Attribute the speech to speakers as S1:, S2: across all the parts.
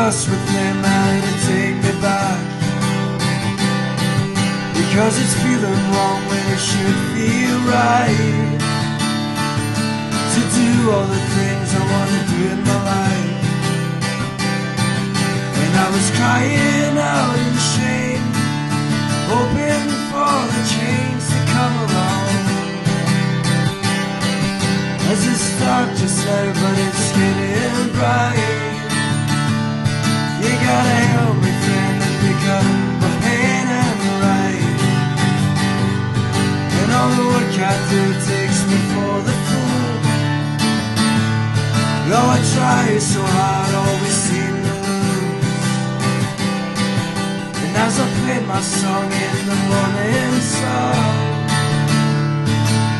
S1: lost with them out to take me back, because it's feeling wrong when it should feel right, to do all the things I want to do in my life. And I was crying out in shame, hoping for the change to come along, as it's dark just now but it's getting bright. You gotta help me, friend, and pick up my pen and write, and all the work I do takes me for the fool. Though I try so hard, always seem to lose. And as I played my song in the morning sun,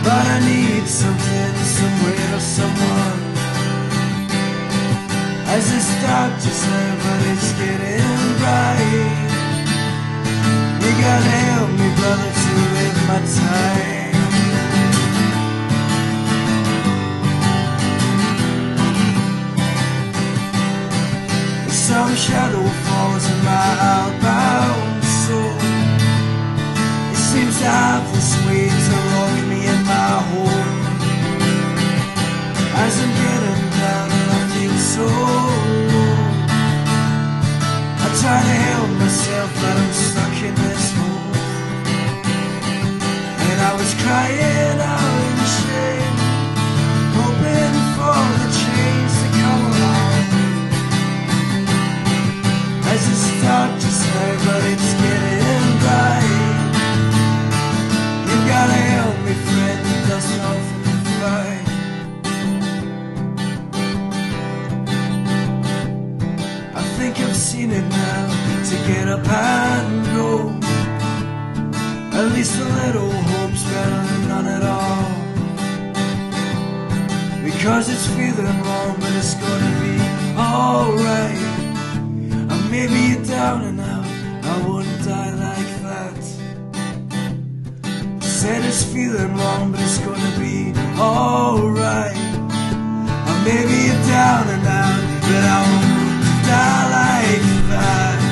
S1: but I need something, somewhere or someone, as it's dark just now but it's getting bright. You gotta help me, brother, to live my time. Some shadow falls in my outbound soul. It seems to have this way to lock me in my home. As I'm getting down and I feel so low, I try to help myself but I'm stuck in this hole. And I was crying out in shame, hoping for the change to come along, as it's dark just now but it's getting bright. You gotta help me, friend, that's all for the fight. I think I've seen it now, to get up and go. At least a little hope's better than none at all, because it's feeling wrong but it's gonna be alright. Maybe you're down and out, I wouldn't die like that. Said it's feeling wrong, but it's gonna be alright. Or maybe you're down and out, but I won't die like that.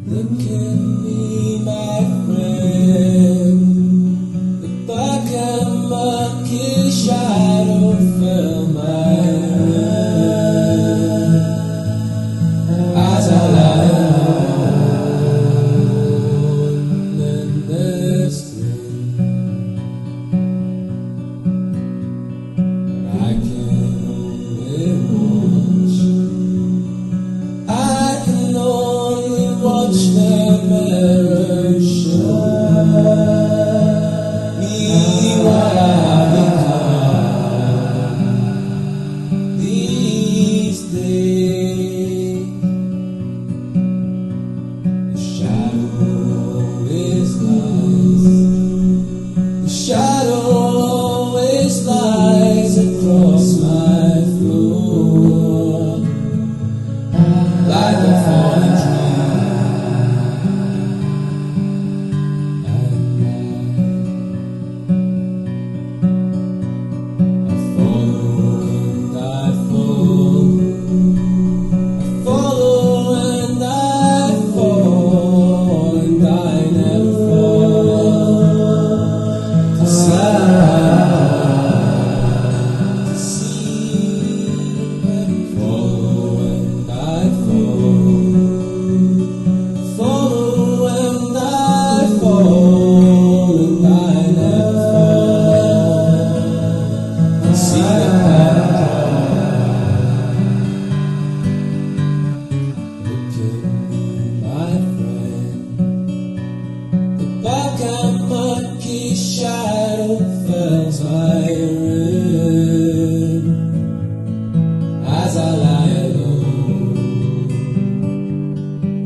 S2: Look at me, my friend. The black and murky shadow fill my head as I lie alone in this dream. And I can only watch. I can only watch the mirror show.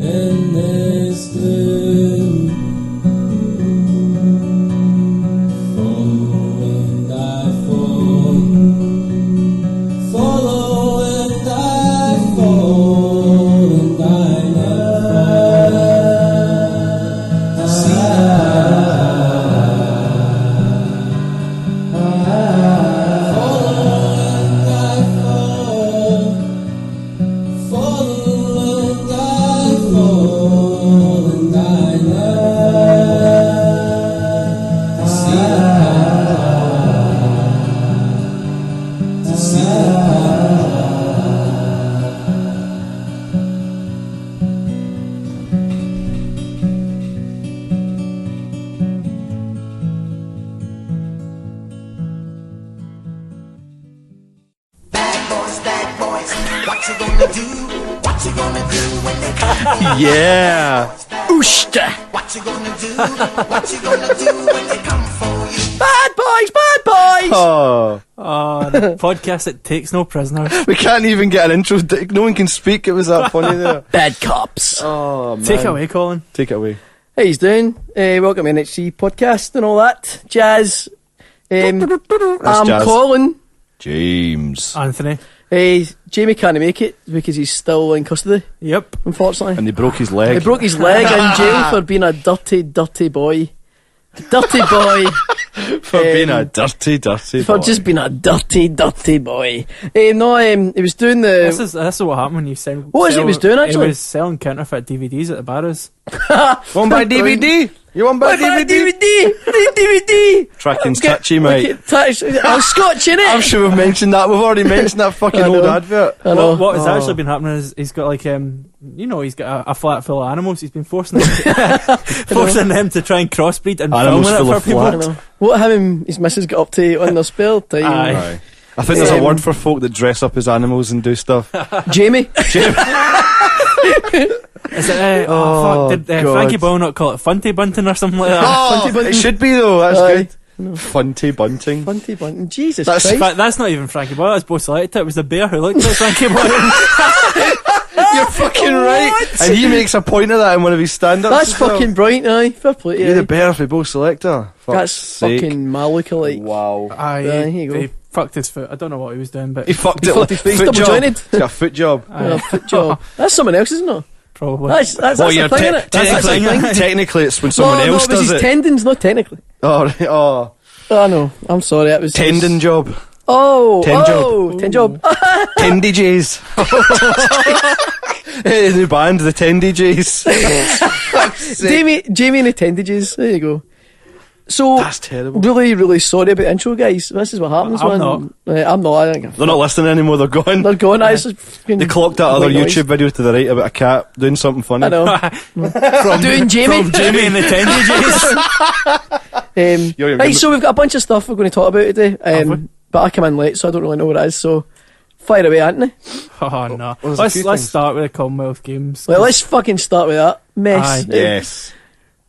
S2: in this gloom. Follow and I fall. Follow and I fall, and I never see the
S3: Yeah.
S4: Ooshta.
S1: What you gonna do? What you gonna do when they come for you?
S4: Bad boys, bad boys.
S3: Oh,
S5: The podcast that takes no prisoners.
S3: we can't even get an intro. No one can speak. It was that funny there.
S4: Bad cops.
S3: Oh, man.
S5: Take it away, Colin.
S3: Take it away.
S4: How you doing? Welcome to NHC podcast and all that jazz. I'm
S3: jazz.
S4: Colin.
S3: James.
S5: Anthony.
S4: Jamie can't make it because he's still in custody,
S5: Yep.
S4: unfortunately.
S3: And he broke his leg.
S4: He broke his leg in jail for being a dirty, dirty boy. Dirty boy.
S3: For being a dirty boy.
S4: For just being a dirty, dirty boy. He was doing the...
S5: This is what happened when you sell.
S4: What is it he was doing, actually?
S5: He was selling counterfeit DVDs at the barras.
S3: One by DVD? You want by DVD?
S4: DVD!
S3: Tracking's touchy, mate.
S4: I'm Scotch, innit?
S3: I'm sure we've mentioned that. We've already mentioned that fucking
S4: I know.
S3: old advert.
S4: I know.
S5: What has actually been happening is he's got like he's got a flat full of animals. He's been forcing them, to try and crossbreed and
S3: Animals
S5: filming
S3: full
S5: it
S3: of
S5: for people.
S4: I know. What him and his missus got up to on their spare time?
S3: Aye. I think there's a word for folk that dress up as animals and do stuff.
S4: Jamie.
S5: Is it, fuck, did
S3: God.
S5: Frankie Boyle not call it Funty Bunting or something like that?
S4: Funty bunting.
S3: It should be though. That's
S4: Aye.
S3: good. Funty bunting.
S4: Funty bunting. Jesus
S3: That's
S5: In
S4: Christ.
S5: fact, that's not even Frankie Boyle, that's Bo Selecta. It was the bear who looked like Frankie Boyle.
S3: You're fucking right. And he makes a point of that in one of his stand-ups.
S4: That's
S3: as well.
S4: fucking brilliant, aye. Fair play to
S3: You're
S4: you.
S3: the bear for both selector.
S4: That's
S3: sake.
S4: fucking Malika-like.
S3: Wow.
S5: Aye,
S4: There you go.
S5: he fucked his foot. I don't know what he was doing, but
S3: He fucked
S4: He
S3: it.
S4: fucked his face,
S3: foot
S4: double
S3: job.
S4: jointed.
S3: He's got a foot job.
S4: Yeah, foot job. That's someone else, isn't it?
S5: probably.
S4: That's
S3: Well,
S4: the
S3: you're
S4: thing, innit? That's the thing.
S3: technically it's when someone
S4: no,
S3: else
S4: it was
S3: does
S4: his
S3: it.
S4: tendons, not technically.
S3: Oh, right. Oh,
S4: Oh no, I'm sorry. That was
S3: tendon job.
S4: Oh,
S3: Ten job.
S4: oh, ten job.
S3: Tendy J's. Hey, new band, the Tendy J's.
S4: Jamie and the Tendages. There you go. So
S3: That's terrible.
S4: really, really sorry about the intro, guys. This is what happens
S5: I'm
S4: when
S5: not.
S4: I'm not. I think
S3: They're not listening anymore, they're gone.
S4: they're going. I just fucking
S3: They clocked that other
S4: white noise.
S3: YouTube video to the right about a cat doing something funny.
S4: I know. Doing Jamie.
S5: From Jamie and the Tendages.
S3: You're
S4: Right, so we've got a bunch of stuff we're going to talk about today.
S5: Have we?
S4: But I come in late, so I don't really know what it is. So fire away, Anthony.
S5: Oh no.
S3: there's a few
S5: Let's
S3: things.
S5: start with the Commonwealth Games.
S4: Well, let's fucking start with that mess.
S5: Aye.
S3: Yes.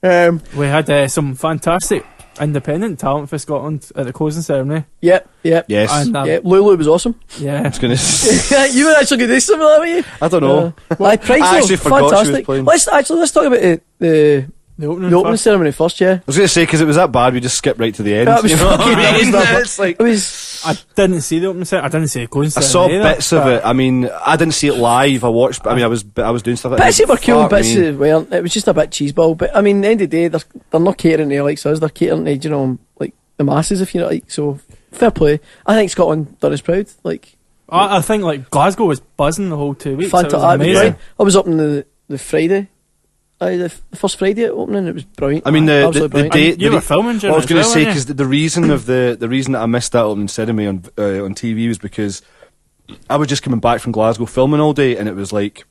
S5: We had some fantastic independent talent for Scotland at the closing ceremony.
S4: Yep.
S3: Yes.
S5: And,
S4: Yep. Lulu was awesome.
S5: yeah.
S3: I was gonna
S4: You were actually going to do something like that, were you?
S3: I don't know.
S4: Price
S3: I actually forgot she was
S4: fantastic.
S3: playing.
S4: Let's talk about the
S5: The opening.
S4: opening
S5: first.
S4: ceremony first. Yeah,
S3: I was going to say, because it was that bad, we just skipped right to the end.
S4: That was
S3: you know what
S4: fucking-
S3: I mean?
S4: that was that
S3: It's like,
S4: it was.
S5: I didn't see the opening ceremony. I didn't see the closing
S3: I
S5: ceremony.
S3: saw
S5: either,
S3: bits of
S5: but
S3: it. I mean, I didn't see it live. I watched, I mean, I was doing stuff like
S4: Bits
S3: that.
S4: were cool,
S3: Fuck
S4: bits
S3: me.
S4: weren't. It was just a bit cheeseball. But I mean, at the end of the day, they're not catering to like us. They're catering to, you know, like the masses, if you like. So fair play. I think Scotland done us proud. Like
S5: I think like Glasgow was buzzing the whole 2 weeks. It was
S4: fantastic.
S5: amazing.
S4: I was up on the Friday. The first Friday at opening, it was brilliant.
S3: I mean, the
S4: Absolutely brilliant.
S3: day.
S5: And you were filming during
S3: I was
S5: it
S3: going
S5: as
S3: to
S5: well,
S3: say,
S5: weren't you?
S3: because the reason of the reason that I missed that opening ceremony on TV was because I was just coming back from Glasgow filming all day, and it was like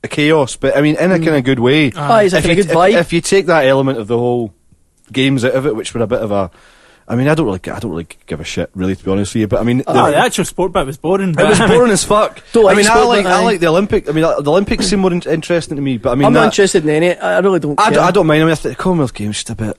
S3: a chaos. But I mean, in a kind of good way.
S4: Aye, it's like a
S3: you-
S4: good vibe.
S3: If you take that element of the whole games out of it, which were a bit of a, I mean, I don't really give a shit, really, to be honest with you. But I mean,
S5: Oh, the actual sport bit was boring.
S3: it was boring as fuck.
S4: Don't like
S3: I mean,
S4: sport, but
S3: I
S4: aye.
S3: like the Olympic. I mean, the Olympics seem more interesting to me. But I mean,
S4: I'm not
S3: that-
S4: interested in any. I really don't.
S3: I
S4: care.
S3: don't mind. I mean, I think the Commonwealth Games just a bit.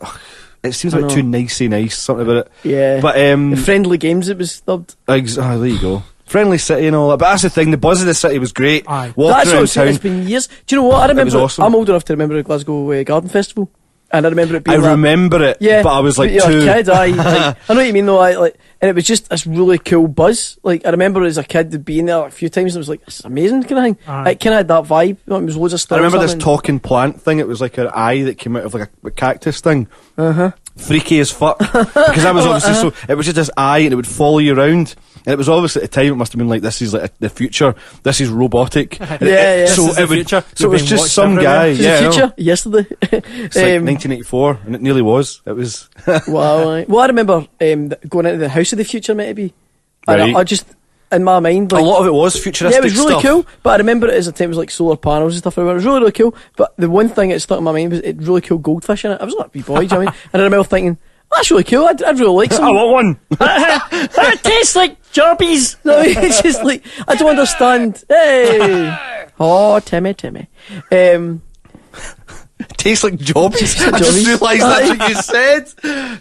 S3: It seems
S4: I
S3: a bit
S4: know.
S3: too nicey nice, something about it.
S4: Yeah.
S3: But
S4: the friendly games, it was dubbed.
S3: there you go. friendly city and all that. But that's the thing, the buzz of the city was great.
S5: Aye.
S3: Walking
S4: That's what
S3: around
S4: I'm saying.
S3: town.
S4: It's been years. Do you know what? I remember.
S3: was awesome.
S4: I'm old enough to remember the Glasgow Garden Festival, and I remember it being.
S3: I remember it,
S4: Yeah,
S3: but I was like
S4: you're
S3: two.
S4: a kid. I know what you mean though. And it was just this really cool buzz. Like I remember as a kid being there a few times, and I was like, "This is amazing," kind of thing.
S5: Aye.
S4: It kind of had that vibe. You know, it was loads of
S3: I
S4: stuff.
S3: remember this talking plant thing. It was like an eye that came out of like a cactus thing. Freaky as fuck. Because I was obviously so. It was just this eye, and it would follow you around. And it was obviously at the time. It must have been like, this is like the future. This is robotic. And
S4: Yeah.
S3: So
S5: This is the
S3: it would.
S5: future.
S3: So it
S5: We're
S3: was
S5: being
S3: just
S5: watched
S3: some
S5: everywhere.
S3: guy.
S4: It was
S3: Yeah,
S4: the
S3: I know.
S4: future yesterday.
S3: It's like 1984, and it nearly was. It was.
S4: Wow. Well, I remember going into the House of the Future, maybe.
S3: Right.
S4: And I just in my mind,
S3: A
S4: like,
S3: lot of it was futuristic.
S4: yeah, it was really
S3: stuff.
S4: cool. But I remember it as a time, it was like solar panels and stuff. It was really, really cool. But the one thing that stuck in my mind was it had really cool goldfish in it. I was like a wee boy, do you know what I mean? And I remember thinking, that's really cool. I'd really like some.
S3: I want one.
S4: It tastes like Jarbies. No, it's just like I don't understand. Hey, oh Timmy.
S3: Tastes like jobs. I just
S4: Jobbies.
S3: realised that's what you said.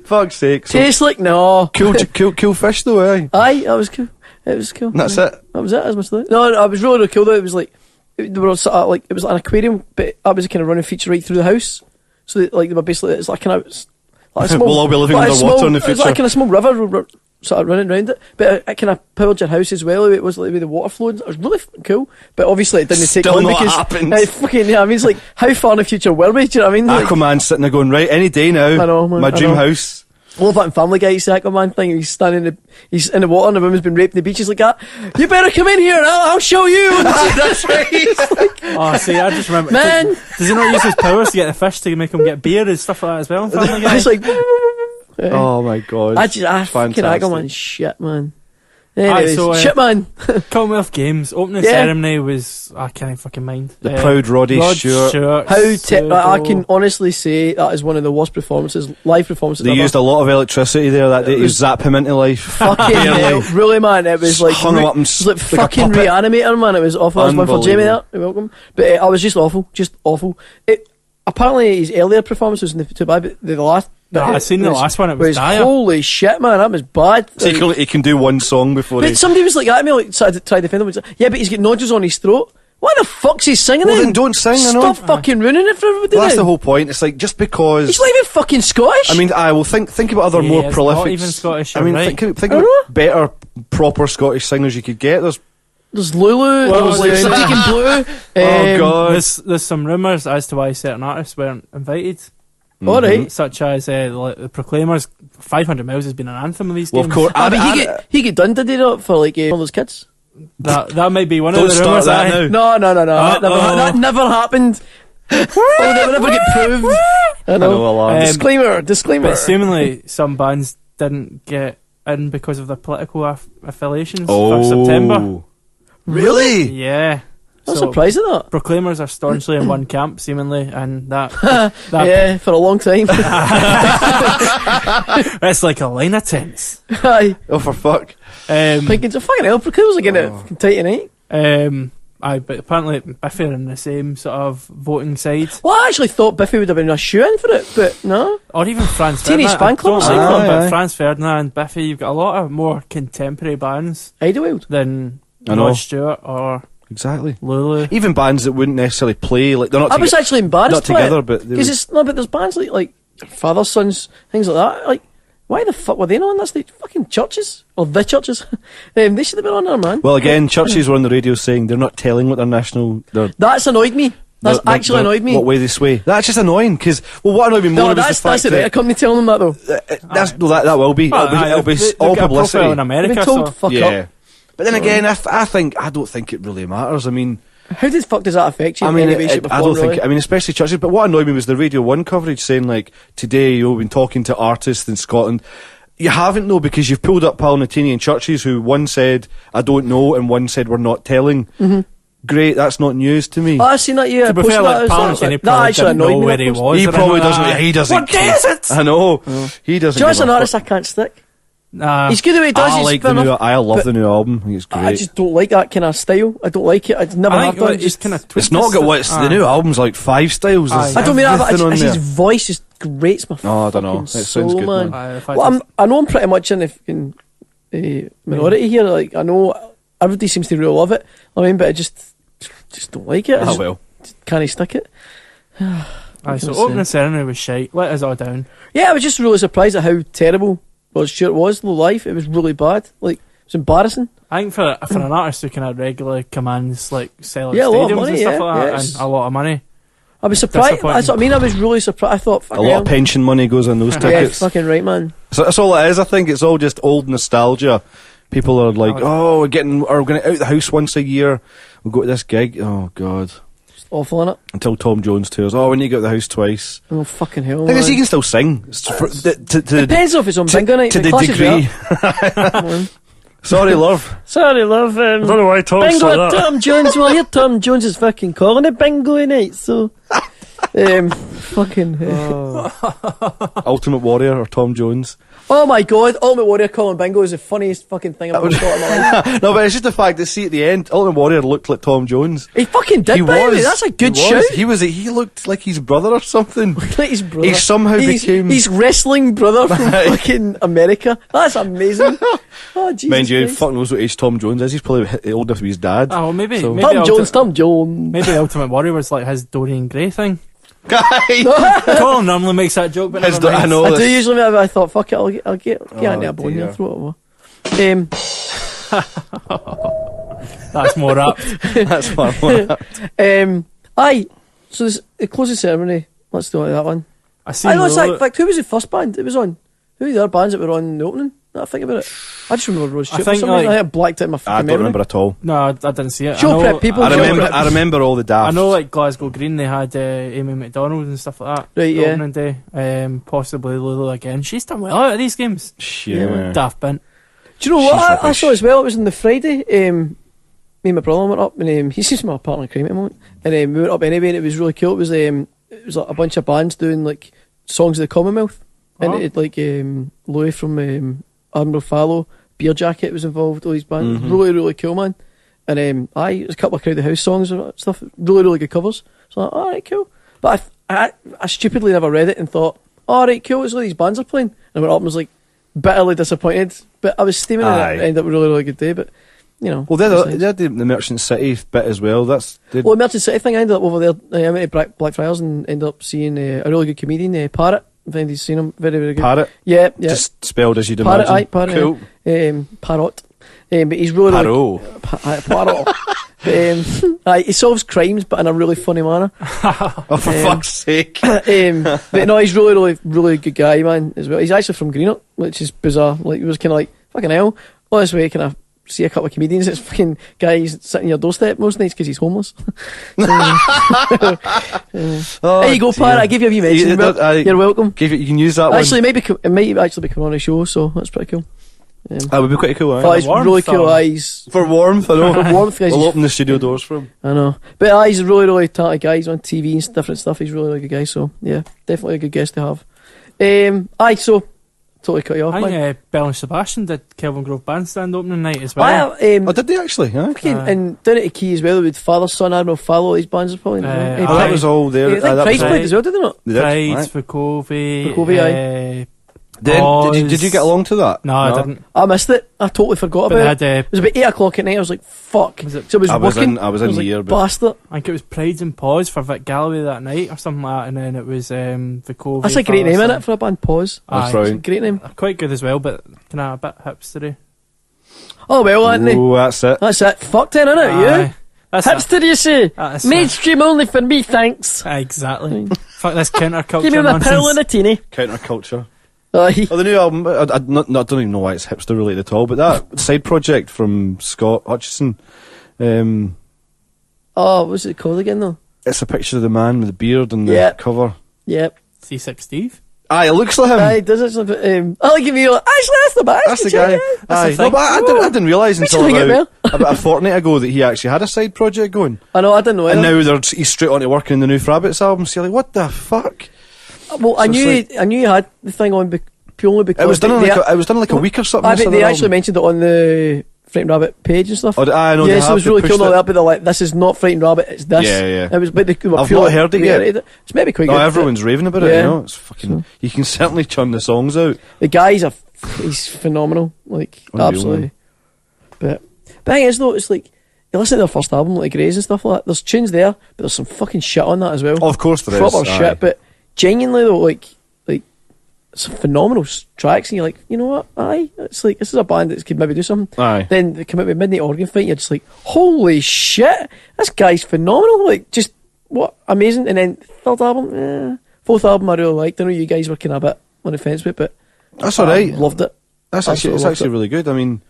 S3: Fuck's sake. So
S4: tastes like no.
S3: cool fish though, eh?
S4: Aye, that was cool. It was cool.
S3: That's it.
S4: That was it. That was my story. No, I was really, really cool though. It was like they were sort of like it was like an aquarium, but I was a kind of running feature right through the house. So like they were basically it's like kind of like a small.
S3: We'll all be living
S4: like a
S3: underwater
S4: small,
S3: in the
S4: It was like
S3: future.
S4: kind of small river sort of running around it, but it kind of powered your house as well. It was like with the water flowing. It was really fucking cool. But obviously it didn't take
S3: Still
S4: long
S3: not
S4: because
S3: happened.
S4: fucking yeah. I mean, it's like how far in the future were we? Do you know what I mean? Like,
S3: Aquaman sitting there going, right, any day now.
S4: I know, man,
S3: my
S4: I
S3: dream
S4: know.
S3: house.
S4: I love that in Family Guy, the Aquaman thing. He's standing he's in the water and the woman's been raped on the beach. He's like, you better come in here and I'll show you.
S3: That's right.
S5: Oh, see, I just remember.
S4: Man.
S5: Does he not use his powers to get the fish to make him get beer and stuff like that as well? In Family Guy?
S4: It's like,
S3: Oh my god.
S4: I fucking
S3: Fantastic.
S4: Aquaman shit, man. Anyways,
S5: so,
S4: shit, man.
S5: Commonwealth Games opening
S4: Yeah.
S5: ceremony was I can't fucking mind.
S3: The proud Roddy Stewart.
S4: I can honestly say that is one of the worst live performances
S3: They
S4: ever.
S3: used a lot of electricity there that day to zap him into life.
S4: Fucking hell, really, man. It was like
S3: Hung him up and
S4: it was like
S3: like a
S4: fucking
S3: puppet.
S4: Reanimator, man. It was awful. That was one for Jamie there.
S3: Unbelievable.
S4: You're welcome. But I was just awful. Apparently his earlier performance wasn't too bad, but the last.
S5: No, I seen the last one. It was dire.
S4: holy shit, man. That was bad.
S3: So he can do one song before
S4: But
S3: he...
S4: somebody was like at me, like try to defend him. Yeah, but he's got nodules on his throat. Why the fuck's he singing
S3: Well,
S4: then?
S3: then don't sing, I know.
S4: Stop fucking ruining it for everybody.
S3: Well, that's
S4: then.
S3: the whole point. It's like, just because...
S4: He's not even fucking Scottish.
S3: I mean, I will think about other
S5: Yeah,
S3: more
S5: it's
S3: prolific...
S5: not even Scottish,
S3: I mean,
S5: you're right.
S3: think
S4: I
S3: about
S4: know.
S3: better, proper Scottish singers you could get. There's...
S4: there's Lulu,
S5: Well,
S4: there's like
S5: yeah.
S4: Sadiq and Blue.
S3: Oh, God.
S5: There's some rumours as to why certain artists weren't invited,
S4: Alright.
S5: such as like the Proclaimers. 500 Miles has been an anthem of these
S3: Well, of
S5: games.
S3: course.
S4: I mean,
S3: And-
S4: he get done, did he not, for like all those kids?
S5: That might be one
S3: Don't
S5: of the
S3: start
S5: rumours.
S3: that
S5: aye.
S3: now.
S4: No. That never happened. That would never get proved. I know.
S3: alarm.
S4: Disclaimer.
S5: But seemingly some bands didn't get in because of their political affiliations for September.
S3: Really?
S5: Yeah.
S4: I'm
S5: So,
S4: surprised at that.
S5: Proclaimers are staunchly in one camp, seemingly, and that
S4: Yeah, for a long time.
S5: it's like a line of tents.
S4: Aye.
S3: Oh, for fuck.
S4: Thinking, so fucking hell, Proclaimers are getting it fucking tight tonight.
S5: Aye, but apparently Biffy are in the same sort of voting side,
S4: Well, I actually thought Biffy would have been a shoe-in for it, but no.
S5: or even Franz
S4: Teenage
S5: Ferdinand.
S4: Fan Club
S5: I
S4: or
S5: don't
S4: something.
S5: like them,
S3: Aye,
S5: but
S3: aye.
S5: Franz Ferdinand, Biffy, you've got a lot of more contemporary bands
S4: Idlewild.
S5: than
S3: I know.
S5: Rod Stewart or
S3: Exactly.
S5: Lulu.
S3: Even bands that wouldn't necessarily play, like, they're not
S4: I was actually embarrassed
S3: not
S4: by
S3: together,
S4: it.
S3: but they
S4: Because
S3: would-
S4: it's no, but there's bands like Father, Sons, things like that. Like, why the fuck were they not on that stage? Fucking churches or the churches? They should have been on there, man.
S3: Well, again, churches were on the radio saying they're not telling what their national...
S4: That's annoyed me. That's
S3: their-
S4: actually
S3: their-
S4: annoyed me.
S3: What way they sway. That's just annoying, because... Well, what annoyed me more
S4: No,
S3: was
S4: that's
S3: the fact
S4: the right
S3: that...
S4: company telling them that though.
S3: That will be. It'll be
S5: They've
S3: all
S5: got a
S3: publicity.
S5: profile in
S4: They've
S5: America,
S4: been told
S5: so
S4: fuck
S3: Yeah.
S4: up.
S3: But then again, I don't think it really matters. I mean...
S4: How the fuck does that affect you?
S3: I mean,
S4: in any way, shape, or
S3: I
S4: form,
S3: don't think.
S4: really?
S3: I mean, especially churches. But what annoyed me was the Radio 1 coverage saying, like, today, we've been talking to artists in Scotland. You haven't, though, because you've pulled up Palnatinian churches who one said, I don't know, and one said, we're not telling. Great, that's not news to me.
S4: Oh, I've seen that. Yeah,
S5: to be
S4: posted
S5: fair,
S4: that.
S5: like Palestine, he
S4: That
S5: probably
S4: actually
S5: didn't know
S4: annoyed me.
S5: where
S4: that
S5: he
S4: post.
S5: was.
S3: He
S5: or
S3: probably
S5: anything
S3: doesn't.
S5: like that.
S3: He doesn't.
S5: What day is it?
S3: I know. He doesn't.
S4: Do you know, it's
S3: give
S4: an
S3: a
S4: artist
S3: fuck.
S4: I can't stick.
S5: Nah.
S4: He's good at what he does.
S3: I
S4: he's
S3: like
S4: fair
S3: the new.
S4: enough.
S3: I love
S4: But
S3: the new album. I think it's great.
S4: I just don't like that kind of style. I don't like it. I never
S5: I
S4: have
S5: think
S4: done.
S5: it's just kind of
S3: It's not got what's the new album's like 5 styles. There's
S4: I don't mean that, but
S3: everything on
S4: his
S3: there.
S4: voice just grates my
S3: Oh, I don't know.
S4: fucking
S3: It sounds
S4: soul,
S3: good,
S4: man.
S3: man.
S4: Well, I know I'm pretty much in the fucking minority here. Like, I know everybody seems to really love it. I mean, but I just don't like it. I
S3: Oh
S4: just
S3: well.
S4: can't stick it.
S5: Aye, so opening ceremony was shite. Let us all down.
S4: Yeah, I was just really surprised at how terrible Rod Stewart was. Low life, it was really bad. Like, it was embarrassing.
S5: I think for an artist who kind of regularly commands like selling
S4: Yeah, a lot of
S5: stadiums
S4: money,
S5: and stuff
S4: yeah,
S5: like that,
S4: yes.
S5: and a lot of money.
S4: I was surprised.
S5: Disappointing.
S4: That's what I mean. I was really surprised. I thought,
S3: A lot of pension money goes on those
S4: yeah,
S3: tickets.
S4: fucking right, man.
S3: So that's all it is. I think it's all just old nostalgia. People are like, "Oh, we're going out the house once a year. We'll go to this gig." Oh God.
S4: Just awful, innit?
S3: Until Tom Jones tours. Oh, we need to go out the house twice.
S4: Oh, fucking hell,
S3: I guess
S4: man.
S3: he can still sing.
S4: Depends if it's on bingo night.
S3: To
S4: If
S3: the
S4: it clashes
S3: degree.
S4: with
S3: Sorry, love.
S4: Sorry, love.
S3: I don't know why he talks
S4: Bingo
S3: like
S4: at
S3: that.
S4: Tom Jones. Well, here Tom Jones is fucking calling it bingo night, so. Fucking hell.
S3: Ultimate Warrior or Tom Jones.
S4: Oh my god, Ultimate Warrior calling bingo is the funniest fucking thing I've ever thought in my life.
S3: No, but it's just the fact that, see, at the end, Ultimate Warrior looked like Tom Jones.
S4: He fucking did, by the way. That's a good shout.
S3: He looked like his brother or something.
S4: Like his brother.
S3: He somehow became...
S4: His wrestling brother from fucking America. That's amazing. Oh, Jesus
S3: Mind you,
S4: Christ.
S3: fuck knows what age Tom Jones is. He's probably old enough to be his dad.
S5: Oh, well, maybe
S3: So-
S4: Tom Jones.
S5: Maybe Ultimate Warrior was like his Dorian Gray thing.
S3: Guy!
S5: Colin normally makes that joke, but
S3: His
S5: never mind.
S3: I know.
S4: I
S3: this-
S4: do usually, I thought, fuck it, I'll get into a bone
S3: dear.
S4: here, throw it over.
S5: That's more up.
S3: That's what I want.
S4: Aye, so this, the closing ceremony, let's do that one.
S5: I see.
S4: I know, it's like, in fact, who was the first band it was on? Who were the other bands that were on the opening? Now I think about it. I just remember Rose Stewart for
S5: think,
S4: some reason.
S5: like-
S4: I blacked out in my
S3: I
S4: fucking
S3: don't
S4: memory.
S3: remember at all.
S5: No, I didn't see it.
S4: Show
S5: I know,
S4: prep, people.
S3: I
S4: Show
S3: remember.
S4: prep.
S3: I remember all the daft.
S5: I know, like Glasgow Green, they had Amy McDonald and stuff like that.
S4: Right,
S5: the
S4: yeah.
S5: Opening day. Possibly Lulu again. She's done well out of these games.
S3: Yeah.
S5: Daft Bint.
S4: Do you know
S3: She's
S4: what I
S3: rubbish.
S4: saw as well? It was on the Friday. Me and my brother went up, and he seems to be my partner in crime at the moment. And we went up anyway, and it was really cool. It was like a bunch of bands doing like songs of the Commonwealth, and
S5: Oh.
S4: it had like Louis from Admiral Fallow, Beer Jacket was involved. All these bands, really really cool, man. And it was a couple of Crowded House songs and stuff. Really really good covers. So like, all right, cool. But I stupidly never read it and thought, all right, cool. It's all these bands are playing. And I went up and was like bitterly disappointed. But I was steaming and
S3: Aye.
S4: it ended up a really really good day. But you know,
S3: Well, they
S4: besides-
S3: had the Merchant City bit as well. That's
S4: Well, the Merchant City thing, I ended up over there. I went to Blackfriars and ended up seeing a really good comedian, Parrot. If anybody's seen him, very, very good.
S3: Parrot,
S4: Yeah.
S3: just spelled as you'd
S4: Parrot,
S3: imagine.
S4: aye, Parrot.
S3: Cool.
S4: Parrot. But he's really, really
S3: Parrot.
S4: Parrot. But, aye, he solves crimes, but in a really funny manner.
S3: Oh, for fuck's sake!
S4: But no, he's really, really, really good guy, man. As well, he's actually from Greenock, which is bizarre. Like, it was kind of like fucking hell. Oh, this way, kind of see a couple of comedians. It's fucking guys sitting on your doorstep most nights because he's homeless.
S3: Oh,
S4: There you go,
S3: dear.
S4: Parrot. I give you a wee mention. You're welcome.
S3: You can use that
S4: Actually,
S3: one.
S4: it might actually be coming on a show, so that's pretty cool.
S3: That would be quite cool.
S4: But
S3: Aye.
S4: he's
S5: warmth,
S4: really cool
S5: or-
S4: eyes.
S3: For warmth, I know.
S4: For warmth, guys.
S3: We'll open the studio doors for him.
S4: I know. But he's a really, really talented guy. He's on TV and different stuff. He's a really, really good guy. So, yeah, definitely a good guest to have. So, totally cut you off,
S5: I
S4: man.
S5: think Bell and Sebastian did Kelvin Grove Bandstand opening night as well.
S3: Oh, did they actually? Huh?
S4: And down at the Key as well with Father's Son, Admiral Fallow, these bands are probably.
S5: Aye.
S3: Oh, that was all there.
S4: I think
S3: that
S4: Price
S3: was
S4: played as well, did they not?
S3: They did,
S5: Prides,
S3: right.
S5: Fukovi,
S3: Did you get along to that?
S5: No, I didn't.
S4: I missed it. I totally forgot
S5: But
S4: about
S5: they had,
S4: it. It was about 8 o'clock at night. I was like, fuck.
S5: Was it-
S4: So I was working.
S3: I was in
S4: like,
S3: here, but
S4: bastard.
S5: I think it was Prides and Pause for Vic Galloway that night or something like that, and then it was Fukovi.
S4: That's a great name, innit, for a band, Pause.
S3: that's
S5: Aye.
S3: right.
S4: Great name.
S5: Quite good as well, but kind of a bit hipstery.
S4: Oh, well, Anthony.
S3: Oh, that's it.
S4: That's it. Fuck 10, innit,
S5: Aye.
S4: you?
S5: That's
S4: Hipster, you say?
S5: That's
S4: Mainstream only for me, thanks.
S5: exactly. Fuck this counterculture
S4: Give me my
S5: nonsense.
S4: pill and a teeny.
S3: Counterculture.
S4: Aye.
S3: Oh, the new album. I don't even know why it's hipster related at all, but that side project from Scott Hutchison.
S4: Oh, what's it called again, though?
S3: It's a picture of the man with the beard and the
S4: Yeah.
S3: cover.
S4: Yep.
S5: C6 Steve.
S3: Aye, it looks like him.
S4: Aye, does it? I'll give you. Actually, that's the best.
S3: That's the guy. Aye.
S5: the
S3: No, but I didn't realise
S4: We
S3: until
S4: should hang it
S3: about a fortnight ago that he actually had a side project going.
S4: I know. I didn't know.
S3: And
S4: either.
S3: now he's straight on to working on the new Frabbits album. So you're like, what the fuck?
S4: Well, I
S3: So
S4: knew.
S3: it's
S4: I knew you had the thing on purely because
S3: It was done in
S4: they,
S3: like a week or something.
S4: I
S3: this
S4: bet they
S3: other
S4: actually
S3: album.
S4: mentioned it on the Frightened Rabbit page and stuff.
S3: Oh, I know.
S4: Yes, it was really cool. But they're like, "This is not Frightened Rabbit. It's this."
S3: Yeah, yeah.
S4: It was, but they were
S3: I've
S4: pure
S3: not heard it yet.
S4: It's maybe quite
S3: No,
S4: good.
S3: everyone's raving about it.
S4: Yeah.
S3: You know, it's fucking. You can certainly churn the songs out.
S4: The guy's he's phenomenal. Like
S3: Unreal,
S4: absolutely.
S3: man.
S4: But the thing is though, it's like, you listen to their first album, like Greys and stuff like that, there's tunes there, but there's some fucking shit on that as well.
S3: Oh, of course there is.
S4: Proper shit, but genuinely though, like some phenomenal tracks, and you're like, you know what, it's like, this is a band that could maybe do something. Then they come out with Midnight Organ Fight, and you're just like, holy shit, this guy's phenomenal, like, just, what, amazing. And then third album, fourth album I really liked. I know you guys were kind of a bit on the fence with it, but
S3: that's alright.
S4: Loved it.
S3: It's actually really good. I mean,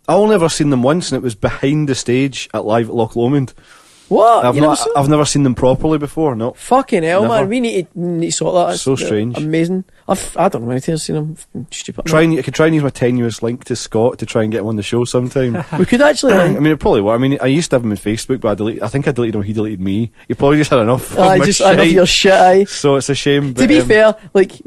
S3: I only ever seen them once, and it was behind the stage at Live at Loch Lomond.
S4: What?
S3: I've never seen them properly before. No.
S4: Fucking hell,
S3: Never.
S4: Man! We need to sort that.
S3: So strange.
S4: Amazing. I don't know how many times I've seen them. Stupid.
S3: I could try and use my tenuous link to Scott to try and get him on the show sometime.
S4: We could actually.
S3: I mean, it probably would. I mean, I used to have him on Facebook, but I think I deleted him. He deleted me. He probably just had enough.
S4: I love your shit. Aye.
S3: So it's a shame. But,
S4: to be fair, like,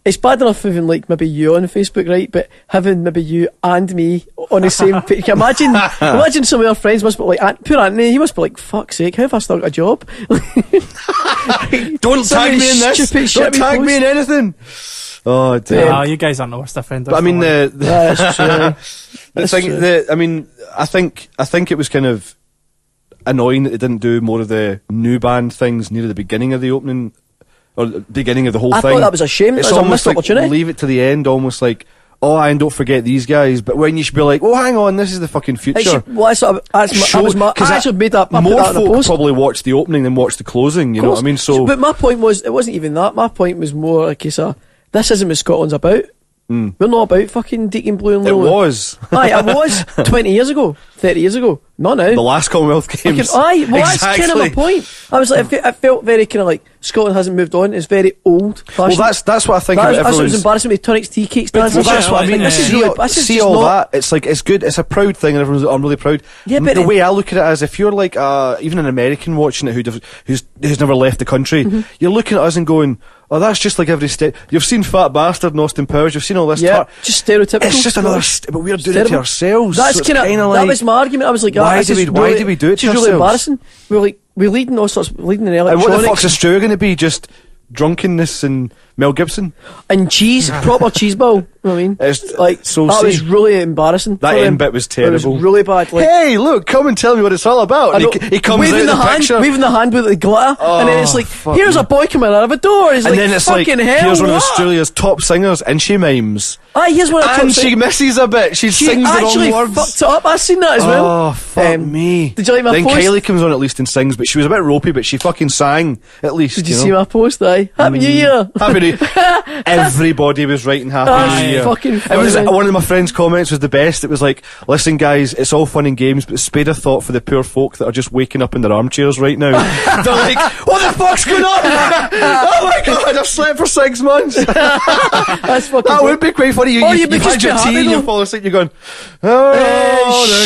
S4: it's bad enough having like maybe you on Facebook, right? But having maybe you and me on the same page. Imagine some of our friends must be like, poor Anthony, he must be like, fuck's sake, how have I still got a job?
S3: Don't tag me in this. Don't tag me in anything. Oh, dear.
S5: No, you guys aren't the worst offenders.
S3: But I mean,
S4: that's true.
S3: I think it was kind of annoying that they didn't do more of the new band things near the beginning of the opening. Or the beginning of the whole thing.
S4: I thought that was a shame.
S3: It's
S4: It was a
S3: almost
S4: missed
S3: like
S4: opportunity.
S3: leave it to the end, almost like, and don't forget these guys. But when you should be like, hang on, this is the fucking future.
S4: I actually made that.
S3: More
S4: that in a
S3: folk
S4: post.
S3: probably watch the opening than watch the closing. You know what I mean? So,
S4: but my point was, it wasn't even that. My point was more a case of, this isn't what Scotland's about. We're not about fucking Deacon Blue and
S3: it
S4: Lolo.
S3: was.
S4: Aye, I was 20 years ago, 30 years ago. Not now.
S3: The last Commonwealth Games.
S4: That's kind of my point. I was like, I felt very kind of like Scotland hasn't moved on. It's very old fashioned.
S3: Well, that's what I think.
S4: That's what was embarrassing with Tonics tea cakes.
S3: That's what I mean.
S4: This is really. This is
S3: see
S4: just
S3: all
S4: not,
S3: that. It's like it's good. It's a proud thing, and everyone's like, I'm really proud.
S4: Yeah, but
S3: the way I look at it is, if you're like even an American watching it who's never left the country, you're looking at us and going, oh, that's just like every state. You've seen Fat Bastard and Austin Powers. You've seen all this.
S4: Just stereotypical.
S3: It's just another. But we're doing it to ourselves.
S4: That's
S3: so kind of like,
S4: that was my argument. I was like,
S3: why do we do it to ourselves?
S4: Really embarrassing. We're leading all sorts. Leading in electronics.
S3: And what the fuck's Australia going to be? Just drunkenness and Mel Gibson
S4: and cheese, proper cheese bowl. You know what I mean,
S3: it's
S4: like so. That was really embarrassing.
S3: That end bit was terrible.
S4: It was really bad. Like,
S3: hey, look, come and tell me what it's all about. And he comes
S4: waving
S3: out
S4: waving the hand with the glitter, and then it's like, here's a boy coming out of a door. He's
S3: and
S4: like,
S3: then it's
S4: fucking
S3: like,
S4: hell,
S3: here's one of Australia's top singers, and she mimes.
S4: Here's one of the top
S3: and she misses a bit. She sings the wrong words.
S4: Fucked it up. I've seen that as well.
S3: Oh, fuck me.
S4: Did you like my
S3: then
S4: post?
S3: Kylie comes on at least and sings, but she was a bit ropey, but she fucking sang at least.
S4: Did you see my post? Happy New Year.
S3: Happy New Year. Everybody was writing Happy New Year.
S4: Fucking funny.
S3: It was one of my friends' comments was the best. It was like, listen guys, it's all fun and games, but spade a thought for the poor folk that are just waking up in their armchairs right now. They're like, what the fuck's going on? Oh my god, I've slept for 6 months.
S4: That's fucking
S3: that would be quite funny. You've had your tea and you fall asleep, you're going,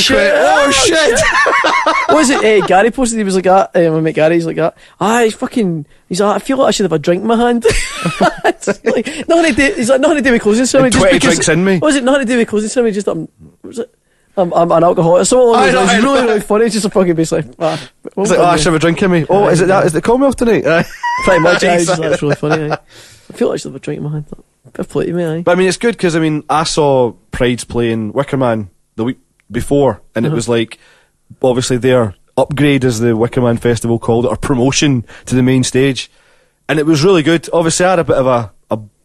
S3: shit.
S4: What was it? Gary posted, he was like that. My mate Gary's like that. He's like, I feel like I should have a drink in my hand. Like, nothing to do with closing ceremony.
S3: 20 drinks in me.
S4: What was it? Nothing to do with closing ceremony. Just was it? I'm an alcoholic. So it was really, really funny. It's just a fucking basically.
S3: It's like, I should have a drink in me. Oh, is it that? Is it Commonwealth tonight?
S4: Pretty much. That's really funny. I feel like I should have a drink in my hand. Fair play to me, aye.
S3: But I mean, it's good because I saw Pride's playing Wickerman the week before, and it was like, obviously their upgrade, as the Wickerman Festival called it, or promotion to the main stage, and it was really good. Obviously, I had a bit of a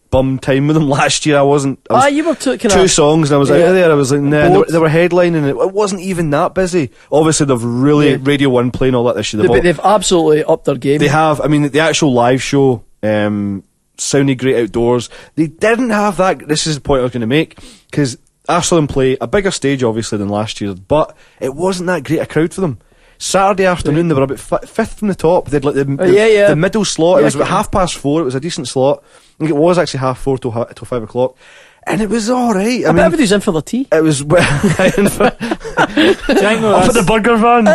S3: bum time with them last year. I was
S4: you were
S3: two songs, and I was out of there. I was like, nah, they were headlining, and it wasn't even that busy. Obviously, they've really Radio 1 playing all that this year.
S4: They've absolutely upped their game.
S3: They have. I mean, the actual live show sounded great outdoors. They didn't have that. This is the point I was going to make, because I saw them play a bigger stage, obviously, than last year, but it wasn't that great a crowd for them. Saturday afternoon, they were about fifth from the top. They'd like the middle slot. It was about 4:30. It was a decent slot. I think it was actually 4:30 till 5 o'clock. And it was alright. I mean,
S4: everybody's in for their tea.
S3: It was up at the burger van.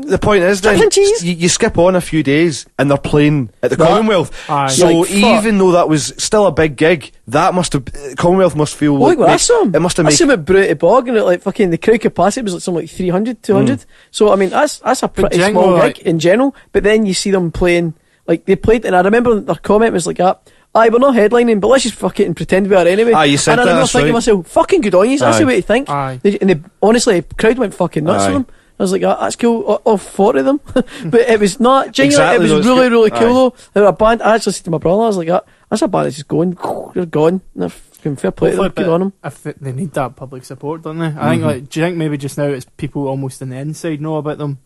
S3: The point is, then you skip on a few days and they're playing at the Commonwealth. So even though that was still a big gig, that must have Commonwealth must feel like
S4: I saw them.
S3: It must have
S4: made. I saw them at Bruty Bog, and like fucking the crowd capacity was like something like 300, 200. So I mean, that's a pretty small gig in general. But then you see them playing, like they played, and I remember their comment was like that. Aye, we're not headlining, but let's just fuck it and pretend we are anyway.
S3: Aye, you said
S4: and
S3: that,
S4: I remember
S3: that's
S4: thinking to
S3: right.
S4: myself, fucking good on you, that's the
S3: Aye.
S4: way to think.
S5: Aye.
S4: And they, honestly, the crowd went fucking nuts
S3: Aye.
S4: for them. I was like, that's cool, all 40 of them. But it was not, genuinely,
S3: Exactly,
S4: it was
S3: though,
S4: really,
S3: it's
S4: really
S3: good.
S4: cool though. They were a band, I actually said to my brother, I was like, that's a band that's just going, they're gone. They're fucking fair play to them, good on them.
S5: They need that public support, don't they? I think, like, do you think maybe just now it's people almost on the inside know about them?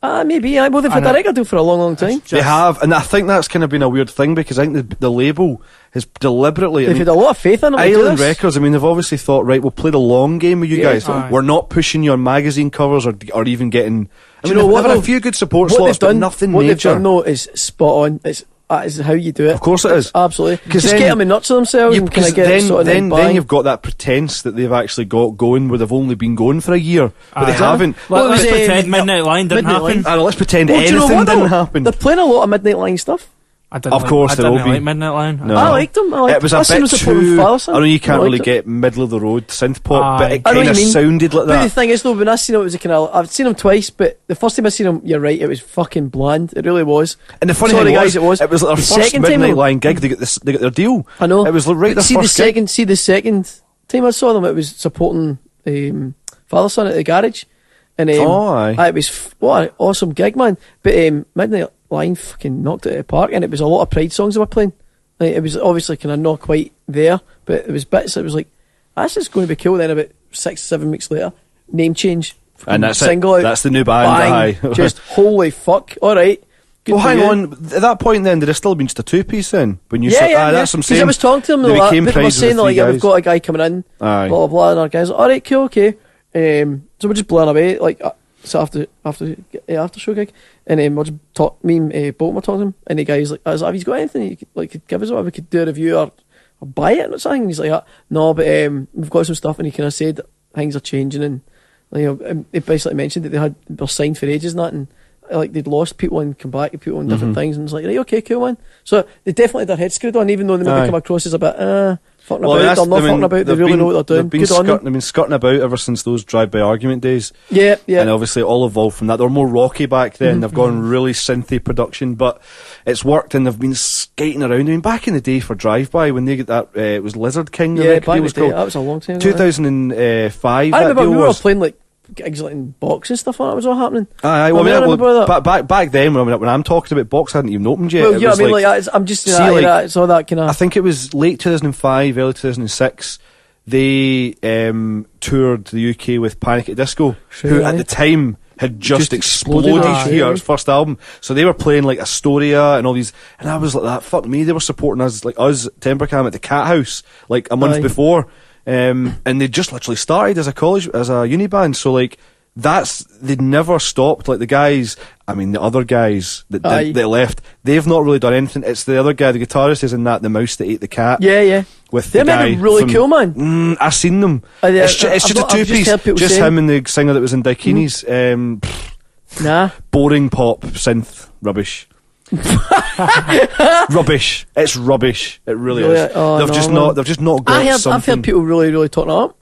S4: Maybe, aye, well, they've had
S5: And
S4: a record deal for a long, long time.
S3: They have, and I think that's kind of been a weird thing because I think the label has deliberately.
S4: They've had a lot of faith in them to do
S3: Island
S4: this.
S3: Records, I mean, they've obviously thought, right, we'll play the long game with you
S4: Yeah,
S3: guys.
S5: aye.
S3: We're not pushing you on magazine covers or even getting. I
S4: Do
S3: mean,
S4: you know what,
S3: they've had
S4: though?
S3: a few good support
S4: What
S3: slots,
S4: they've done,
S3: but nothing
S4: what they've
S3: major.
S4: done though is spot on. That is how you do it.
S3: Of course it is.
S4: Absolutely.
S3: 'Cause
S4: Just
S3: then-
S4: get them in nuts of themselves and kind
S3: because
S4: of get it sort of
S3: then you've got that pretense that they've actually got going where they've only been going for a year, but they
S5: Aye.
S3: haven't.
S4: Well, it
S5: Let's
S4: was,
S5: pretend Midnight Line didn't
S4: Midnight
S5: happen.
S4: Line.
S3: Let's pretend
S4: Well, do you know
S3: anything
S4: what, though?
S3: didn't happen.
S4: They're playing a lot of Midnight Line stuff.
S5: I didn't
S3: Of course
S5: I
S3: there
S5: didn't
S3: will be.
S5: like Midnight Line.
S3: No.
S4: I liked them.
S3: It was a bit too. I know you can't
S4: I
S3: really
S4: liked it.
S3: get middle of the road synth pop,
S5: Aye.
S3: but it
S4: I know
S3: kind
S4: what
S3: of
S4: you mean.
S3: sounded like
S4: But the
S3: that.
S4: thing is though, when I seen it, it was a kind of, I've seen them twice, but the first time I seen them, you're right, it was fucking bland. It really was.
S3: And the funny
S4: Sorry,
S3: thing
S4: guys,
S3: was,
S4: it was.
S3: like their
S4: The
S3: first
S4: second time
S3: Midnight
S4: though-
S3: Line gig. They got their deal.
S4: I know.
S3: It was right
S4: But
S3: the first gig.
S4: see the second time I saw them, it was supporting Father Son at the garage, and
S3: Oh, aye.
S4: it was what an awesome gig, man. But Midnight Line fucking knocked it out of the park, and it was a lot of Pride songs they were playing. Like, it was obviously kind of not quite there, but it was bits. It was like that's just going to be cool. Then about 6-7 weeks later, name change,
S3: And that's
S4: single
S3: it.
S4: out,
S3: That's the new band.
S4: bang,
S3: Aye.
S4: just holy fuck. All right. Good
S3: Well,
S4: for
S3: hang
S4: you.
S3: on. At that point, then, did it still been just a two-piece then? When you
S4: Yeah,
S3: said,
S4: yeah,
S3: that's what I'm
S4: Because
S3: saying.
S4: I was talking to them,
S3: They became
S4: they were
S3: Pride
S4: saying
S3: with the
S4: like,
S3: three
S4: yeah, we've
S3: guys.
S4: got a guy coming in,
S3: Aye.
S4: blah blah blah, and our guys like, all right, cool, okay. So we're just blowing away, like, so after show gig, and we're just me and Bolton were talking to him, and the guy's like, have you got anything you could give us, or we could do a review or buy it or something? And he's like, no, but we've got some stuff, and he kind of said that things are changing, and they basically mentioned that they were signed for ages and that, and like they'd lost people and come back to people and different things, and it's like, right, okay, cool, man. So they definitely had their head screwed on, even though they maybe
S3: Aye.
S4: come across as a bit fucking
S3: Well,
S4: about,
S3: that's-
S4: they're not
S3: I mean,
S4: fucking about, they
S3: they've
S4: really
S3: been-
S4: know what they're doing.
S3: They've been
S4: Good on them.
S3: skirting, skirting about ever since those drive-by argument days.
S4: Yeah, yeah.
S3: And obviously all evolved from that. They were more rocky back then. They've gone really synthy production, but it's worked and they've been skating around. I mean, back in the day for drive-by, when they get that, it was Lizard King. the
S4: Yeah,
S3: record
S4: back
S3: deal
S4: in the
S3: was
S4: day,
S3: called.
S4: that was a long time ago.
S3: 2005.
S4: I
S3: that
S4: remember
S3: deal
S4: we were
S3: was.
S4: playing like gigs like in box and stuff like that was all happening.
S3: Aye, well,
S4: I remember that.
S3: back then when I'm talking about box hadn't even opened yet.
S4: Well,
S3: It
S4: yeah, I
S3: was
S4: mean, like, I'm just
S3: see, like,
S4: saw that kind
S3: I
S4: of.
S3: think it was late 2005, early 2006. They toured the UK with Panic at Disco, who
S4: aye.
S3: at the time had just exploded
S4: aye.
S3: here, its first album. So they were playing like Astoria and all these, and I was like, that fuck me. They were supporting us, like us, Tempercam at the Cat House, like a month
S4: Aye.
S3: before, and they just literally started as a uni band. So like. They'd never stopped. Like the guys, I mean, the other guys that left, they've not really done anything. It's the other guy, the guitarist, is in that, the mouse that ate the cat.
S4: Yeah, yeah.
S3: With
S4: They're
S3: the guy
S4: meant to be really
S3: from-
S4: cool, man.
S3: I've seen them.
S4: Yeah,
S3: It's just a
S4: I've just
S3: two-piece.
S4: heard people
S3: Just
S4: saying-
S3: him and the singer that was in Daikini's.
S4: Nah.
S3: Boring pop synth rubbish. Rubbish. It's rubbish. It really
S4: Really?
S3: is.
S4: Oh,
S3: they've
S4: no,
S3: just
S4: man.
S3: not. They've just not got
S4: I've
S3: something.
S4: heard people really, really talking it up.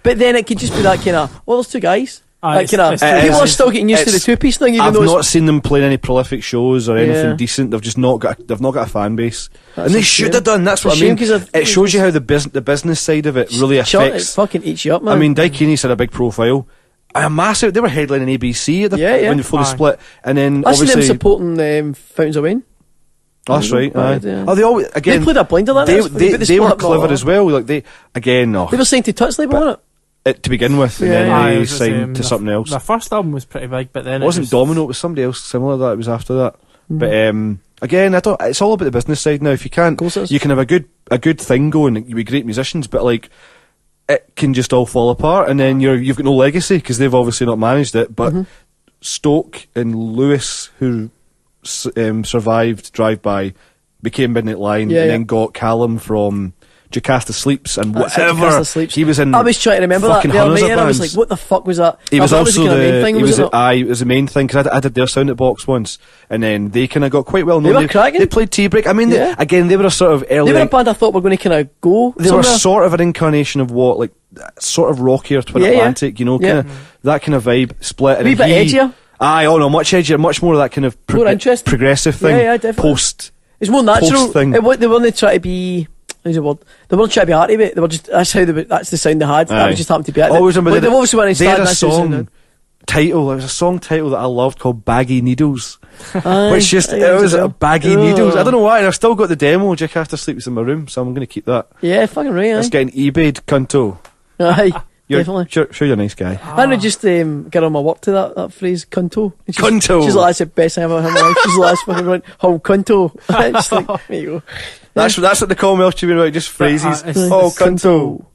S4: But then it could just be that kind of, well, there's two guys.
S5: Aye,
S4: Like, kind of,
S5: it's
S4: people
S3: true.
S4: are still getting used to the
S3: It's-
S4: two-piece thing, even
S3: I've
S4: though
S3: not
S4: it's.
S3: seen them playing any prolific shows or anything
S4: Yeah.
S3: decent. They've just not got. They've not got a fan base,
S4: That's
S3: and they
S4: a
S3: should
S4: shame.
S3: have done. That's
S4: It's a
S3: what I
S4: shame
S3: mean.
S4: 'cause
S3: It shows you how the business side of it really
S4: It
S3: affects.
S4: fucking eats you up, man.
S3: I mean, Daikini's had a big profile. A massive. They were headlining ABC at the
S4: Yeah, yeah.
S3: when before the
S5: Aye.
S3: split, and then
S4: I seen them
S3: obviously
S4: supporting Fountains of Wayne.
S3: that's right. Aye.
S4: Yeah.
S3: Oh, they always again.
S4: They played a blinder that
S3: They,
S4: night,
S3: they,
S4: but
S3: they
S4: split
S3: were
S4: up not
S3: clever
S4: all.
S3: as well. Like they again, no,
S4: They were signed to Touch Label, wasn't it?
S3: to begin with, and
S4: Yeah,
S3: then
S4: yeah.
S5: Aye, it
S3: they
S5: was the same.
S3: signed to something else.
S5: The first album was pretty big, but then
S3: It wasn't
S5: was,
S3: Domino. It was somebody else similar to that. It was after that.
S4: Mm-hmm.
S3: But again, I don't. It's all about the business side now. If you can't,
S4: course it is.
S3: you can have a good thing going. You be great musicians, but like it can just all fall apart, and then you've got no legacy because they've obviously not managed it. But
S4: Mm-hmm.
S3: Stoke and Lewis, who survived Drive By, became Midnight Line,
S4: Yeah,
S3: and
S4: yeah.
S3: then got Callum from Jocasta Sleeps and
S4: That's it,
S3: whatever.
S4: Jocasta Sleeps.
S3: He was in.
S4: I was trying to remember that
S3: fucking
S4: the other
S3: hundreds
S4: night,
S3: of
S4: and I was
S3: bands.
S4: like, what the fuck was that?
S3: He was
S4: I thought
S3: also
S4: it was the kind of main
S3: the.
S4: thing,
S3: He
S4: was
S3: was
S4: it not?
S3: aye, it was the main thing because I did their sound at Box once, and then they kind of got quite well known.
S4: They were cracking.
S3: They played Tea Break. I mean,
S4: Yeah.
S3: they were a sort of early.
S4: They were a band I thought were going to kind of go
S3: they were
S4: somewhere.
S3: sort of an incarnation of what, like, sort of rockier Twin
S4: Yeah, yeah.
S3: Atlantic, you know,
S4: Yeah.
S3: kind of that kind of vibe split. And
S4: Wee
S3: then
S4: bit edgier.
S3: Aye, oh no, much edgier, much more of that kind of
S4: More interesting.
S3: progressive thing.
S4: Yeah, yeah, definitely.
S3: Post
S4: It's more natural.
S3: Post thing.
S4: They weren't trying to be. How's the word? They weren't trying to be arty, but they were just. That's the sound they had. That was just happened to be it.
S3: Always remember
S4: They obviously went and
S3: they had
S4: started
S3: a
S4: that's the sound
S3: song title. There was a song title that I loved called "Baggy Needles,"
S4: Aye,
S3: which just
S4: aye,
S3: it was
S4: as well.
S3: baggy
S4: Oh.
S3: needles. I don't know why. And I've still got the demo. Jack After Sleep is in my room, so I'm going to keep that.
S4: Yeah, fucking right.
S3: It's getting eBayed, cunto.
S4: Aye, definitely.
S3: Sure, you're a nice guy.
S4: I would just get on my work to that phrase, cunto. And
S3: Cunto.
S4: She's like, that's the best thing I've ever heard in my life. She's like, that's fucking right. Oh, cunto. It's like, there you go.
S3: That's what they call me off Tubing about, just phrases.
S5: it's-
S3: Oh,
S5: it's
S3: cunto.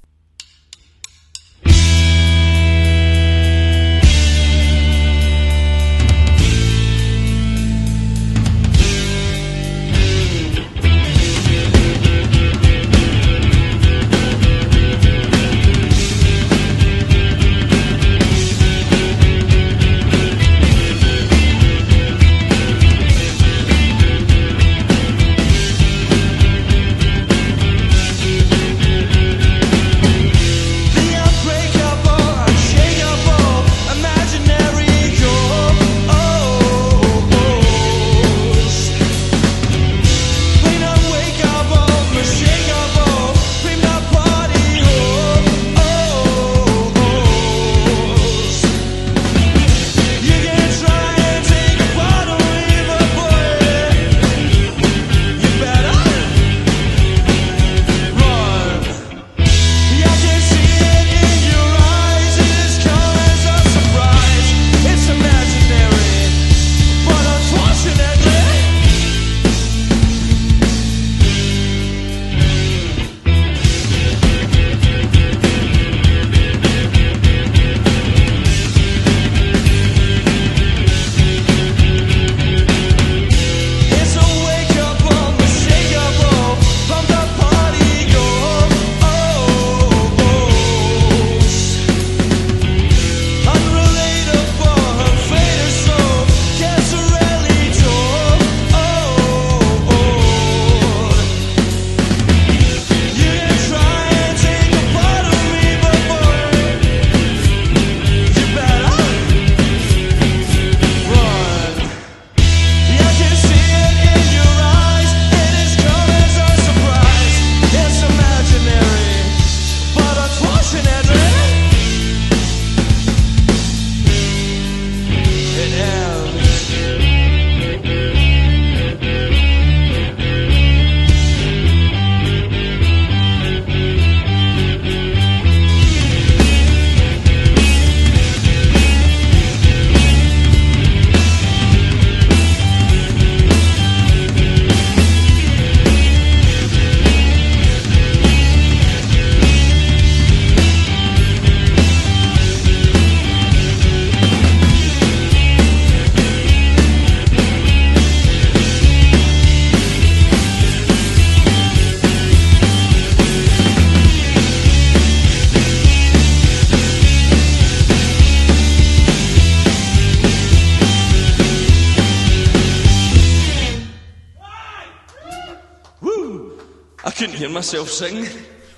S6: I couldn't hear myself sing.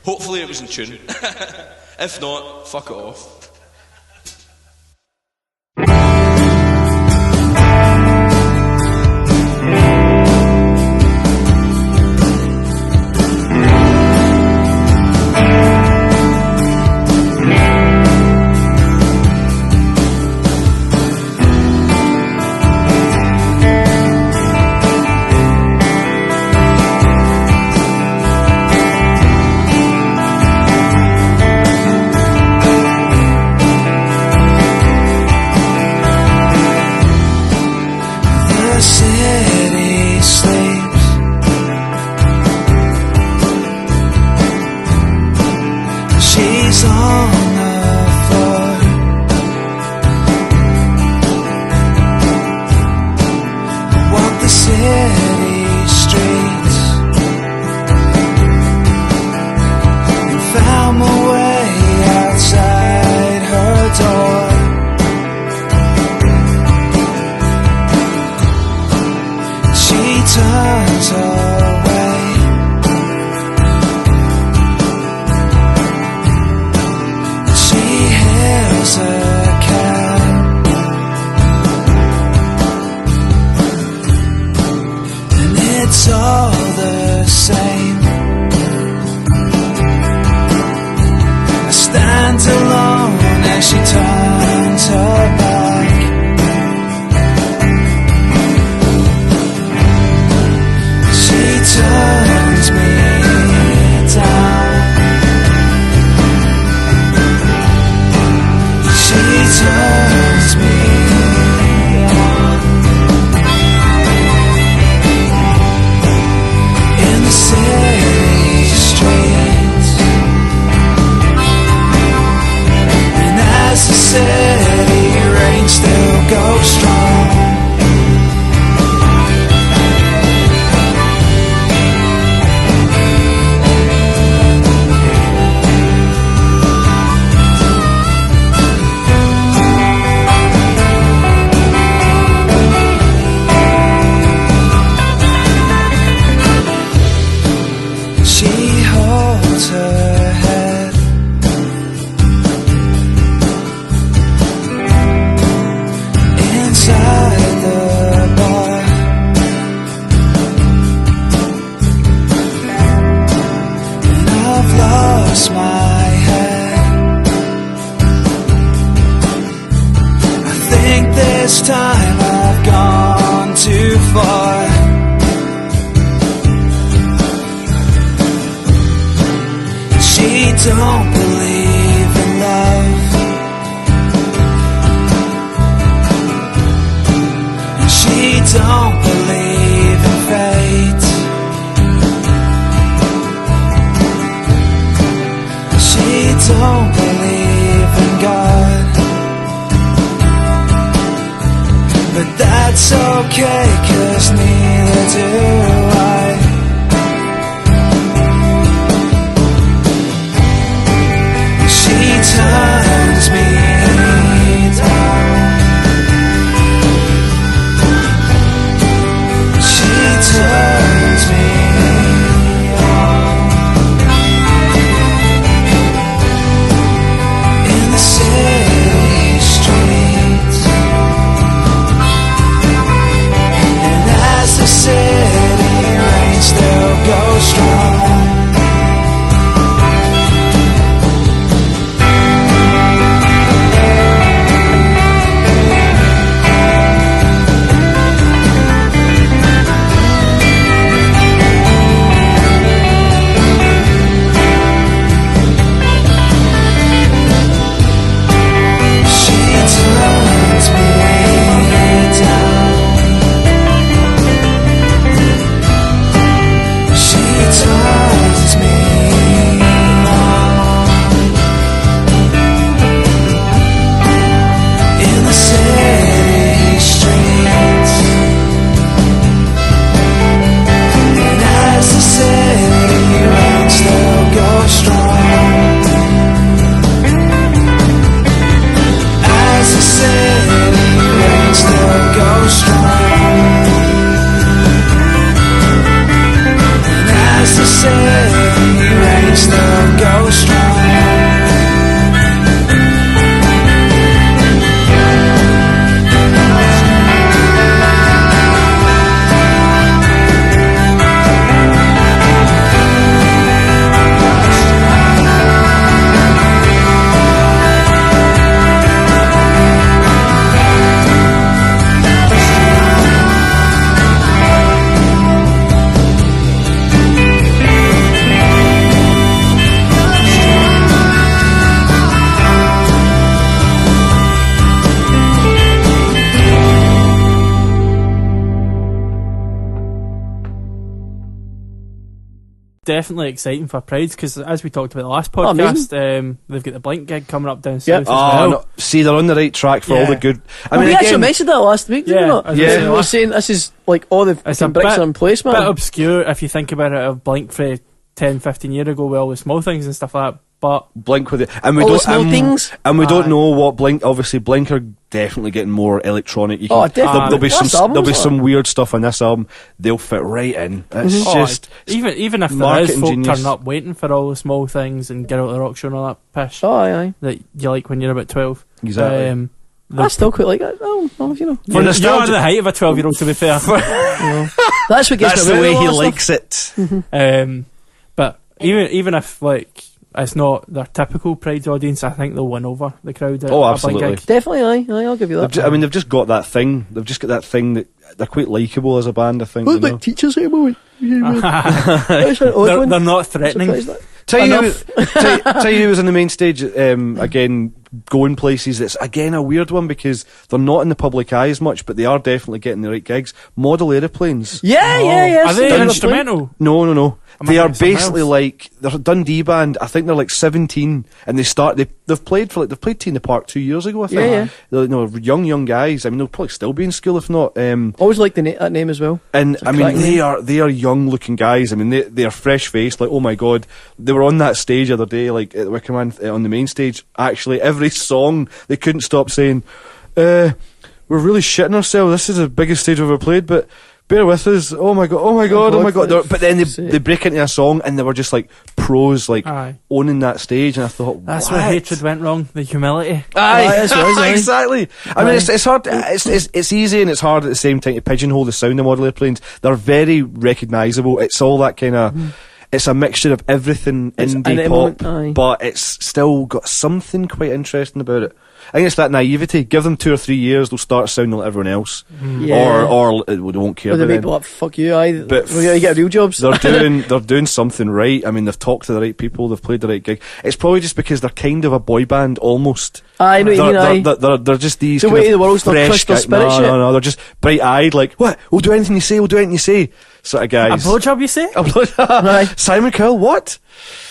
S6: Hopefully it was in tune. If not, fuck it off.
S1: it's all the same. I stand alone as she turns her back. She turns me down. She turns me on. In the city streets, and as the city rain still goes strong, she holds her head inside the bar, and I've lost my head. I think this time I've gone too far. She don't believe in love, and she don't believe in fate. She don't believe in God, but that's okay, 'cause neither do I. She turns me down. She turns me on. In the city streets, and as the city rain still goes strong,
S5: definitely exciting for Prides, because as we talked about the last
S4: Oh,
S5: podcast, they've got the Blink gig coming up down south as
S3: Oh,
S5: well.
S3: no. See, they're on the right track for all the good.
S4: We actually mentioned that last week, did we
S5: Yeah,
S4: not?
S5: I was gonna say
S4: We were
S5: last-
S4: saying this is like all the
S5: It's a
S4: fucking bricks
S5: bit-
S4: are in place, man.
S5: bit obscure if you think about it, of Blink for 10, 15 years ago with all the small things and stuff like that. But
S3: Blink with it, and we
S4: All the
S3: don't
S4: small things.
S3: and we don't
S5: Aye.
S3: know what Blink. Obviously, Blink are definitely getting more electronic. You
S4: Oh,
S3: can,
S4: definitely.
S3: There'll be
S4: Last
S3: some.
S4: album
S3: There'll be
S4: was
S3: some weird stuff on this album. They'll fit right in. It's
S5: oh,
S3: just
S5: even if there is
S3: marketing
S5: folk
S3: genius.
S5: turning up waiting for all the small things and get out the rock show and all that pish
S4: Oh, aye, aye.
S5: that you like when you're about 12.
S3: Exactly.
S4: I still quite like it. Oh, you know.
S3: For
S5: You're
S3: nostalgia-
S5: the height of a 12-year-old, to be fair.
S4: That's what gets
S3: That's
S4: me
S3: the way
S4: about
S3: he
S4: all that
S3: likes
S4: stuff.
S3: it.
S5: But even if like it's not their typical Pride's audience, I think they'll win over the crowd. At
S3: Oh,
S5: a big
S3: absolutely.
S5: gig.
S4: Definitely, aye, I'll give you that.
S3: They've just got that thing. They've just got that thing that they're quite likeable as a band, I think.
S4: Look
S3: you know?
S4: like teachers at the moment. That's an odd
S5: they're,
S4: one.
S5: they're not threatening.
S4: Surprised that.
S3: Tell you,
S4: Enough.
S3: tell you who was on the main stage, again, going places. It's, again, a weird one because they're not in the public eye as much, but they are definitely getting the right gigs. Model aeroplanes.
S4: Yeah.
S5: Are they
S4: so
S5: instrumental?
S3: No.
S5: Am I
S3: They are
S5: thinking something
S3: basically
S5: else?
S3: like, they're a Dundee band. I think they're like 17, and they've played Tea in the Park 2 years ago, I think.
S4: Yeah.
S3: They're young guys. I mean, they'll probably still be in school if not.
S4: Always liked that name as well.
S3: And
S4: It's a
S3: I mean,
S4: cracking name.
S3: they are young looking guys. I mean, they are fresh faced. Like, oh my god, they were on that stage the other day, like at the Wickerman on the main stage. Actually, every song they couldn't stop saying, "We're really shitting ourselves. This is the biggest stage we've ever played, but bear with us." Oh my god. But then they break into a song and they were just like pros, like
S5: Aye.
S3: owning that stage. And I thought,
S5: That's
S3: what?
S5: where hatred went wrong. The humility.
S4: That's what it is, aye.
S3: Exactly. I mean, it's hard. It's easy and it's hard at the same time to pigeonhole the sound of model airplanes. They're very recognisable. It's all that kind of. It's a mixture of everything
S4: It's
S3: indie
S4: an
S3: pop,
S4: element, aye.
S3: but it's still got something quite interesting about it. I think it's that naivety. Give them 2 or 3 years, they'll start sounding like everyone else,
S4: Yeah.
S3: or they won't care.
S4: Or they
S3: about
S4: may
S3: it.
S4: be like, fuck you, aye.
S3: But
S4: We're gonna get real jobs.
S3: They're doing something right. I mean, they've talked to the right people. They've played the right gig. It's probably just because they're kind of a boy band almost.
S4: I know what you mean, aye.
S3: They're just these.
S4: The
S3: kind
S4: way
S3: of
S4: the world's not
S3: fresh
S4: crystal
S3: guys.
S4: spirit shit.
S3: No. They're just bright eyed. Like, what? We'll do anything you say. We'll do anything you say. Sort of
S5: A
S3: guys.
S5: blowjob, you say?
S4: Aye.
S3: Simon Cowell. What?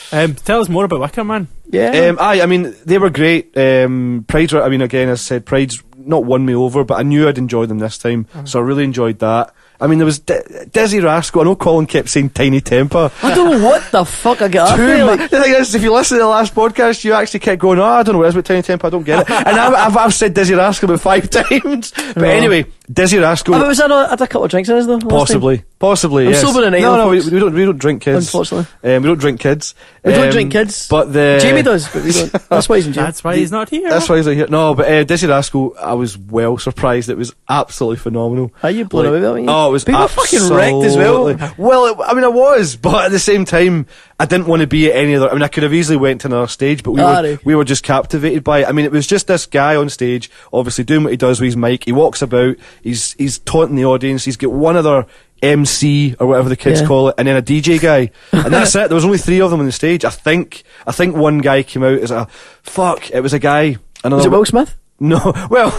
S5: Tell us more about Wicker Man.
S4: Yeah.
S3: I mean, they were great. Pride's, I mean, again, as I said, Pride's not won me over, but I knew I'd enjoy them this time, so I really enjoyed that. I mean, there was Dizzy Rascal. I know Colin kept saying Tiny Temper.
S4: I don't know what the fuck I got after. Like,
S3: The thing is, if you listen to the last podcast, you actually kept going, I don't know what it is about Tiny Temper, I don't get it. And I've said Dizzy Rascal about 5 times. But anyway, Dizzy Rascal.
S4: I was I had a couple of drinks in us though. last time.
S3: Possibly,
S4: I'm
S3: yes.
S4: sober tonight,
S3: No,
S4: though,
S3: we
S4: folks.
S3: don't drink kids.
S4: Unfortunately.
S3: We don't drink kids.
S4: We don't drink kids.
S3: But
S4: Jamie does, but we don't. That's why he's in jail.
S5: That's why he's not here.
S3: That's why he's not here. No, but Dizzy Rascal, I was well surprised. It was absolutely phenomenal.
S4: Are you blown away with that?
S3: Oh, it was
S4: People fucking wrecked as well.
S3: absolutely- Well, I mean, I was, but at the same time, I didn't want to be at any other. I mean, I could have easily went to another stage, but
S4: Aye.
S3: we were just captivated by it. I mean, it was just this guy on stage, obviously doing what he does with his mic. He walks about, he's taunting the audience. He's got one other MC or whatever the kids
S4: Yeah.
S3: call it, and then a DJ guy, and that's it. There was only 3 of them on the stage. I think one guy came out as a fuck. It was a guy. Another
S4: Was it Will Smith?
S3: No, well,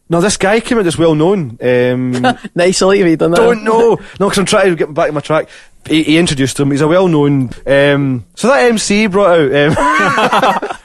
S3: no, this guy came out that's well known.
S4: Nice, I like you done that.
S3: Don't know. No, because I'm trying to get back to my track. He introduced him. He's a well known. So that MC brought out.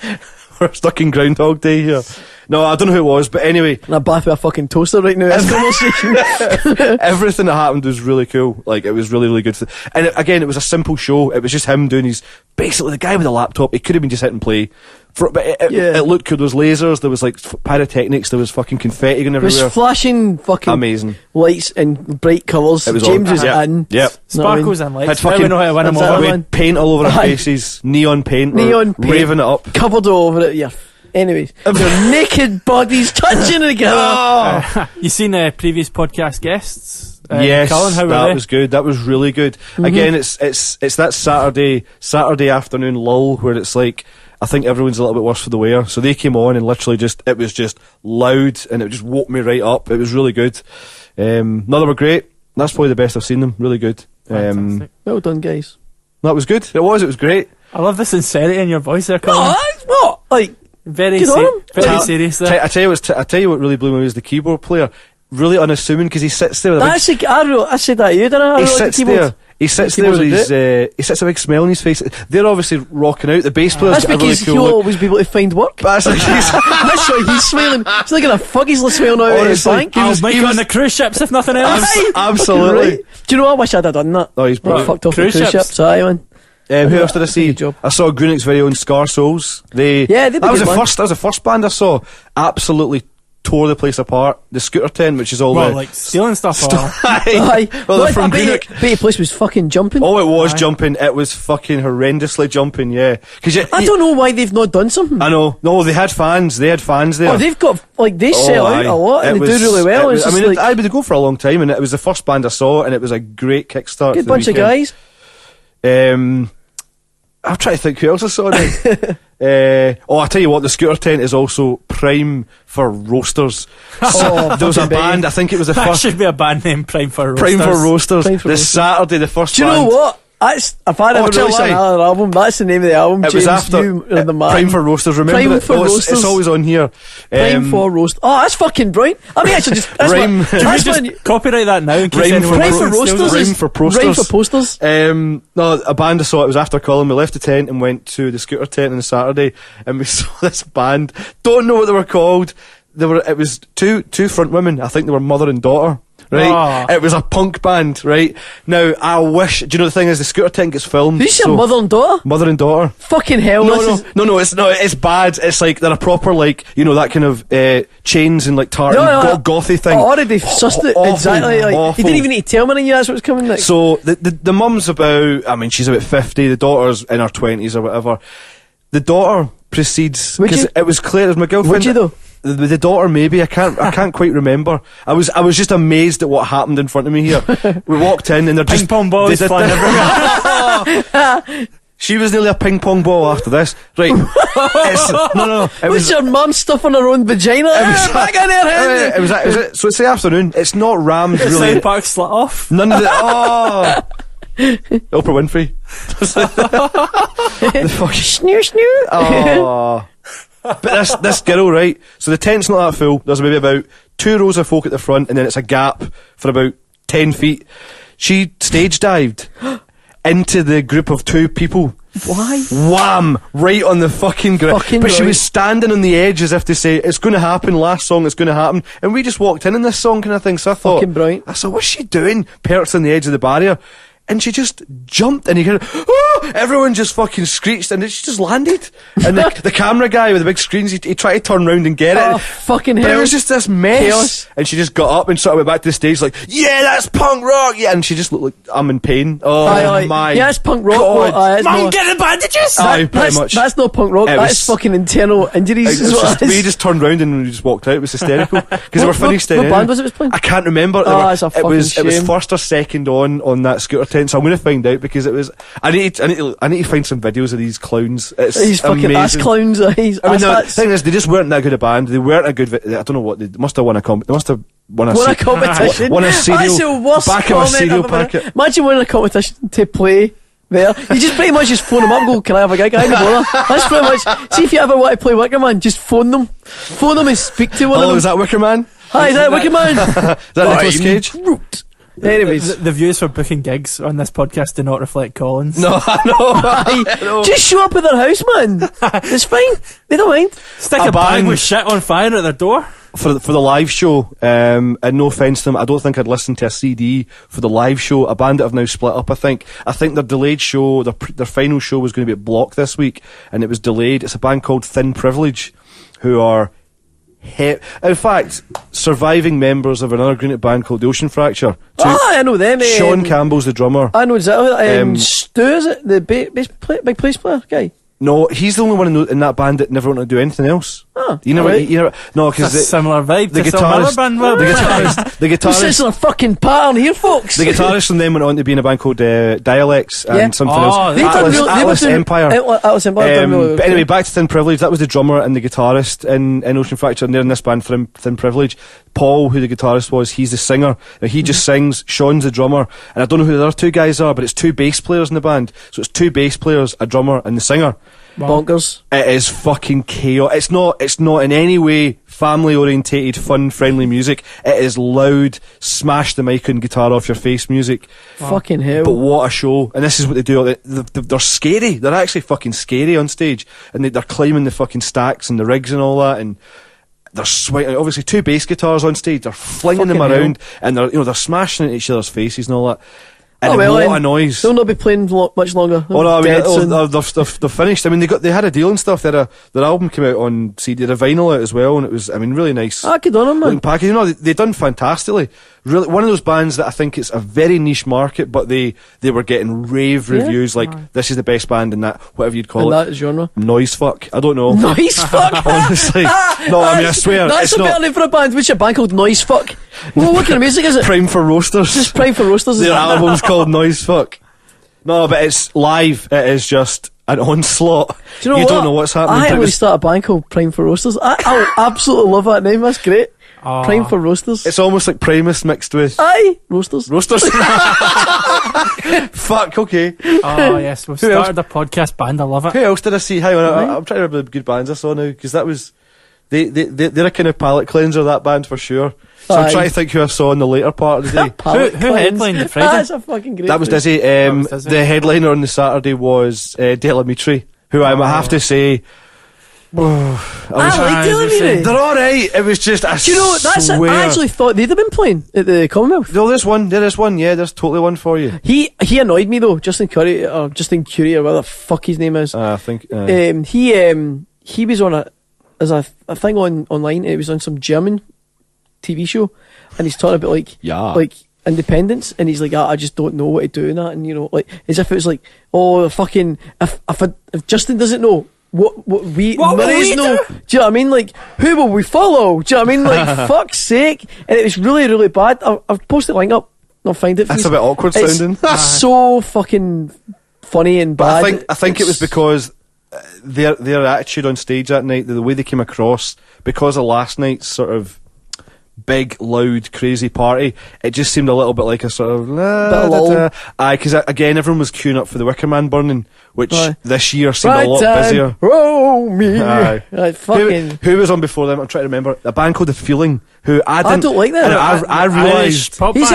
S3: We're stuck in Groundhog Day here. No, I don't know who it was, but anyway.
S4: And I'm bath with a fucking toaster right now. This conversation.
S3: Everything that happened was really cool. Like, it was really, really good. And again, it was a simple show. It was just him doing his. Basically, the guy with the laptop, he could have been just hitting play. But it looked cool. There was lasers, there was like pyrotechnics, there was fucking confetti going
S4: It was
S3: everywhere.
S4: flashing fucking
S3: Amazing.
S4: lights and bright colours.
S3: It was
S4: James
S3: all-
S4: was
S3: yeah.
S4: in.
S3: Yep.
S4: Know what I mean?
S5: Sparkles and lights.
S3: Had
S5: Now we
S3: fucking-
S5: know how to win them
S4: That's it,
S5: over.
S4: man.
S3: With paint all over our
S4: Aye.
S3: faces, neon paint,
S4: Neon paint.
S3: raving it up.
S4: Covered all over it, yeah. Anyways, their naked bodies touching together.
S3: Oh,
S5: You seen the previous podcast guests?
S3: yes,
S5: Colin, how were
S3: that
S5: they?
S3: was good. That was really good. Again, it's that Saturday afternoon lull where it's like, I think everyone's a little bit worse for the wear. So they came on and literally it was just loud and it just woke me right up. It was really good. No, they were great. That's probably the best I've seen them. Really good.
S5: Fantastic.
S4: Well done, guys.
S3: That was good. It was great.
S5: I love the sincerity in your voice there, Colin.
S4: Oh, that's what? Like,
S5: Very,
S4: Good on him.
S5: very serious there.
S3: I tell you what really blew me away was the keyboard player. Really unassuming because he sits there with a big
S4: that's I said that to you, didn't I? I
S3: he
S4: really like
S3: sits
S4: the keyboard.
S3: there. He sits
S4: The
S3: there with
S4: keyboards
S3: his. He sits with a big smile on his face. They're obviously rocking out. The bass player's
S4: That's
S3: got a really
S4: because
S3: cool
S4: he'll
S3: look.
S4: always be able to find work.
S3: But that's like
S4: That's why he's smiling. He's like in a fuck. He's smiling out of his
S3: Honestly,
S4: bank.
S3: he was-
S5: I'll make it on the cruise ships if nothing else.
S4: Aye,
S3: absolutely.
S4: fucking right. Do you know what? I wish I'd have done that.
S3: Oh, he's
S4: I
S3: brilliant.
S4: fucked off
S5: Cruise
S4: the cruise
S5: ships.
S4: ships. Aye, man.
S3: Who else did I see?
S4: Good job.
S3: I saw Greenock's very own Scar Souls.
S4: Yeah, they'd be
S3: that was
S4: good,
S3: the
S4: man.
S3: first. That was the first band I saw. Absolutely tore the place apart. The scooter tent, which is all
S5: Well,
S3: the
S5: like stealing stuff.
S4: Aye.
S3: Well, they're
S4: I
S3: from
S4: bet
S3: Greenock.
S4: your place was fucking jumping.
S3: Oh, it was
S5: Aye.
S3: jumping. It was fucking horrendously jumping. Yeah, because
S4: I don't know why they've not done something.
S3: I know. No, they had fans. They had fans there.
S4: Oh, they've got they sell out
S3: aye.
S4: a lot and
S3: It
S4: they do
S3: was-
S4: really well.
S3: it
S4: It's
S3: was- I
S4: just
S3: mean,
S4: like,
S3: I'd been to go for a long time, and it was the first band I saw, and it was a great kickstart.
S4: good
S3: to the
S4: bunch of
S3: weekend.
S4: guys.
S3: I'm trying to think who else I saw then. I'll tell you what, the scooter tent is also prime for roasters.
S4: Oh,
S3: There was a
S4: fucking
S3: band, I think it was the
S5: That
S3: first
S5: should be a band name, Prime for Roasters.
S3: Prime for Roasters.
S4: Prime for
S3: This
S4: Roasters.
S3: Saturday, the first
S4: Do you
S3: band.
S4: know what? That's if I ever
S3: tell a
S4: release
S3: lie.
S4: another album, that's the name of the album.
S3: It
S4: James,
S3: was after
S4: you are the man.
S3: Prime for Roasters. Remember
S4: Prime
S3: it?
S4: for
S3: It's
S4: Roasters.
S3: always on here.
S4: Prime for roast. Oh, that's fucking brilliant. I mean, actually, just that's
S3: Rhyme.
S4: what,
S3: Can we
S4: that's
S5: Just
S4: when
S5: copyright that now in case
S3: Rhyme
S5: anyone
S3: for
S4: Prime
S5: wants
S4: for
S5: to steal
S4: roasters.
S5: it.
S3: Rhyme
S4: is-
S3: for posters.
S4: Rhyme for posters.
S3: No, a band I saw, it was after Colin. We left the tent and went to the scooter tent on the Saturday, and we saw this band. Don't know what they were called. It was two front women. I think they were mother and daughter. Right,
S5: Oh.
S3: it was a punk band. Right now, I wish. Do you know the thing is, the scooter tent gets filmed.
S4: Did you say
S3: so-
S4: mother and daughter?
S3: Mother and daughter.
S4: Fucking hell!
S3: No,
S4: this
S3: no,
S4: is,
S3: no, no, it's not. It's bad. It's like they're a proper, like, you know, that kind of chains and like tartan gothy thing.
S4: I already sussed it
S3: Awful,
S4: exactly. Like,
S3: awful.
S4: you didn't even need to tell me that's what's coming next.
S3: So the mum's about, I mean, she's about 50. The daughter's in her 20s or whatever. The daughter proceeds
S4: Would
S3: because
S4: you?
S3: it was clear. It was my girlfriend.
S4: Would you though?
S3: The daughter, maybe. I can't quite remember. I was just amazed at what happened in front of me here. We walked in and they're
S5: Ping
S3: just
S5: pong balls
S3: they did
S5: flying
S3: this.
S5: everywhere.
S3: She was nearly a ping pong ball after this. Right. No. It
S4: Was your mum stuffing her own vagina? Back in there,
S3: it was so it's the afternoon. It's not rammed
S5: The
S3: really.
S5: South Park slit off.
S3: None of the Oprah Winfrey. The fucking
S4: Snoo snoo.
S3: oh. But this girl, right? So the tent's not that full. There's maybe about 2 rows of folk at the front, and then it's a gap for about 10 feet. She stage dived into the group of 2 people.
S4: Why?
S3: Wham! Right on the fucking ground.
S4: Fucking
S3: But she
S4: right.
S3: was standing on the edge as if to say, it's going to happen, last song, it's going to happen. And we just walked in this song kind of thing, so I thought,
S4: Fucking brilliant.
S3: I said, what's she doing? Perched on the edge of the barrier. And she just jumped, and you hear, oh! Everyone just fucking screeched, and she just landed. And the camera guy with the big screens, he tried to turn round and get
S4: Oh,
S3: it.
S4: fucking
S3: But
S4: hell.
S3: it was just this mess.
S4: Chaos.
S3: And she just got up and sort of went back to the stage like, yeah, that's punk rock. Yeah, and she just looked like, I'm in pain. Oh
S4: Aye, aye.
S3: my
S4: Yeah, it's punk rock.
S3: God.
S4: Well, aye, it's
S5: Mum,
S4: more-
S5: get the bandages!
S3: Aye, pretty much.
S4: That's not punk rock.
S3: It
S4: That's
S3: was-
S4: fucking internal injuries. is what it
S3: We
S4: is.
S3: just turned round and we just walked out. It was hysterical because they were
S4: What-
S3: finished.
S4: what
S3: then
S4: band
S3: anyway.
S4: was it was playing?
S3: I can't remember. They
S4: Oh,
S3: were-
S4: it's a
S3: it was
S4: fucking shame.
S3: first or second on that scooter tent. So I'm going to find out because it was. I need to find some videos of these clowns. It's
S4: These fucking
S3: amazing.
S4: ass clowns. He's
S3: I mean,
S4: ass
S3: the
S4: hats.
S3: thing is, they just weren't that good a band. They weren't a good. I don't know what they must have won a comp. They must have won a.
S4: Won a competition.
S3: Won a cereal.
S4: That's the worst
S3: back of a
S4: comment
S3: cereal
S4: I've ever-
S3: packet.
S4: Imagine winning a competition to play there. You just pretty much just phone them up and go, can I have a gig? I ain't bother. That's pretty much. See if you ever want to play Wicker Man, just phone them. Phone them and speak to one
S3: Hello,
S4: of
S3: is
S4: them.
S3: that Wicker Man?
S4: Hi, is that Wicker Man?
S3: Is that Nicolas Cage?
S4: Root. Anyways.
S5: The views for booking gigs on this podcast do not reflect Colin's.
S3: No, I know.
S4: Just show up at their house, man. It's fine. They don't mind.
S5: Stick
S3: A
S5: a bag
S3: band.
S5: with shit on fire at their door.
S3: For the live show, and no offence to them, I don't think I'd listen to a CD for the live show. A band that have now split up, I think their delayed show, their final show was going to be at Block this week, and it was delayed. It's a band called Thin Privilege, who are in fact surviving members of another Greenock band called The Ocean Fracture.
S4: I know them.
S3: Sean Campbell's the drummer.
S4: I know exactly.
S3: Um,
S4: Stu, is it? The big bass player guy?
S3: No, he's the only one in that band that never wanted to do anything else.
S4: Oh,
S3: You never,
S4: alright.
S3: you never, no,
S5: It's a
S3: because
S5: similar vibe
S3: the
S5: to some other
S3: guitarist,
S5: band.
S3: the
S4: This
S3: guitarist,
S4: is a fucking pattern here, folks.
S3: the guitarist from them went on to be in a band called Dialects and
S4: Yeah.
S3: something
S5: Oh,
S3: else.
S5: they done
S3: Atlas Empire.
S4: Atlas Empire. done really
S3: But
S4: well.
S3: anyway, back to Thin Privilege. That was the drummer and the guitarist in Ocean Fracture, and they're in this band, Thin Privilege. Paul, who the guitarist was, he's the singer. Now, he just sings. Sean's the drummer, and I don't know who the other 2 guys are, but it's 2 bass players in the band. So it's 2 bass players, a drummer, and the singer.
S4: Bonkers.
S3: It is fucking chaos. It's not in any way family orientated, fun, friendly music. It is loud, smash the mic and guitar off your face music.
S4: Fucking hell.
S3: But what a show. And this is what they do. They're scary. They're actually fucking scary on stage. And they're climbing the fucking stacks and the rigs and all that. And they're swinging. Obviously, 2 bass guitars on stage. They're flinging them
S4: Fucking
S3: around. And they're smashing into each other's faces and all that. and
S4: Oh, well,
S3: a lot
S4: then,
S3: of noise.
S4: They'll not be playing much longer.
S3: Oh no, I mean,
S4: Dead soon.
S3: they're finished. I mean, they had a deal and stuff. Their album came out on CD, their vinyl out as well, and it was, I mean, really nice.
S4: Good on 'em, man.
S3: looking package. You know, they done fantastically. Really, one of those bands that I think it's a very niche market, but they were getting rave reviews. Like, this is the best band in that, whatever you'd call
S4: In
S3: it.
S4: that genre.
S3: Noise fuck. I don't know.
S4: Noise fuck.
S3: Honestly, no. I mean, I swear,
S4: That's
S3: it's
S4: a
S3: not.
S4: better name for a band. What's your band called? Noise fuck. Well, what kind of music is it?
S3: Prime for Roasters.
S4: Just Prime for Roasters.
S3: Their album's called Noise Fuck. No, but it's live. It is just an onslaught.
S4: Do you know what?
S3: don't know what's happening.
S4: I
S3: but it
S4: always
S3: was-
S4: start a band called Prime for Roasters. I absolutely love that name. That's great.
S5: Oh.
S4: Prime for Roasters.
S3: It's almost like Primus mixed with
S4: Aye, Roasters.
S3: Roasters. Fuck. Okay.
S5: Oh yes, we've
S3: Who else?
S5: started a podcast band. I love it.
S3: Who else did I see? Hang on, I'm trying to remember the good bands I saw now, because that was they're a kind of palate cleanser, that band, for sure. So I'm
S4: Aye.
S3: trying to think who I saw in the later part of the day.
S4: Palate
S5: Who
S4: cleanse.
S5: headlined the Friday?
S4: That's a fucking great.
S3: That was
S4: phrase.
S3: Dizzy.
S5: was Dizzy.
S3: The headliner on the Saturday was Delamitri, who I have to say,
S4: I like Delamitri.
S3: they're all right. It was just,
S4: Do you know what? I actually thought they'd have been playing at the Commonwealth.
S3: No, there's one. There is one. Yeah, there's totally one for you.
S4: He annoyed me though. Justin Curry or whatever the fuck his name is.
S3: I think.
S4: He was on a thing online. It was on some German TV show, and he's talking about like independence, and he's like, I just don't know what to do in that, and you know, like as if it was like, oh fucking, if Justin doesn't know. What we Murray's know? Do you know what I mean? Like, who will we follow? Do you know what I mean? Like, fuck's sake! And it was really, really bad. I've posted a link up. I'll find it.
S3: That's a bit awkward sounding.
S4: So fucking funny and bad.
S3: But I think it was because their attitude on stage that night, the way they came across, because of last night's sort of big, loud, crazy party, it just seemed a little bit like a sort of because again, everyone was queuing up for the Wicker Man burning, which this year seemed a lot busier.
S4: Roll me.
S3: Aye.
S4: Like, fucking.
S3: Who was on before them? I'm trying to remember. A band called The Feeling, who I
S4: don't like that.
S3: and I realised
S4: He's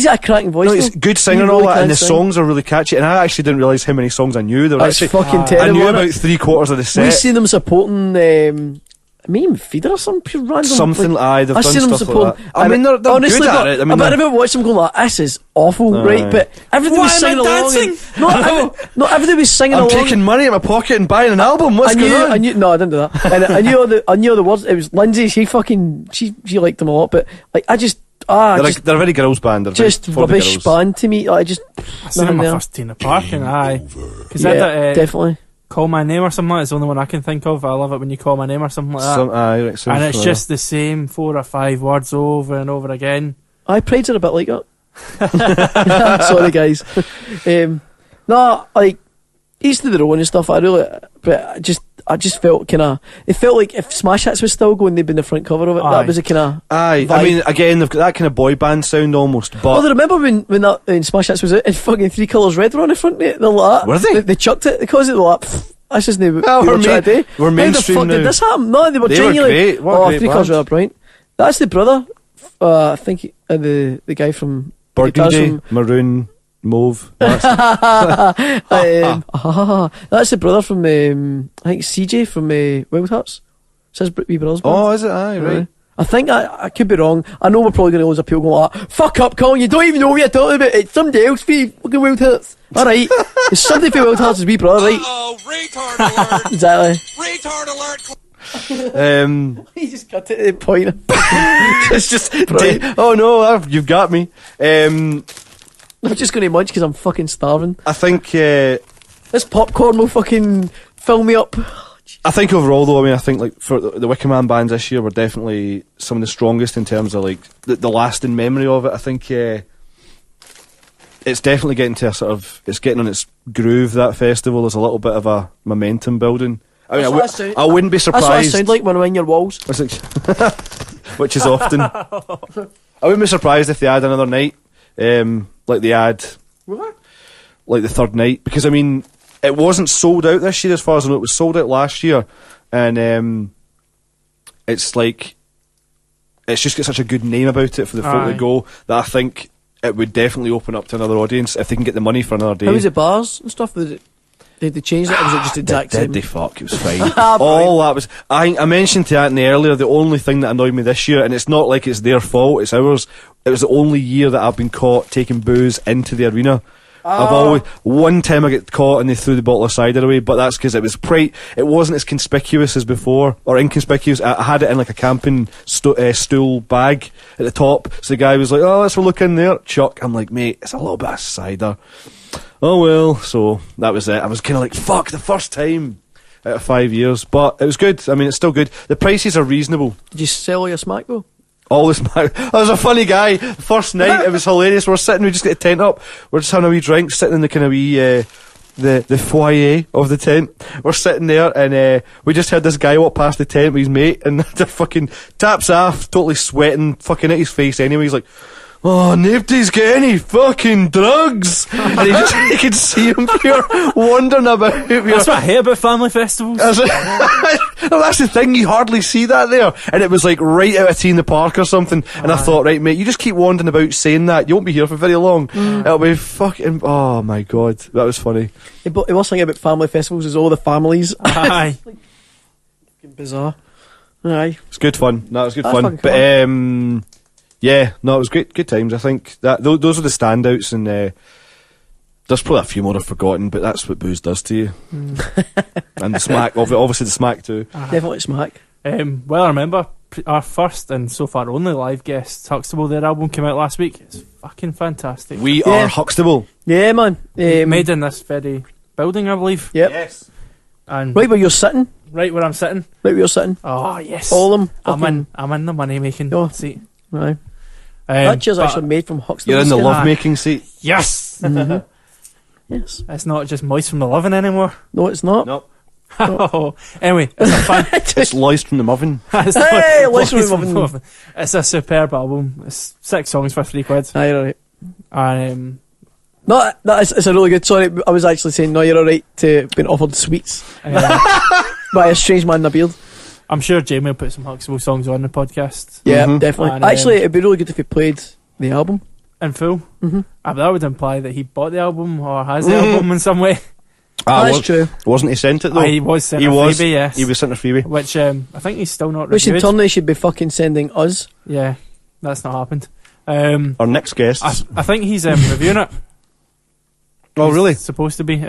S4: got a cracking voice.
S3: no, he's a good singer and all that, and the songs are really catchy. And I actually didn't realise how many songs I knew. They were
S4: That's
S3: actually
S4: fucking
S3: I
S4: terrible.
S3: knew
S4: isn't
S3: about
S4: it?
S3: 3/4 of the set.
S4: We seen them supporting. Meme Feeder or some pure random.
S3: Something, they've done
S4: seen them
S3: stuff like
S4: support.
S3: that. I mean, they're
S4: honestly,
S3: good at it. I mean,
S4: I remember watching them going like, "This is awful," right? But everybody was singing along. And, not everybody was singing
S3: I'm
S4: along.
S3: taking money in my pocket and buying an album. What's going on?
S4: I knew. No, I didn't do that. And I knew all the words. It was Lindsay. She liked them a lot. But like,
S3: they're a very girls' band. They're
S4: just
S3: very for the
S4: rubbish
S3: girls.
S4: band to me. I just
S5: I seen him
S4: nothing
S5: my
S4: there.
S5: first day in the park, and because
S4: Yeah, definitely.
S5: Call My Name or something like that is the only one I can think of. I love it when you call my name or something like that. And it's just the same 4 or 5 words over and over again.
S4: Pride's are a bit like that. Sorry, guys. No, like each to their own and stuff. But I just felt kind of. It felt like if Smash Hits was still going, they'd been the front cover of it.
S5: Aye.
S4: That was a kind of.
S3: I mean, again, they've got that kind of boy band sound almost. But
S4: Oh, I remember when Smash Hits was out and fucking 3 Colours Red were on the front of it. They're like that.
S3: Were they?
S4: They chucked it because they were like, that's just new.
S3: Well, we're
S4: trying to do.
S3: we're
S4: How the
S3: mainstream
S4: fuck
S3: now.
S4: did this happen? No, they were
S3: They were
S4: genuinely.
S3: great. What a great
S4: 3 Colours
S3: band.
S4: Red are brilliant. That's the brother. I think the guy from the guys
S3: Burgundy,
S4: from-
S3: maroon, mauve. That's
S4: that's the brother from I think CJ from Wild Hearts. Says wee brother's band.
S3: oh, is it? Aye, right.
S4: I think I could be wrong. I know we're probably going to lose a people going like, fuck up, Colin, you don't even know what you're talking about. It's somebody else for fucking Wild Hearts. Alright. It's somebody for Wild Hearts' wee brother, right?
S6: Oh, retard alert!
S4: Exactly.
S6: Retard alert!
S4: He just cut it at the point.
S3: It's just oh no, you've got me.
S4: I'm just going to munch because I'm fucking starving.
S3: I think
S4: This popcorn will fucking fill me up.
S3: overall though, I mean, I think like for the Wicker Man bands this year were definitely some of the strongest in terms of like the lasting memory of it. I think it's definitely getting to a sort of, it's getting on its groove, that festival. There's a little bit of a momentum building. I mean, I wouldn't be surprised.
S4: That's what I sound like when I'm in your walls.
S3: It's like which is often. I wouldn't be surprised if they had another night, like they had, like the third night, because I mean, it wasn't sold out this year as far as I know. It was sold out last year, and it's like it's just got such a good name about it for the folk that go that I think it would definitely open up to another audience if they can get the money for another day.
S4: How was it, bars and stuff? Was it? Did they change it, or was it just the exact same?
S3: Did they fuck? It was fine. All that was... I mentioned to Anthony earlier, the only thing that annoyed me this year, and it's not like it's their fault, it's ours, it was the only year that I've been caught taking booze into the arena. I've always... One time I get caught and they threw the bottle of cider away, but that's because it wasn't as conspicuous as before, or inconspicuous. I had it in like a camping stool bag at the top, so the guy was like, oh, let's have a look in there. Chuck. I'm like, mate, it's a little bit of cider. Oh well, so that was it. I was kind of like, fuck, the first time out of 5 years, but it was good. I mean, it's still good. The prices are reasonable.
S4: Did you sell all your smack though?
S3: All this smack. I was a funny guy. The first night, it was hilarious. We just get a tent up. We're just having a wee drink, sitting in the kind of wee, the foyer of the tent. We're sitting there, and we just had this guy walk past the tent with his mate, and the fucking taps off, totally sweating, fucking at his face anyway. He's like, oh, nobody's got any fucking drugs. And you could see him here wandering about.
S5: That's what I hate about family festivals.
S3: No, that's the thing, you hardly see that there. And it was like right out of Tea in the Park or something. And I thought, right, mate, you just keep wandering about saying that, you won't be here for very long. It'll be fucking... Oh my god, that was funny.
S4: But the worst thing about family festivals is all the families.
S5: Aye.
S4: Like, fucking bizarre. Aye.
S3: It's good fun. No, it was good
S4: That's
S3: fun. But yeah, no, it was great. Good times. I think that those are the standouts, and there's probably a few more I've forgotten, but that's what booze does to you. And the smack, obviously the smack too.
S4: Definitely smack.
S5: Well, I remember our first and so far only live guest, Huxtable. Their album came out last week. It's fucking fantastic.
S3: We are Huxtable.
S4: Yeah, man.
S5: Made in this very building, I believe.
S4: Yep.
S3: Yes.
S5: And
S4: right where you're sitting.
S5: Right where I'm sitting.
S4: Right where you're sitting.
S5: Oh yes.
S4: All of
S5: I'm
S4: them.
S5: in the money making seat.
S4: Right. That chair's actually made from Huxtable.
S3: You're in the love making seat.
S5: Yes.
S4: Yes.
S5: It's not just moist from the loving anymore.
S4: No, it's not.
S3: Nope.
S5: Oh, anyway, it's a fun.
S3: It's Loist from the Muffin.
S4: Hey, Loist from the Muffin.
S5: It's a superb album. It's 6 songs for £3.
S4: Aye, you're right.
S5: And
S4: no, it's a really good. Sorry, I was actually saying no. You're alright to being offered sweets by a strange man in a beard.
S5: I'm sure Jamie will put some Huxtable songs on the podcast.
S4: Yeah, definitely. And, actually, it'd be really good if he played the album
S5: in full. That would imply that he bought the album or has the album in some way.
S4: That's true.
S3: Wasn't he sent it though?
S5: He was sent a freebie, yes.
S3: He was sent a freebie.
S5: Which I think he's still not reviewed.
S4: Which in turn they should be fucking sending us.
S5: Yeah, that's not happened.
S3: Our next guest.
S5: I think he's reviewing it.
S3: Oh, really?
S5: He's supposed to be.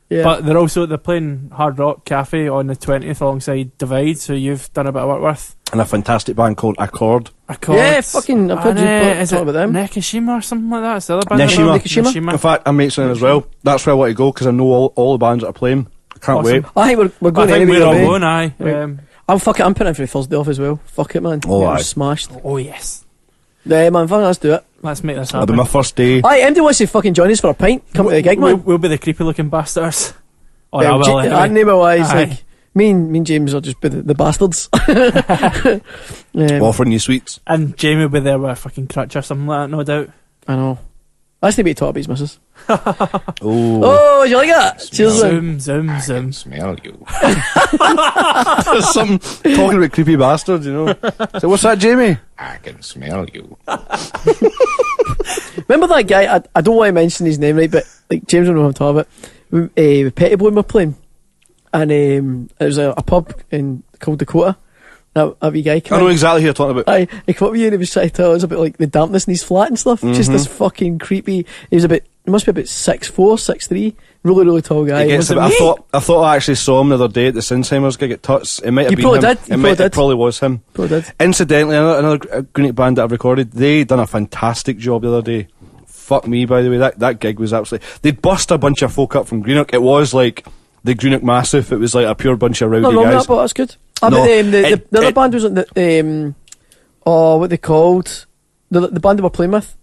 S4: Yeah.
S5: But they're playing Hard Rock Cafe on the 20th alongside Divide, so you've done a bit of work with.
S3: And a fantastic band called Accord.
S4: Yeah, fucking, I've heard you talk about them.
S5: Nekashima or something like that? It's the other band.
S3: Neshima. In fact, I'm mates with them as well. That's where I want to go, because I know all the bands that are playing. I can't wait.
S4: I think we're going
S5: I think
S4: anyway.
S5: We're all going, aye.
S4: I'm putting in for the Thursday off as well. Fuck it, man.
S3: Oh, aye.
S4: Smashed.
S5: Oh, yes.
S4: Yeah, man, fucking let's do it.
S5: Let's make this happen.
S3: It'll be my first day.
S4: Aye, MD wants to fucking join us for a pint. Come to the gig, man.
S5: We'll be the creepy looking bastards. Oh,
S4: yeah,
S5: I will anyway.
S4: I name it wise, like, me and James will just be the bastards.
S3: Offering you sweets.
S5: And Jamie will be there with a fucking crutch or something like that, no doubt.
S4: I know. I just need to be talk about his missus.
S3: Oh,
S4: did you like that? Cheers,
S5: zoom.
S7: I can smell you.
S3: There's some talking about creepy bastards, you know. So what's that, Jamie?
S7: I can smell you.
S4: Remember that guy? I don't want to mention his name, right? But like James don't know what I'm talking about. With Petty Boy were playing, and it was a pub called Dakota. That wee guy came
S3: I know exactly who you're talking about.
S4: Aye, he came up with you and he was trying to tell us about like the dampness in his flat and stuff. Just this fucking creepy. He must be about 6'4", 6'3", really tall guy.
S3: I thought I actually saw him the other day at the Sinsheimer's gig at Tuts. It might have been him. It probably was him.
S4: Probably did.
S3: Incidentally, another Greenock band that I've recorded, they done a fantastic job the other day. Fuck me, by the way, that gig was absolutely... They'd bust a bunch of folk up from Greenock. It was like the Greenock Massive. It was like a pure bunch of rowdy guys.
S4: That, but that's good. The other band was what they called the band they were playing with.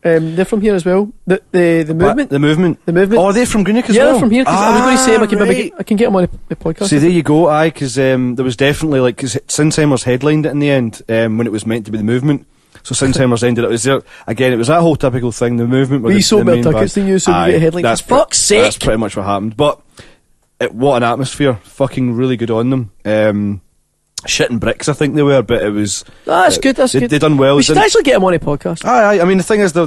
S4: They're from here as well. The movement.
S3: The movement. Oh, they're from Greenock as well.
S4: Yeah, they're from here. I was going to say I can get them on the podcast.
S3: See, there you go. Aye, because there was definitely like because Sinsheimer's headlined it in the end when it was meant to be the movement. So Sinsheimer's ended up. It was there again. It was that whole typical thing. The movement.
S4: We sold more tickets than you, so we get a headline.
S3: That's
S4: fuck's sake.
S3: That's pretty much what happened. But what an atmosphere! Fucking really good on them. Shit and bricks, I think they were, but it was.
S4: That's good. That's good.
S3: They done well.
S4: We should actually get them on a podcast.
S3: Aye. I mean, the thing is, they're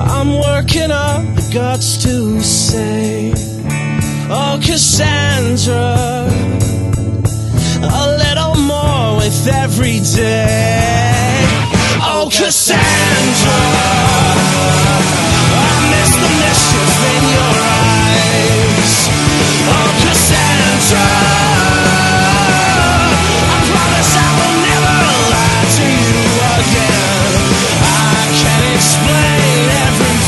S1: I'm working up the guts to say, oh Cassandra, a little more with every day. Oh Cassandra, I miss the mischief in your eyes. Oh Cassandra, I promise I will never lie to you again. I can't explain everything.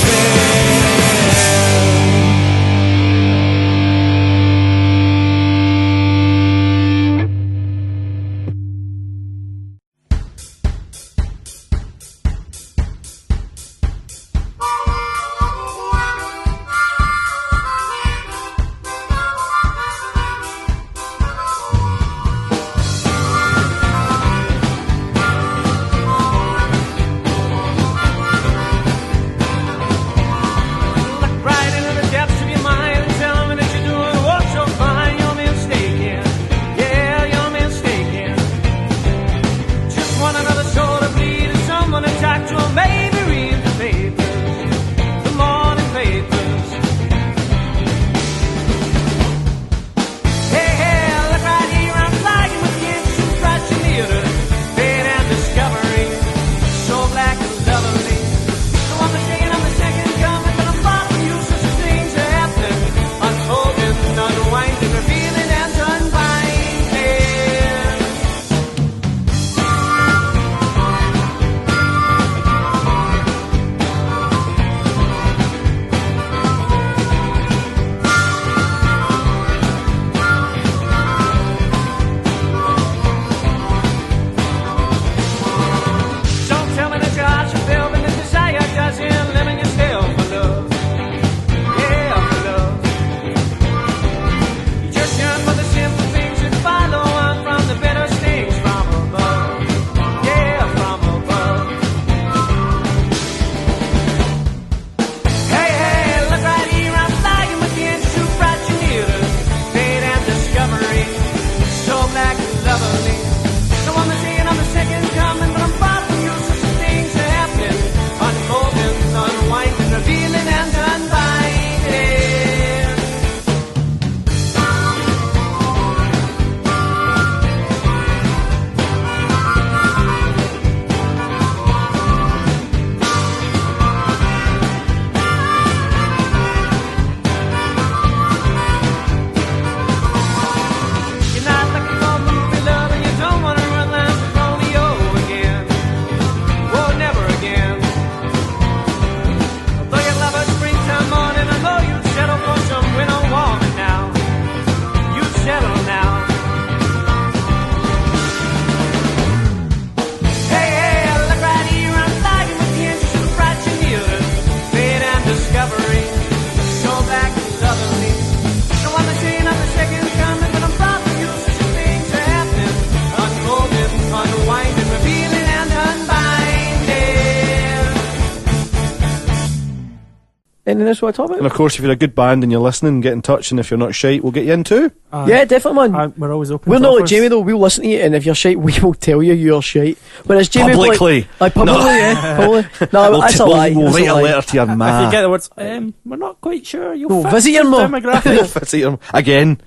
S4: Anything else you want to talk about?
S3: And of course, if you're a good band and you're listening, get in touch, and if you're not shite, we'll get you in too.
S4: Yeah, definitely, man.
S5: We're always open.
S4: We're
S5: to
S4: not
S5: offers.
S4: like Jamie though. We'll listen to you, and if you're shite, we will tell you you're shite. Whereas Jamie
S3: publicly,
S4: publicly,
S3: No.
S4: yeah, publicly. No, that's a lie.
S3: We'll
S4: That's
S3: write a
S4: lie.
S3: letter to your
S5: If you
S3: ma.
S5: get the words, we're not quite sure. You'll
S4: No,
S5: fit
S4: visit your
S5: this
S4: mum.
S5: demographic.
S3: Again.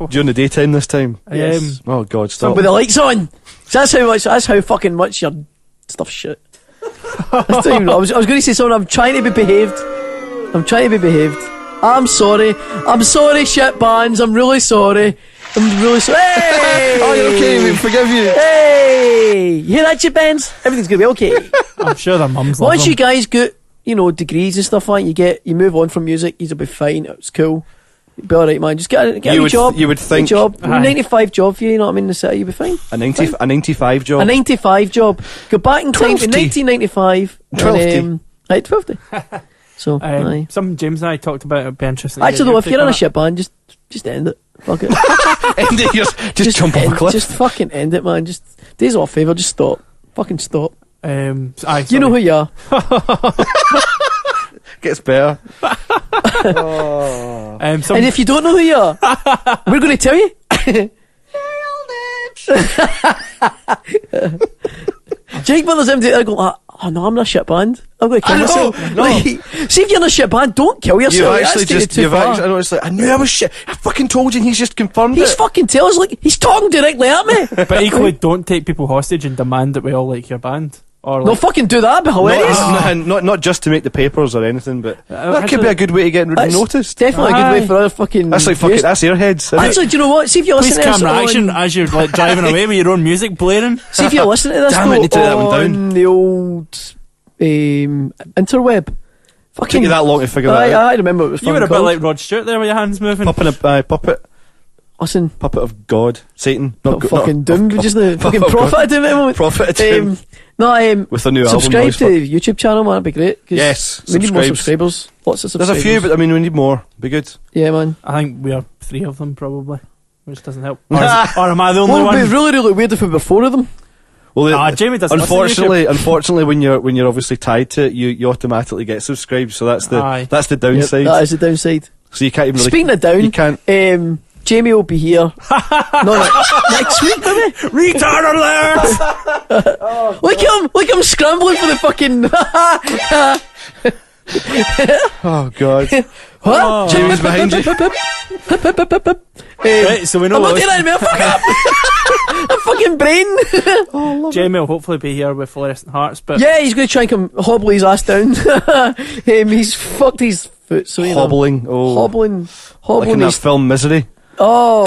S3: During the daytime this time.
S4: Yes.
S3: Oh God,
S4: So
S3: stop.
S4: with the lights on. So that's how fucking much your stuff shit. I was going to say something. I'm trying to be behaved. I'm sorry, shit bands. I'm really sorry. Hey!
S3: Oh, you're okay, we forgive you.
S4: Hey! You hear that, shit bands? Everything's going to be okay.
S5: I'm sure their mums love
S4: Once
S5: them.
S4: you guys get, degrees and stuff like that, you move on from music, you'll be fine. It's cool. You'll be alright, man. Just get a job.
S3: You would think
S4: a job.
S5: Aye.
S4: 95 job for you, in the city, you'll be fine.
S3: a 95 job.
S4: A 95 job. Go back in time to
S3: 12ty.
S4: 1995.
S3: 12ty.
S4: Right, 12ty. So, aye.
S5: Something James and I talked about, it'd be interesting.
S4: Actually, though, if you're in a shit band, just end it. Fuck it.
S3: End it, just jump off a cliff.
S4: Just fucking end it, man. Just days off favour. Just stop. Fucking stop.
S5: Aye,
S4: You know who you are.
S3: Gets better.
S4: And if you don't know who you are, we're going to tell you. Jake Brothers empty. I go, oh no, I'm in a shit band. I'm going to kill
S3: I know,
S4: myself.
S3: no.
S4: Like, see if you're in a shit band, don't kill yourself.
S3: I know, it's like, I knew I was shit. I fucking told you and he's just confirmed
S4: He's
S3: it.
S4: fucking telling us, like, he's talking directly at me.
S5: But equally, don't take people hostage and demand that we all like your band. Or
S4: No, fucking do that, it'd be hilarious.
S3: Not just to make the papers or anything, but that could be a good way to get noticed.
S4: Definitely a good way for other fucking...
S3: That's like fucking, that's airheads.
S4: Actually, do you know what? See if you're listening to this
S5: camera action as you're like driving away with your own music blaring.
S4: See if you're listening to this
S3: Damn it, need to let that one
S4: on the old interweb.
S3: Fucking took you that long to figure that out.
S4: I remember it was
S5: You were a bit like Rod Stewart there with your hands moving.
S3: Puppet.
S4: Listen,
S3: puppet of God, Satan,
S4: not fucking Doom, but just the fucking prophet of Doom at the moment.
S3: Prophet of Doom.
S4: With
S3: a new
S4: subscribe
S3: album.
S4: Subscribe to the YouTube channel, man. That'd be great.
S3: Yes,
S4: we need more subscribers. Lots of subscribers.
S3: There's a few, but I mean, we need more. Be good.
S4: Yeah, man.
S5: I think we are 3 of them probably, which doesn't help. Or am I the only one?
S4: It would be really, really weird if we were 4 of them.
S3: Well,
S5: Jamie doesn't.
S3: Unfortunately, when you're obviously tied to it, you automatically get subscribed. So that's the downside.
S4: Yep, that is the downside.
S3: So you can't even.
S4: Speaking of down,
S3: you can't.
S4: Jamie will be here. Next week, baby.
S5: Retard alert!
S4: Look him scrambling for the fucking.
S3: Oh God!
S4: What?
S3: Jamie's behind you.
S5: Right, so we know.
S4: I'm not doing that anymore. Fuck up! A fucking brain.
S5: Jamie will hopefully be here with Fluorescent Hearts, but
S4: yeah, he's going to try and come hobble his ass down. He's fucked his foot, so
S3: hobbling.
S4: Hobbling.
S3: Like in that film Misery.
S4: Oh.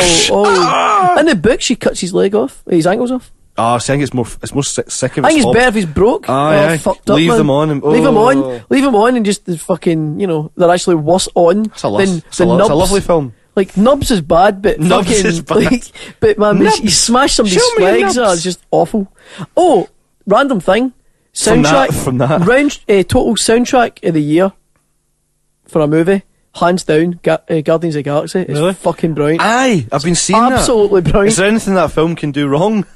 S4: In the book, she cuts his leg off, his ankles off.
S3: Oh, I think it's more sick of it.
S4: I think it's better if he's broke. Fucked up.
S3: Leave them on.
S4: Leave him on, and just the fucking, they're actually worse on than the Nubs. It's a
S3: lovely film.
S4: Like, Nubs is bad, but
S3: Nubs is bad.
S4: Like, but man, he smashed somebody's legs. It's just awful. Oh, random thing. Soundtrack
S3: from that.
S4: Total soundtrack of the year for a movie. Hands down, Guardians of the Galaxy. It's really? Fucking brilliant.
S3: Aye, I've been seeing that.
S4: Absolutely brilliant.
S3: Is there anything that film can do wrong?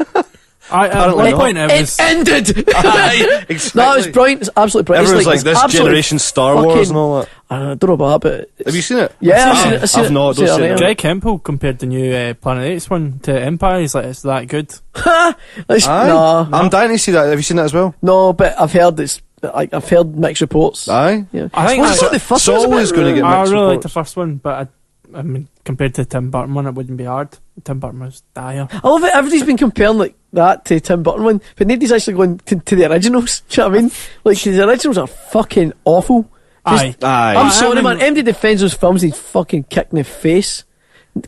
S5: At one point
S4: it ended.
S3: Aye, exactly.
S4: No, it was brilliant. It's absolutely brilliant.
S3: Everyone's like this generation Star Wars and all that.
S4: I don't know about that, but
S3: have you seen it?
S4: Yeah, I've seen it.
S3: I've not. Don't see it.
S5: Greg Hempel compared the new Planet Apes one to Empire. He's like, it's that good.
S4: No,
S3: I'm dying to see that. Have you seen that as well?
S4: No, but I've heard I've heard mixed reports.
S3: Aye,
S4: yeah.
S5: I think
S4: the first
S3: one's always going to get mixed
S5: reports. I really
S3: reports.
S5: like the first one, but I mean, compared to the Tim Burton one, it wouldn't be hard. Tim Burton was dire.
S4: I love it. Everybody's been comparing like that to Tim Burton one, but nobody's actually going to the originals. Do you know what I mean? Like, the originals are fucking awful.
S3: Aye.
S4: I'm sorry, man. MD defends those films. He's fucking kicked in the face,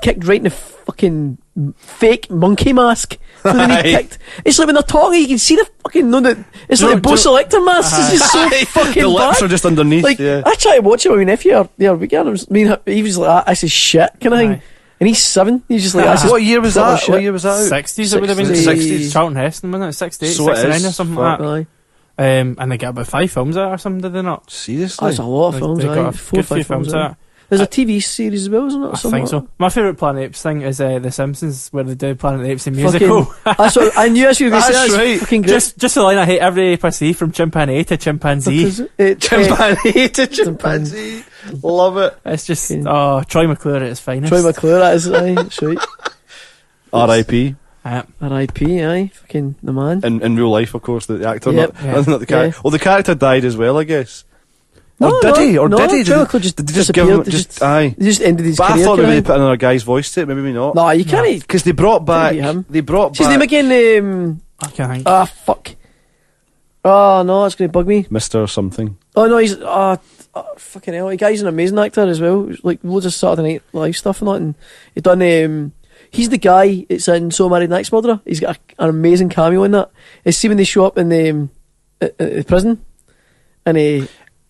S4: kicked right in the fucking fake monkey mask. So then he kicked. It's like when they're talking, you can see the fucking it's like the Bo Selector mask. It's just so fucking
S3: the lips
S4: bad.
S3: are just underneath.
S4: Like,
S3: yeah.
S4: I tried to watch it with my nephew the other weekend. He was like, "This is shit," kind of thing. And he's 7. He's just like,
S3: what year was that?
S4: Shit.
S3: What year was that?
S5: 60s. It would have been
S3: 60s.
S5: Charlton Heston, wasn't it? 68,
S3: so
S5: 69 or something like that.
S4: Aye.
S5: And they get about 5 films out or something, did they not?
S3: Seriously?
S4: That's a lot of films.
S5: They got
S4: 4 or 5 films out. There's a TV series as well, isn't it?
S5: I think so. My favourite Planet Apes thing is The Simpsons, where they do Planet Apes in musical.
S4: That's what I knew. That's what you were going to say. That's
S3: right.
S4: Fucking great.
S5: Just the line I hate every ape I see, from chimpanzee to chimpanzee.
S3: Chimpanzee to chimpanzee. Love it.
S5: It's just Troy McClure at his finest.
S4: Troy McClure, that is, aye, that's right.
S3: R.I.P.
S4: R.I.P. Aye, fucking the man.
S3: In real life, of course, the actor,
S4: Yep.
S3: not the character.
S4: Yeah.
S3: Well, the character died as well, I guess.
S4: No,
S3: did he?
S4: Troy McClure
S3: Did they
S4: just
S3: give him?
S4: disappeared. He just ended his
S3: But
S4: career.
S3: I thought maybe they put another guy's voice to it. Maybe not.
S4: No, you can't.
S3: Because they brought back.
S4: What's his name again?
S5: I can't think.
S4: Fuck. Oh no, it's going to bug me.
S3: Mr. something.
S4: Oh no, he's fucking hell. The guy's an amazing actor as well. Like loads of Saturday Night Live stuff and that. And he done. He's the guy that's in So Married Next Murderer. He's got an amazing cameo in that. It's see when they show up in the prison, and he.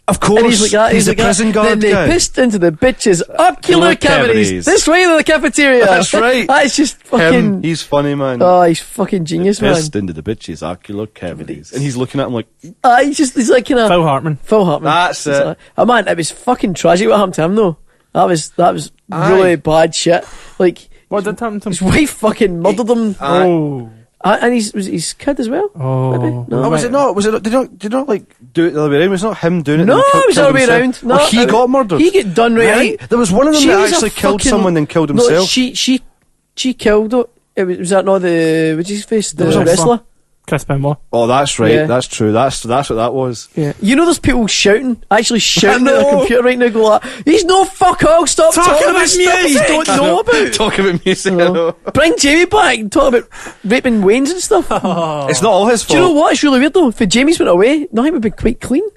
S3: Of course,
S4: and he's like that.
S3: He's
S4: like
S3: a prison guard
S4: Then
S3: guy.
S4: they pissed into the bitches' ocular cavities. This way to the cafeteria.
S3: That's right.
S4: That's just fucking.
S3: He's funny, man.
S4: Oh, he's fucking genius, man.
S3: Pissed into the bitches' ocular cavities, and he's looking at him like.
S4: He's like kind of
S5: Phil Hartman.
S3: That's it.
S4: Oh man, it was fucking tragic what happened to him though. That was really bad shit. Like,
S5: what did happen to him?
S4: His wife fucking murdered him.
S5: Oh.
S4: And his kid as well.
S5: Oh,
S4: maybe?
S3: No, was it not? Was it? Did not like do it the other way around? Was it not him doing it?
S4: No, it was the other way around. No,
S3: he got murdered.
S4: He got done right.
S3: There was one of them that actually killed someone and killed himself.
S4: No, she killed it. Was that not the what's his face? The wrestler.
S5: Chris Benmore.
S3: Oh, that's right.
S4: Yeah.
S3: That's true. That's what that was.
S4: Yeah. You know, there's people actually shouting at their computer right now, go like, he's no fuck all, stop talking about stuff you don't know about.
S3: Talk about music, I know.
S4: Bring Jamie back and talk about raping Waynes and stuff.
S3: It's not all his fault.
S4: Do you know what? It's really weird though. If Jamie's went away, nothing would be quite clean.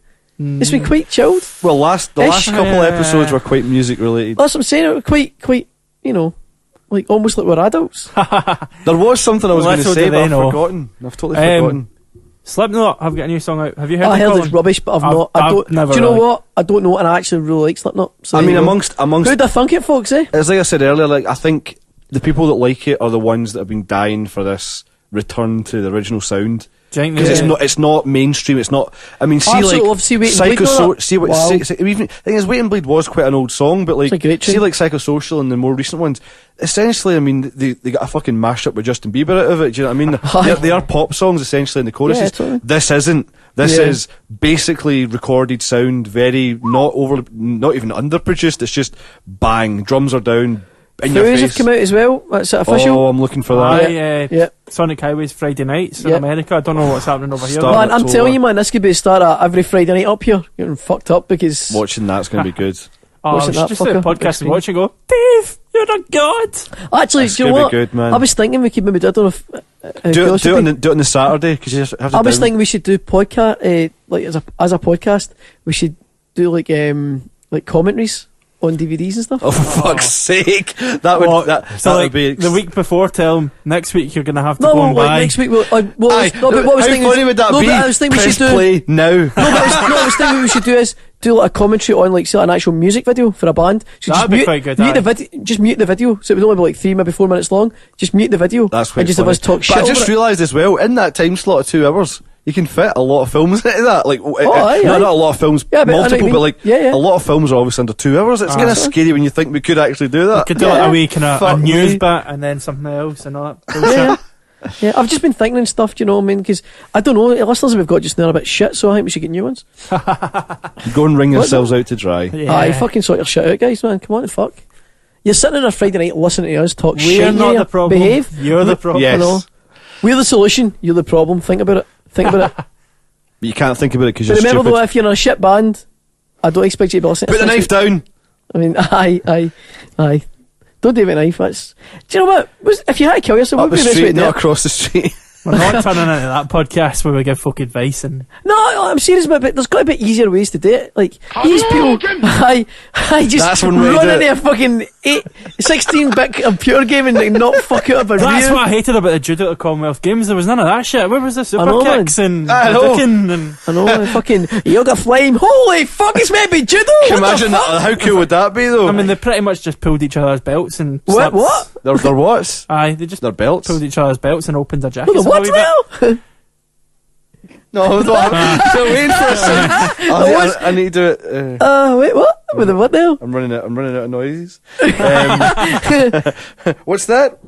S4: It's been quite chilled.
S3: Well, the last couple episodes were quite music related.
S4: That's what I'm saying. It was quite, you know, like almost like we're adults.
S3: There was something I was going to say, but I've
S5: know.
S3: forgotten. I've totally forgotten.
S5: Slipknot have got a new song out. Have you heard it?
S4: I heard it's rubbish, but I've not. I don't.
S5: Never
S4: do you know
S5: really.
S4: what? I don't know, and I actually really like Slipknot. So
S3: I mean, amongst
S4: who'd have thunk it, folks?
S3: As like I said earlier, like I think the people that like it are the ones that have been dying for this return to the original sound. Because it's not mainstream. It's not. I mean, see, like even thing is, Wait and Bleed was quite an old song, but like see, like Psychosocial and the more recent ones. Essentially, I mean, they got a fucking mashup with Justin Bieber out of it. Do you know what I mean? They are pop songs essentially in the choruses.
S4: Yeah, totally.
S3: This isn't. This is basically recorded sound, very not even underproduced. It's just bang, drums are down.
S4: Fools have come out as well. That's it official.
S3: Oh, I'm looking for that.
S5: Sonic Highways Friday nights in America. I don't know what's happening over here.
S4: Man, I'm telling you, man, this could be the start of every Friday night up here. Getting fucked up because
S3: watching that's going to be good.
S5: I should just do a podcast and watch and go, Dave, you're a god.
S4: Actually,
S3: that's
S4: do you know what?
S3: Good, man.
S4: I was thinking we could maybe do it on
S3: do it on the Saturday because you have to.
S4: I was thinking we should do podcast like as a podcast. We should do like commentaries on DVDs and stuff.
S3: Oh, for fuck's sake! That would be
S5: the week before. Tell them next week you're going to have to go and buy.
S4: Next week. What I was thinking we should do
S3: play now.
S4: No, but I was thinking what we should do is do like a commentary on like say an actual music video for a band. So
S5: that'd be quite good.
S4: Just mute the video, so it would only be like 3, maybe 4 minutes long. Just mute the video.
S3: That's quite
S4: and just
S3: funny.
S4: have us talk shit.
S3: But I just realised as well, in that time slot of 2 hours, you can fit a lot of films into that. Like, not a lot of films, multiple, but like a lot of films are obviously under 2 hours. It's kind of scary when you think we could actually do that.
S5: We could do like a wee kind of a news bit and then something else and all that bullshit.
S4: Yeah, I've just been thinking and stuff, do you know what I mean? Because I don't know, the listeners we've got just now are a bit shit, so I think we should get new ones.
S3: Go and wring yourselves out to dry.
S4: Yeah. Aye, fucking sort your shit out, guys, man. Come on, the fuck. You're sitting on a Friday night listening to us talk shit.
S5: We're not the problem.
S4: Behave.
S5: You're the problem.
S3: Yes.
S4: We're the solution. You're the problem. Think about it.
S3: But you can't think about it because you're
S4: remember
S3: stupid.
S4: Though, if you're in a shit band, I don't expect you to be listening.
S3: Put the knife down.
S4: I mean, aye. Don't do it with a knife. Do you know what? If you had to kill yourself, what would be the best way to do it?
S3: Not across the street.
S5: We're not turning into that podcast where we give folk advice and...
S4: No, I'm serious about it. There's got to be easier ways to do it. Like, these people... I just run into a fucking 16-bit computer game and not fuck it up a
S5: That's what I hated about the judo at the Commonwealth Games. There was none of that shit. Where was the super kicks and ducking and...
S4: I know, fucking yoga flame. Holy fuck, it's maybe judo!
S3: Can you imagine that? How cool would that be, though?
S5: I mean, they pretty much just pulled each other's belts and...
S4: What?
S3: Their what?
S5: Aye, they just...
S3: Their belts?
S5: Pulled each other's belts and opened their jackets.
S4: What now?
S3: No, I'm waiting for a second. I need to do it.
S4: Wait, what? With the what now?
S3: I'm running out of noises. What's that?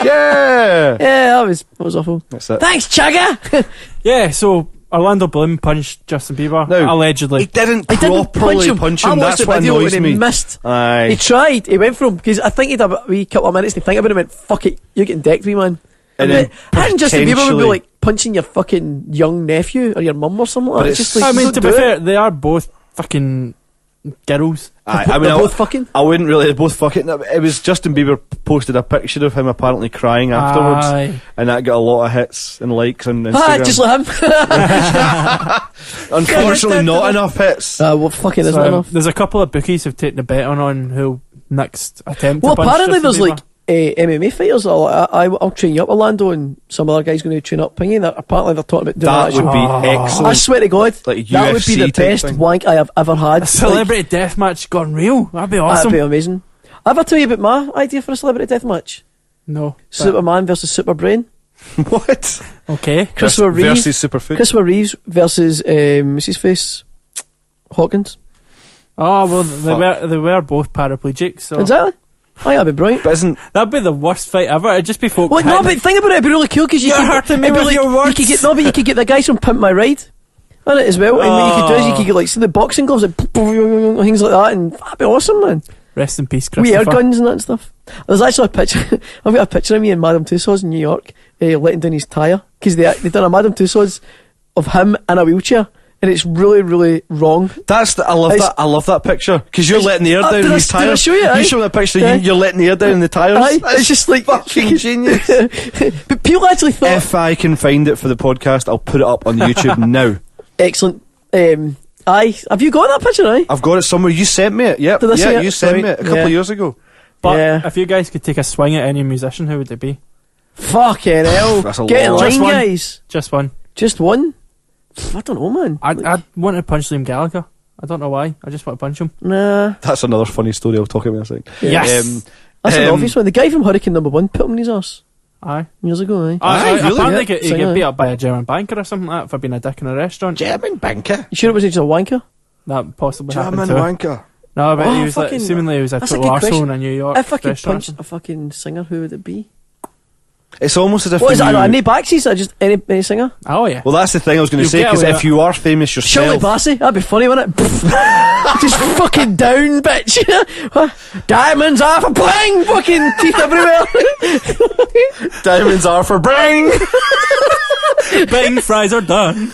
S3: Yeah,
S4: that was awful.
S3: That's it.
S4: Thanks, Chagga.
S5: Yeah, so Orlando Bloom punched Justin Bieber, allegedly.
S3: He didn't properly punch him. That's what annoys me.
S4: He missed.
S3: Aye.
S4: He tried. He went for him because I think he'd have a wee couple of minutes to think about it and went, fuck it, you're getting decked, wee man. And then Justin Bieber would be like punching your fucking young nephew or your mum or something like that. It's just like,
S5: I mean, to be fair, they are both fucking girls.
S3: They're
S4: both fucking.
S3: I wouldn't really. They're both fucking. It was Justin Bieber posted a picture of him apparently crying afterwards, and that got a lot of hits and likes on Instagram.
S4: Just like him.
S3: Unfortunately, not enough hits.
S4: What fucking isn't enough?
S5: There's a couple of bookies who've taken the bet on who next attempt.
S4: Well,
S5: to punch
S4: apparently
S5: Justin
S4: there's
S5: Bieber.
S4: like MMA fighters. I'll train you up, Orlando, and some other guys going to train up Pingy. Apparently they're talking about doing
S3: that. Would be excellent.
S4: I swear to God,
S3: like
S4: that would be the best wank I have ever had.
S5: A celebrity deathmatch gone real. That'd be awesome.
S4: That'd be amazing. Have I tell you about my idea for a celebrity deathmatch?
S5: No.
S4: Superman versus Superbrain.
S3: What?
S5: Okay.
S4: Christopher Reeves
S3: versus Superfood.
S4: Christopher Reeves versus what's his face? Hawkins.
S5: Oh well, they were both paraplegics. So.
S4: Exactly. Oh, that'd be brilliant.
S3: But
S5: that'd be the worst fight ever. It'd just be folk.
S4: Well, no, but think about it. It'd be really cool because you
S5: could hurting me with your words.
S4: But you could get the guys from Pimp My Ride on it as well. And what you could do is you could get like the boxing gloves and things like that, and that'd be awesome, man.
S5: Rest in peace, Christopher.
S4: air guns and that stuff. There's actually a picture. I've got a picture of me and Madame Tussauds in New York, letting down his tyre because they done a Madame Tussauds of him in a wheelchair, and it's really, really wrong.
S3: I love that picture because you're letting the air down in his tyres.
S4: Did I show you?
S3: You show that picture. You're letting the air down in the tyres.
S4: It's just like
S3: fucking genius.
S4: But people actually thought.
S3: If I can find it for the podcast, I'll put it up on YouTube now.
S4: Excellent. Have you got that picture?
S3: I've got it somewhere. You sent me it. Yep. Yeah, you sent me it a couple of years ago.
S5: But if you guys could take a swing at any musician, who would it be?
S4: Fucking hell. Get in line, guys.
S5: Just one.
S4: Just one? I don't know, man.
S5: I'd want to punch Liam Gallagher. I don't know why. I just want to punch him.
S4: Nah.
S3: That's another funny story I'll talk about in a second.
S5: Yes.
S4: That's an obvious one. The guy from Hurricane #1 put him in his arse.
S5: Aye.
S4: Years ago,
S3: Really?
S5: Apparently he get beat up by a German banker or something like that for being a dick in a restaurant.
S3: German banker?
S4: You sure it wasn't just a wanker?
S5: That possibly
S3: German
S5: happened too.
S3: wanker.
S5: No, but he was seemingly he was a total arsehole in a New York
S4: If I could
S5: restaurant.
S4: punch a fucking singer, who would it be?
S3: It's almost as if
S4: What is that? Any backsies? Or just any singer?
S5: Oh yeah.
S3: Well, that's the thing I was going to say, because if you are famous yourself...
S4: Shirley Bassey, that'd be funny, wouldn't it? Just fucking down, bitch. Diamonds are for bling! Fucking teeth everywhere.
S3: Diamonds are for bling!
S5: Bing, fries are done.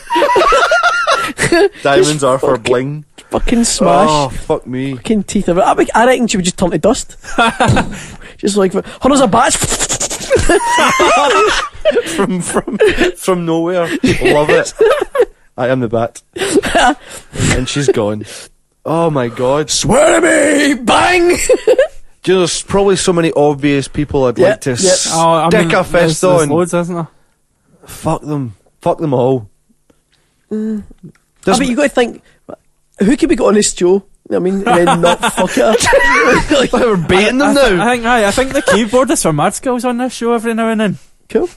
S3: Diamonds are for bling.
S4: Fucking smash.
S3: Oh, fuck me.
S4: Fucking teeth everywhere. I reckon she would just turn to dust. Just like, hundreds of bats.
S3: from nowhere. Love it. I am the bat. And she's gone. Oh my god.
S4: Swear to me! Bang!
S3: Do you know, there's probably so many obvious people I'd like to stick a fist on.
S5: There's loads, isn't there?
S3: Fuck them. Fuck them all.
S4: I mean, you got to think, who could we get on this show? I mean, and then not fuck it.
S3: Like, we're baiting them now.
S5: I think the keyboardist for Mad Skills on this show every now and then.
S4: Cool.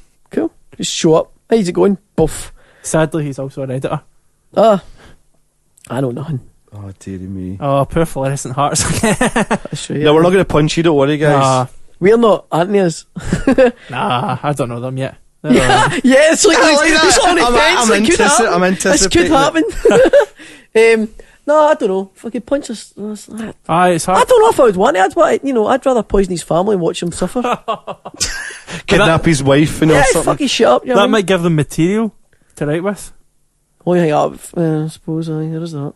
S4: Just show up. How's it going? Buff.
S5: Sadly, he's also an editor.
S4: I know nothing.
S3: Oh, dearie me.
S5: Oh, poor fluorescent hearts.
S4: That's true,
S3: No, we're not going to punch you, don't worry, guys.
S4: We're not, aren't we?
S5: Nah, I don't know them yet.
S4: Yeah, it's like, it's on the fence.
S3: I'm anticipating.
S4: This could happen. No, I don't know. If I could punch us,
S5: it's hard.
S4: I don't know if I would want it. I'd rather poison his family and watch him suffer.
S3: Kidnap his wife and all something.
S4: Fucking shit up.
S5: That might give them material to write with.
S4: Oh, yeah, I suppose. There is that.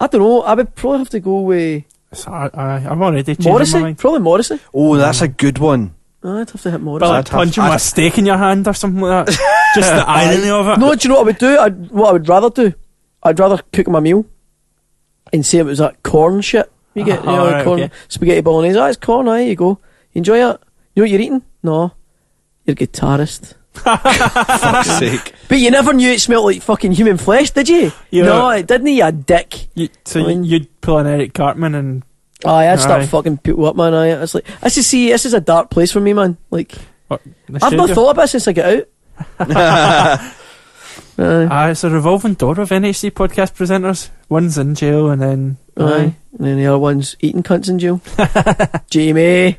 S4: I don't know. I would probably have to go with.
S5: I'm already changing
S4: Morrissey.
S5: my mind.
S4: Probably Morrissey.
S3: Oh, that's a good one.
S4: I'd have to hit Morrissey.
S5: But like punching with a steak in your hand or something like that. Just the irony of it.
S4: No, do you know what I would do? What I would rather do? I'd rather cook my meal and say it was that corn shit. You get
S5: right,
S4: corn,
S5: okay.
S4: spaghetti bolognese. It's corn, here you go. You enjoy it? You know what you're eating? No. You're a guitarist.
S3: Fuck's sake.
S4: But you never knew it smelled like fucking human flesh, did you? No, it didn't, you dick.
S5: You'd pull an Eric Cartman and...
S4: I'd start fucking people up, man. It's like, this is a dark place for me, man. Like, I've not thought about it since I got out.
S5: It's a revolving door of NHC podcast presenters. One's in jail and then...
S4: and then the other one's eating cunts in jail. Jamie.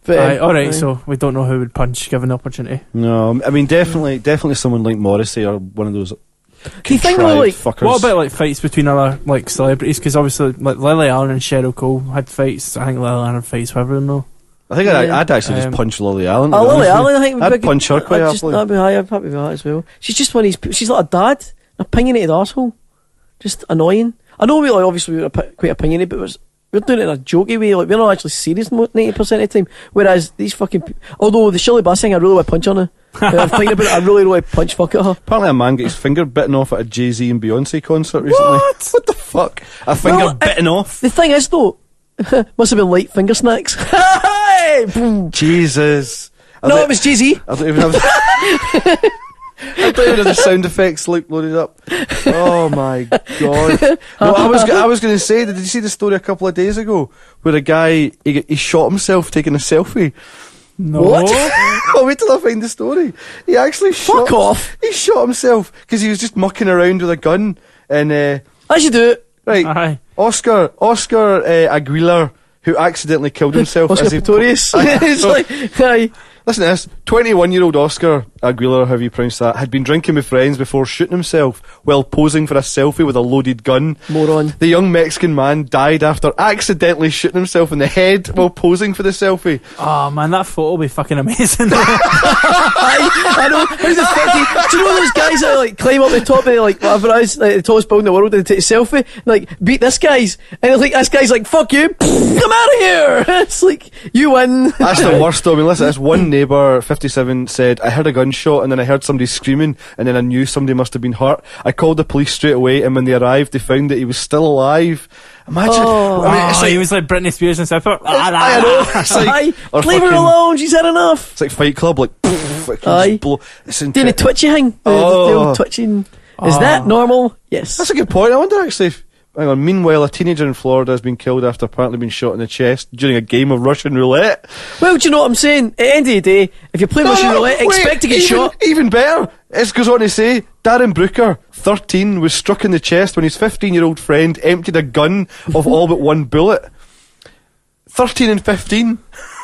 S4: But,
S5: alright, so we don't know who would punch given the opportunity.
S3: No, I mean, definitely someone like Morrissey or one of those...
S4: Do you think like
S3: fuckers.
S5: What about like fights between other like celebrities? Because obviously like Lily Allen and Cheryl Cole had fights. I think Lily Allen fights with everyone though.
S3: I think I'd actually just punch Lily Allen.
S4: Lily Allen, I think
S3: I'd punch her quite happily.
S4: I'd be happy with that as well. She's just she's like a dad, an opinionated arsehole. Just annoying. I know we're quite opinionated, but we're doing it in a jokey way. Like, we're not actually serious 90% of the time. Whereas these fucking although the Shirley Bassey thing, I really want to punch on her. I'm thinking about it, I really want to punch fuck at her.
S3: Apparently a man got his finger bitten off at a Jay-Z and Beyonce concert recently. What the fuck? A finger bitten off?
S4: The thing is though, must have been light finger snacks. Boom.
S3: Jesus.
S4: It was Jay-Z.
S3: I don't even have I don't even have the sound effects loaded up. Oh my god. No, I was going to say, did you see the story a couple of days ago where a guy he shot himself taking a selfie?
S5: No.
S4: What?
S3: Oh, wait till I find the story. He actually
S4: Fuck off.
S3: He shot himself because he was just mucking around with a gun. And
S4: as you do it.
S3: Right.
S5: Aye.
S3: Oscar Aguilar, who accidentally killed himself.
S4: Oscar Pistorius. It's like,
S3: Listen to this. 21-year-old Oscar Aguilar, however you pronounce that, had been drinking with friends before shooting himself while posing for a selfie with a loaded gun.
S4: Moron.
S3: The young Mexican man died after accidentally shooting himself in the head while posing for the selfie.
S5: Oh man, that photo will be fucking amazing.
S4: I know. How the fuck do you know those guys that like climb up the top of like whatever it is, like the tallest building in the world, and they take a selfie and like beat this guy's, and it's like this guy's like, fuck you, come out of here. It's like, you win.
S3: That's the worst though. I mean, listen, this one neighbour, 57, said, I heard a gunshot and then I heard somebody screaming and then I knew somebody must have been hurt. I called the police straight away, and when they arrived they found that he was still alive. Imagine. I mean, it's like,
S5: he was like Britney Spears and stuff.
S3: I know. It's like,
S4: leave her alone, she's had enough.
S3: It's like Fight Club, like it's
S4: doing a twitchy thing. The old twitching. Is that normal? Yes.
S3: That's a good point. I wonder actually if, hang on, meanwhile a teenager in Florida has been killed after apparently being shot in the chest during a game of Russian roulette.
S4: Well, do you know what I'm saying? At the end of the day, if you play Russian roulette, expect to get shot.
S3: Even better, it goes on to say Darren Brooker, 13, was struck in the chest when his 15-year-old friend emptied a gun of all but one bullet. 13 and 15.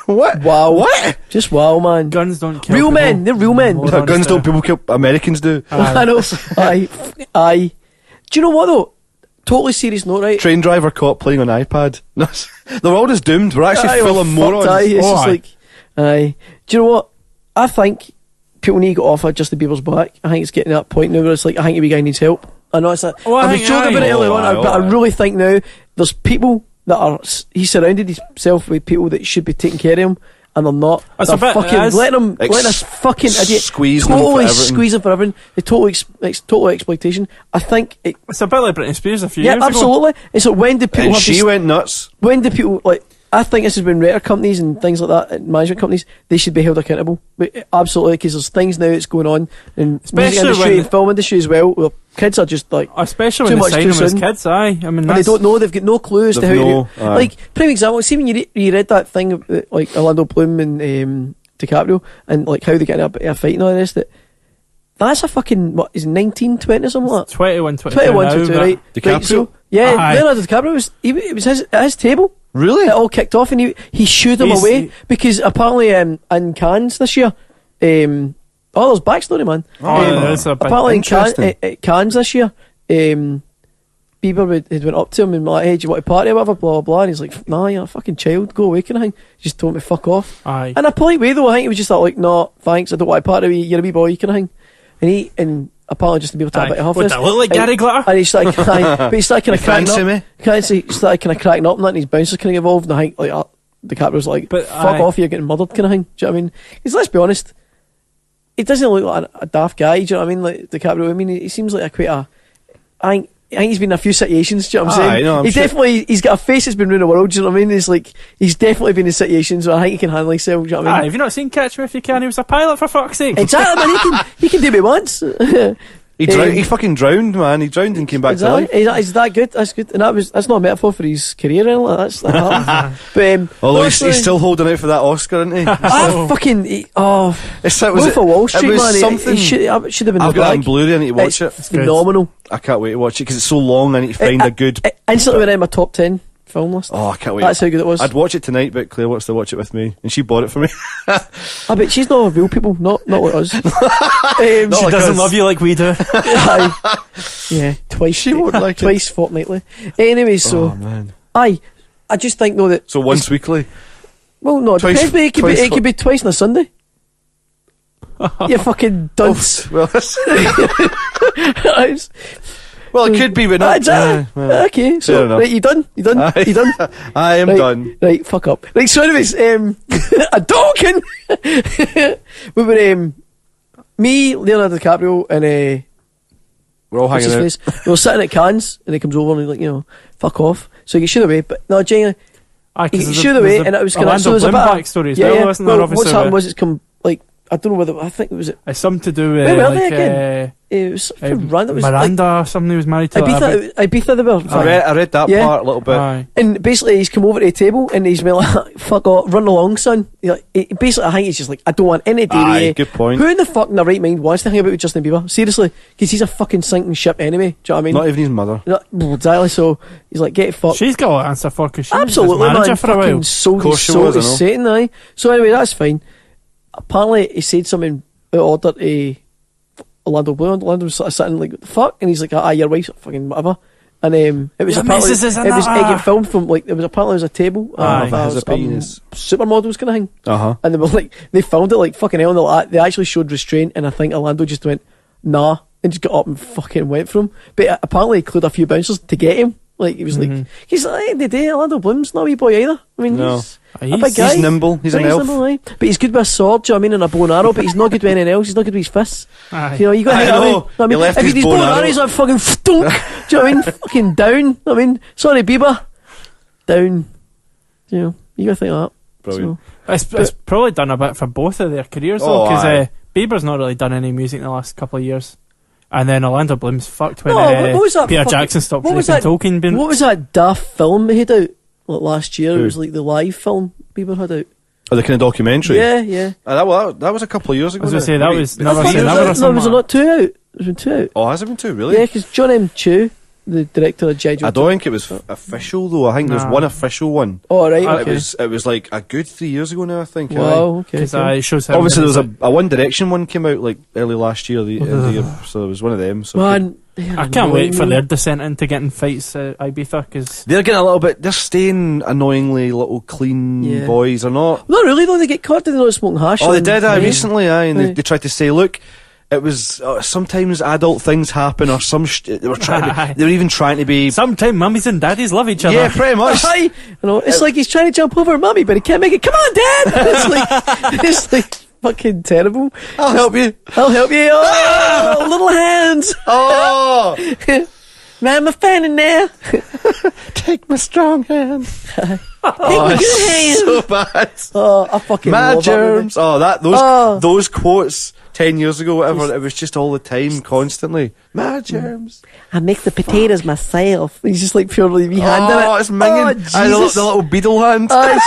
S3: What?
S4: Wow.
S3: What?
S4: Just wow, man.
S5: Guns don't kill
S4: real
S5: people.
S4: men. They're real men.
S3: No, guns don't people kill. Americans do.
S4: I know. Aye. Do you know what though? Totally serious note, right?
S3: Train driver caught playing on iPad. No, the world is doomed. We're actually full of morons.
S4: It's just like, aye. Do you know what? I think people need to get off of Justin Bieber's back. I think it's getting to that point now where it's like, I think the guy needs help. I know it's like, I was joking about it earlier on, but I really think now there's people that are, he surrounded himself with people that should be taking care of him, and they're not. They're fucking letting this fucking idiot totally squeeze him for everything. They total exploitation. I think
S5: it's a bit like Britney Spears a few years ago.
S4: Yeah, absolutely. It's like, when do people
S3: and she went nuts.
S4: When do people like? I think this has been record companies and things like that, management companies, they should be held accountable. But absolutely, because there's things now that's going on in music industry and film industry as well, where kids are just like,
S5: especially when they sign them as kids, aye. I mean,
S4: and they don't know, they've got no clue as to how to do. Like, prime example, see when you read that thing about, like Orlando Bloom and DiCaprio, and like how they get in a fight and all this, that's a fucking, what, is 19, 20 or something like that?
S5: 21, 22
S4: right?
S3: DiCaprio?
S4: Right, so, yeah, Leonardo DiCaprio, it was his table.
S3: Really?
S4: It all kicked off, and he shooed him away because apparently in Cannes this year, there's backstory, man. Apparently in Cannes this year, Bieber had went up to him and like, hey, do you want to party or whatever, blah blah blah, and he's like, nah, you're a fucking child, go away kind of thing. He just told me fuck off.
S5: Aye.
S4: In a polite way though, I think he was just like, no, thanks, I don't want to party with you, you're a wee boy kind of thing. And apparently just to be able to have a bit of huff.
S5: Would that look like Gary Glitter?
S4: And he started but he started kind of cracking up. He started kind of cracking up and that, and his bouncers kind of involved, and I think like DiCaprio's like, fuck off, you're getting murdered kind of thing. Do you know what I mean? Because let's be honest, he doesn't look like a daft guy. Do you know what I mean? Like DiCaprio, I mean, he seems like I think he's been in a few situations. Do you know what I'm saying? He's got a face that's been around the world. Do you know what I mean? It's like he's definitely been in situations where I think he can handle himself. Do you know what I mean?
S5: Have you not seen Catch Me If You Can? He was a pilot, for fuck's sake.
S4: Exactly, man. He can do what he wants.
S3: He fucking drowned, man. He drowned and came back to life.
S4: Is that good? That's good. And that's not a metaphor for his career, really. That's but
S3: although he's still holding out for that Oscar, isn't he?
S4: Wolf of Wall Street, man. He should have been.
S3: I've got it on Blu-ray. I need to watch it.
S4: It's phenomenal.
S3: I can't wait to watch it because it's so long. I need to find a good.
S4: Instantly went in my top 10 film list.
S3: Oh, I can't wait.
S4: That's how good it was.
S3: I'd watch it tonight, but Claire wants to watch it with me, and she bought it for me.
S4: I bet she's not real people, not like us.
S5: She doesn't love you like we do.
S4: Yeah, twice.
S3: She won't like
S4: twice fortnightly. Anyway, so I just think though that
S3: so once weekly.
S4: Well, no, it depends. It could be twice on a Sunday. You fucking dunce.
S3: Well, it could be, but not.
S4: Okay, so right, you done? You done?
S3: I am done.
S4: Right, fuck up. Right, so anyways, a talking. We were me, Leonardo DiCaprio, and
S3: we're all hanging out.
S4: We were sitting at Cannes, and he comes over and he's like, fuck off. So he gets shooed away, but no, genuinely, he gets shooed away, and it was kind of so there's a bit of
S5: backstory as well, wasn't there?
S4: What's happened was it's come like. I don't know whether I think it was.
S5: It's something to do with
S4: it was random.
S5: Miranda or something. He was married to
S4: Ibiza the world.
S3: I read that part a little bit.
S4: And basically, he's come over to the table and he's been like, "Fuck off, run along, son." Basically, I think he's just like, "I don't want any day."
S3: Good point.
S4: Who in the fuck in their right mind wants to hang about with Justin Bieber? Seriously, because he's a fucking sinking ship anyway. Do you know what I mean?
S3: Not even his mother.
S4: Exactly. So he's like, "Get fucked."
S5: She's got an answer for because she
S4: absolutely
S5: was manager for a while.
S4: So Satan, aye. So anyway, that's fine. apparently he said something out of order to Orlando Bloom. Orlando was sort of sitting like, what the fuck? And he's like, your wife's fucking whatever. And it was apparently it get filmed from like there was a table supermodels kind of thing. And they were like they filmed it like fucking hell, and they actually showed restraint, and I think Orlando just went nah and just got up and fucking went for him. But apparently he cleared a few bouncers to get him. Like he was like he's like the day Orlando Bloom's not a wee boy either. I mean he's a big guy.
S3: He's nimble. He's an elf.
S4: Nimble, but he's good with a sword. Do you know what I mean? And a bow and arrow. But he's not good with anything else. He's not good with his fists. You know, you got to hang out. I mean, if he's bow and arrow, he's like fucking stunk. Do you know what I mean? Fucking down. I mean, sorry, Bieber. Down. You know, you got to think of that.
S3: Brilliant.
S5: So, it's probably done a bit for both of their careers though, because Bieber's not really done any music in the last couple of years. And then Orlando Bloom's fucked when Peter Jackson stopped releasing Tolkien.
S4: What was that daft film he had out like last year? It was like the live film Bieber had out.
S3: Oh, the kind of documentary?
S4: Yeah.
S3: That was a couple of years ago.
S5: I was going to say, that was Never Say Never or something.
S4: No, was there not two out? There's been two out.
S3: Oh, has there been two, really?
S4: Yeah, because John M. Chu, the director of G.I. Joe.
S3: I don't think it was official though. I think there's one official one.
S4: Oh right, okay.
S3: It was like a good 3 years ago now, I think.
S4: Wow, okay.
S5: It shows how
S3: obviously there was a One Direction one came out like early last year, the year, so there was one of them. So
S5: man, I can't wait for their descent into getting fights at Ibiza, because
S3: they're getting a little bit. They're staying annoyingly little clean boys, or not?
S4: Not really though. They get caught. They're not smoking hash.
S3: Oh, they did recently, and they tried to say, look. It was sometimes adult things happen, or they were even trying to be.
S5: Sometimes mummies and daddies love each other.
S3: Yeah, pretty much.
S4: It's like he's trying to jump over mummy, but he can't make it. Come on, Dad! it's like fucking terrible.
S3: I'll help you.
S4: Oh, little hands.
S3: Oh,
S4: now I'm a fan in there.
S3: Take my strong hand.
S4: Take my good hand.
S3: So bad.
S4: Oh, I fucking
S3: Mad
S4: love
S3: germs. Those quotes 10 years ago, whatever, it was just all the time, constantly. Mad germs.
S4: I make the potatoes myself. He's just like purely wee hand in it.
S3: Oh, it's minging. The little beetle hand.
S4: It's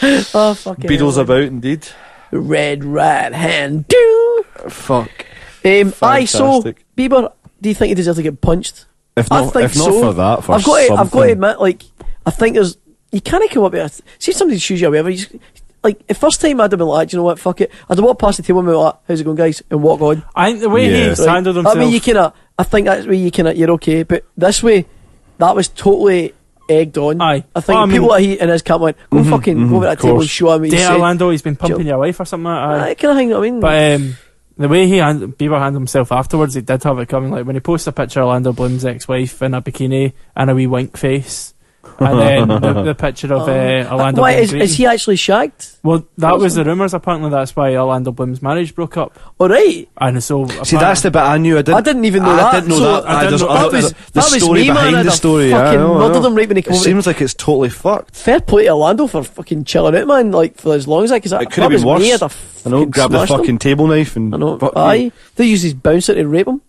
S4: just. Oh, fucking.
S3: Beetles about, indeed.
S4: Red right hand. Do.
S3: Fuck.
S4: So Bieber, do you think he deserves to get punched?
S3: If not for that,
S4: I've got to admit, like, I think you can't come up with see if somebody shoes you or whatever. Like, the first time I'd have been like, you know what, fuck it. I'd have walked past the table and been like, how's it going, guys? And walk on.
S5: I think the way he's handled himself.
S4: I mean, I think that's where you're okay. But this way, that was totally egged on.
S5: Aye.
S4: I think people like he in his camp went, go fucking go over that table and show him what you say.
S5: Orlando, he's been pumping your wife or something like that.
S4: I kind of think, I mean.
S5: But, the way Bieber handled himself afterwards, he did have it coming. Like when he posted a picture of Orlando Bloom's ex-wife in a bikini and a wee wink face, and then the picture of Orlando Bloom.
S4: Is he actually shagged?
S5: Well, that was the rumours. Apparently, that's why Orlando Bloom's marriage broke up.
S4: All right.
S5: And so,
S3: see, that's the bit I knew. I didn't
S4: even know that.
S3: I didn't know that.
S4: That was me,
S3: behind
S4: man.
S3: the story.
S4: I fucking murdered him right when he came over.
S3: It seems like it's totally fucked.
S4: Fair play to Orlando for fucking chilling out, man. Like for as long as because
S3: it could have been worse. I know. Grab the fucking table knife and.
S4: I know. Aye. They use his bouncer to rape him.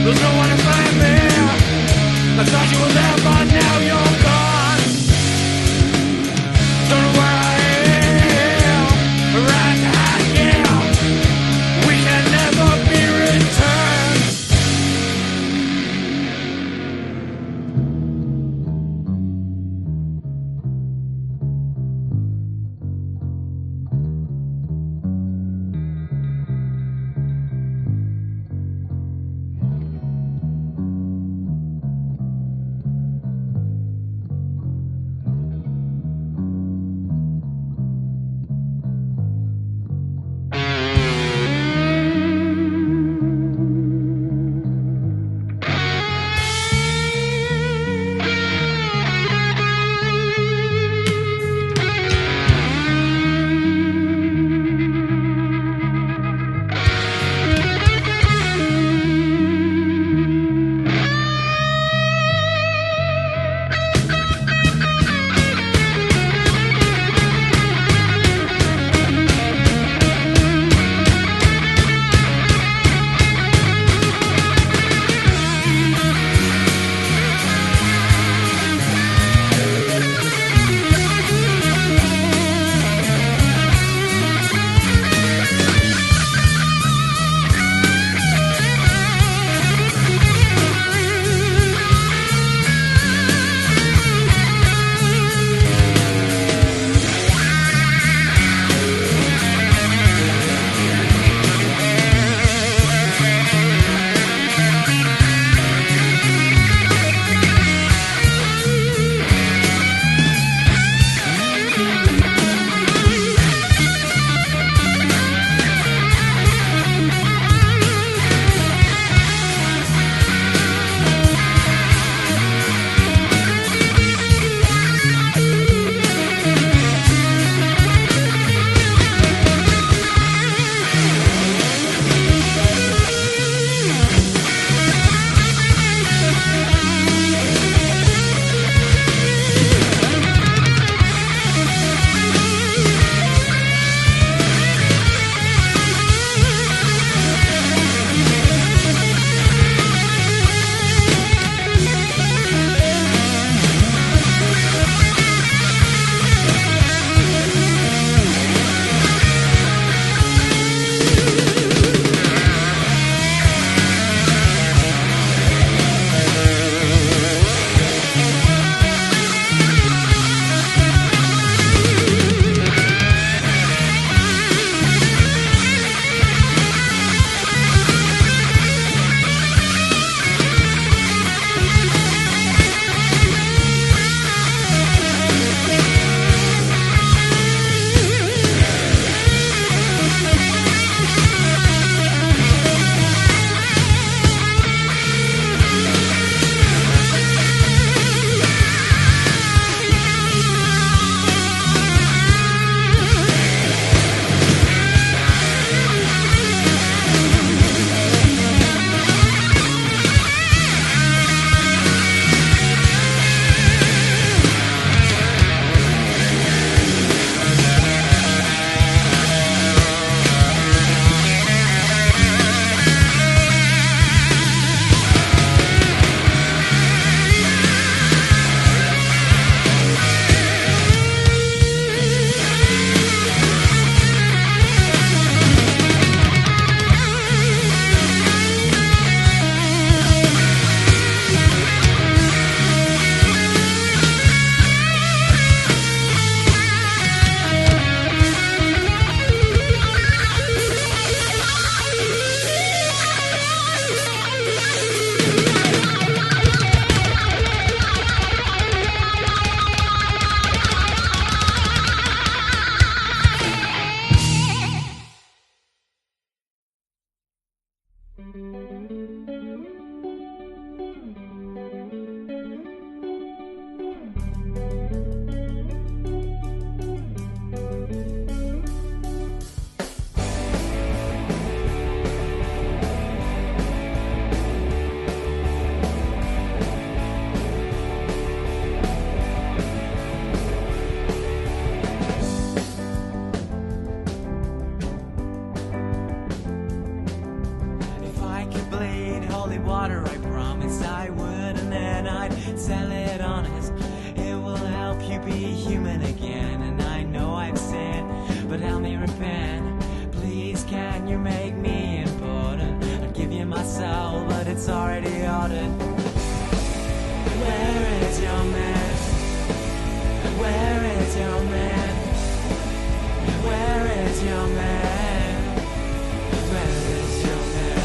S1: There's no one to find me. I thought you were there, but now you're gone. Don't know where I am. Right here. We can never be returned.
S8: sell it honest. It will help you be human again. And I know I've sinned, but help me repent. Please, can you make me important? I'd give you my soul, but it's already ordered. Where is your man? Where is your man? Where is your man? Where is your man?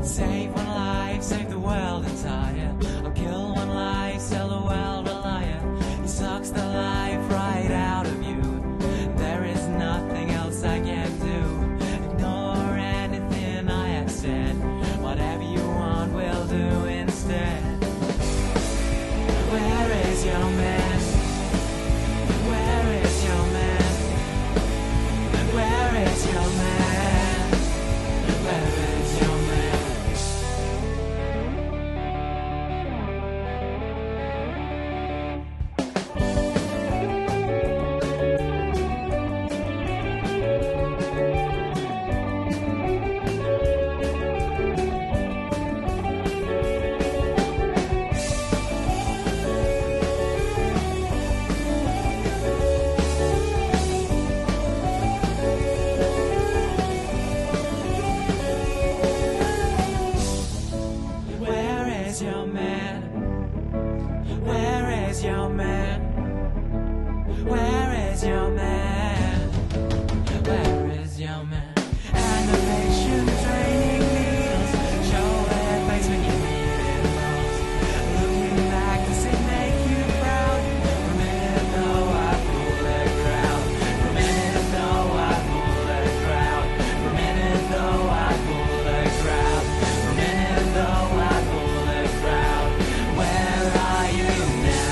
S8: Save one life, save the world entire. I'll kill one life, sell the world a liar. He sucks the life right out of you. There is nothing else I can do. Ignore anything I have said. Whatever you want, we'll do instead. Where is your man? Where is your man? Where is your man? Where is your man? Where is your man? Where is your man? Where is your man? Where is your man? And the patient training needles show their face when you need it most. Looking back, does it make you proud? For a minute, though, I fool the crowd. For a minute, though, I fool the crowd. For a minute, though, I fool the crowd. For a minute, though, I fool the crowd. Where are you now?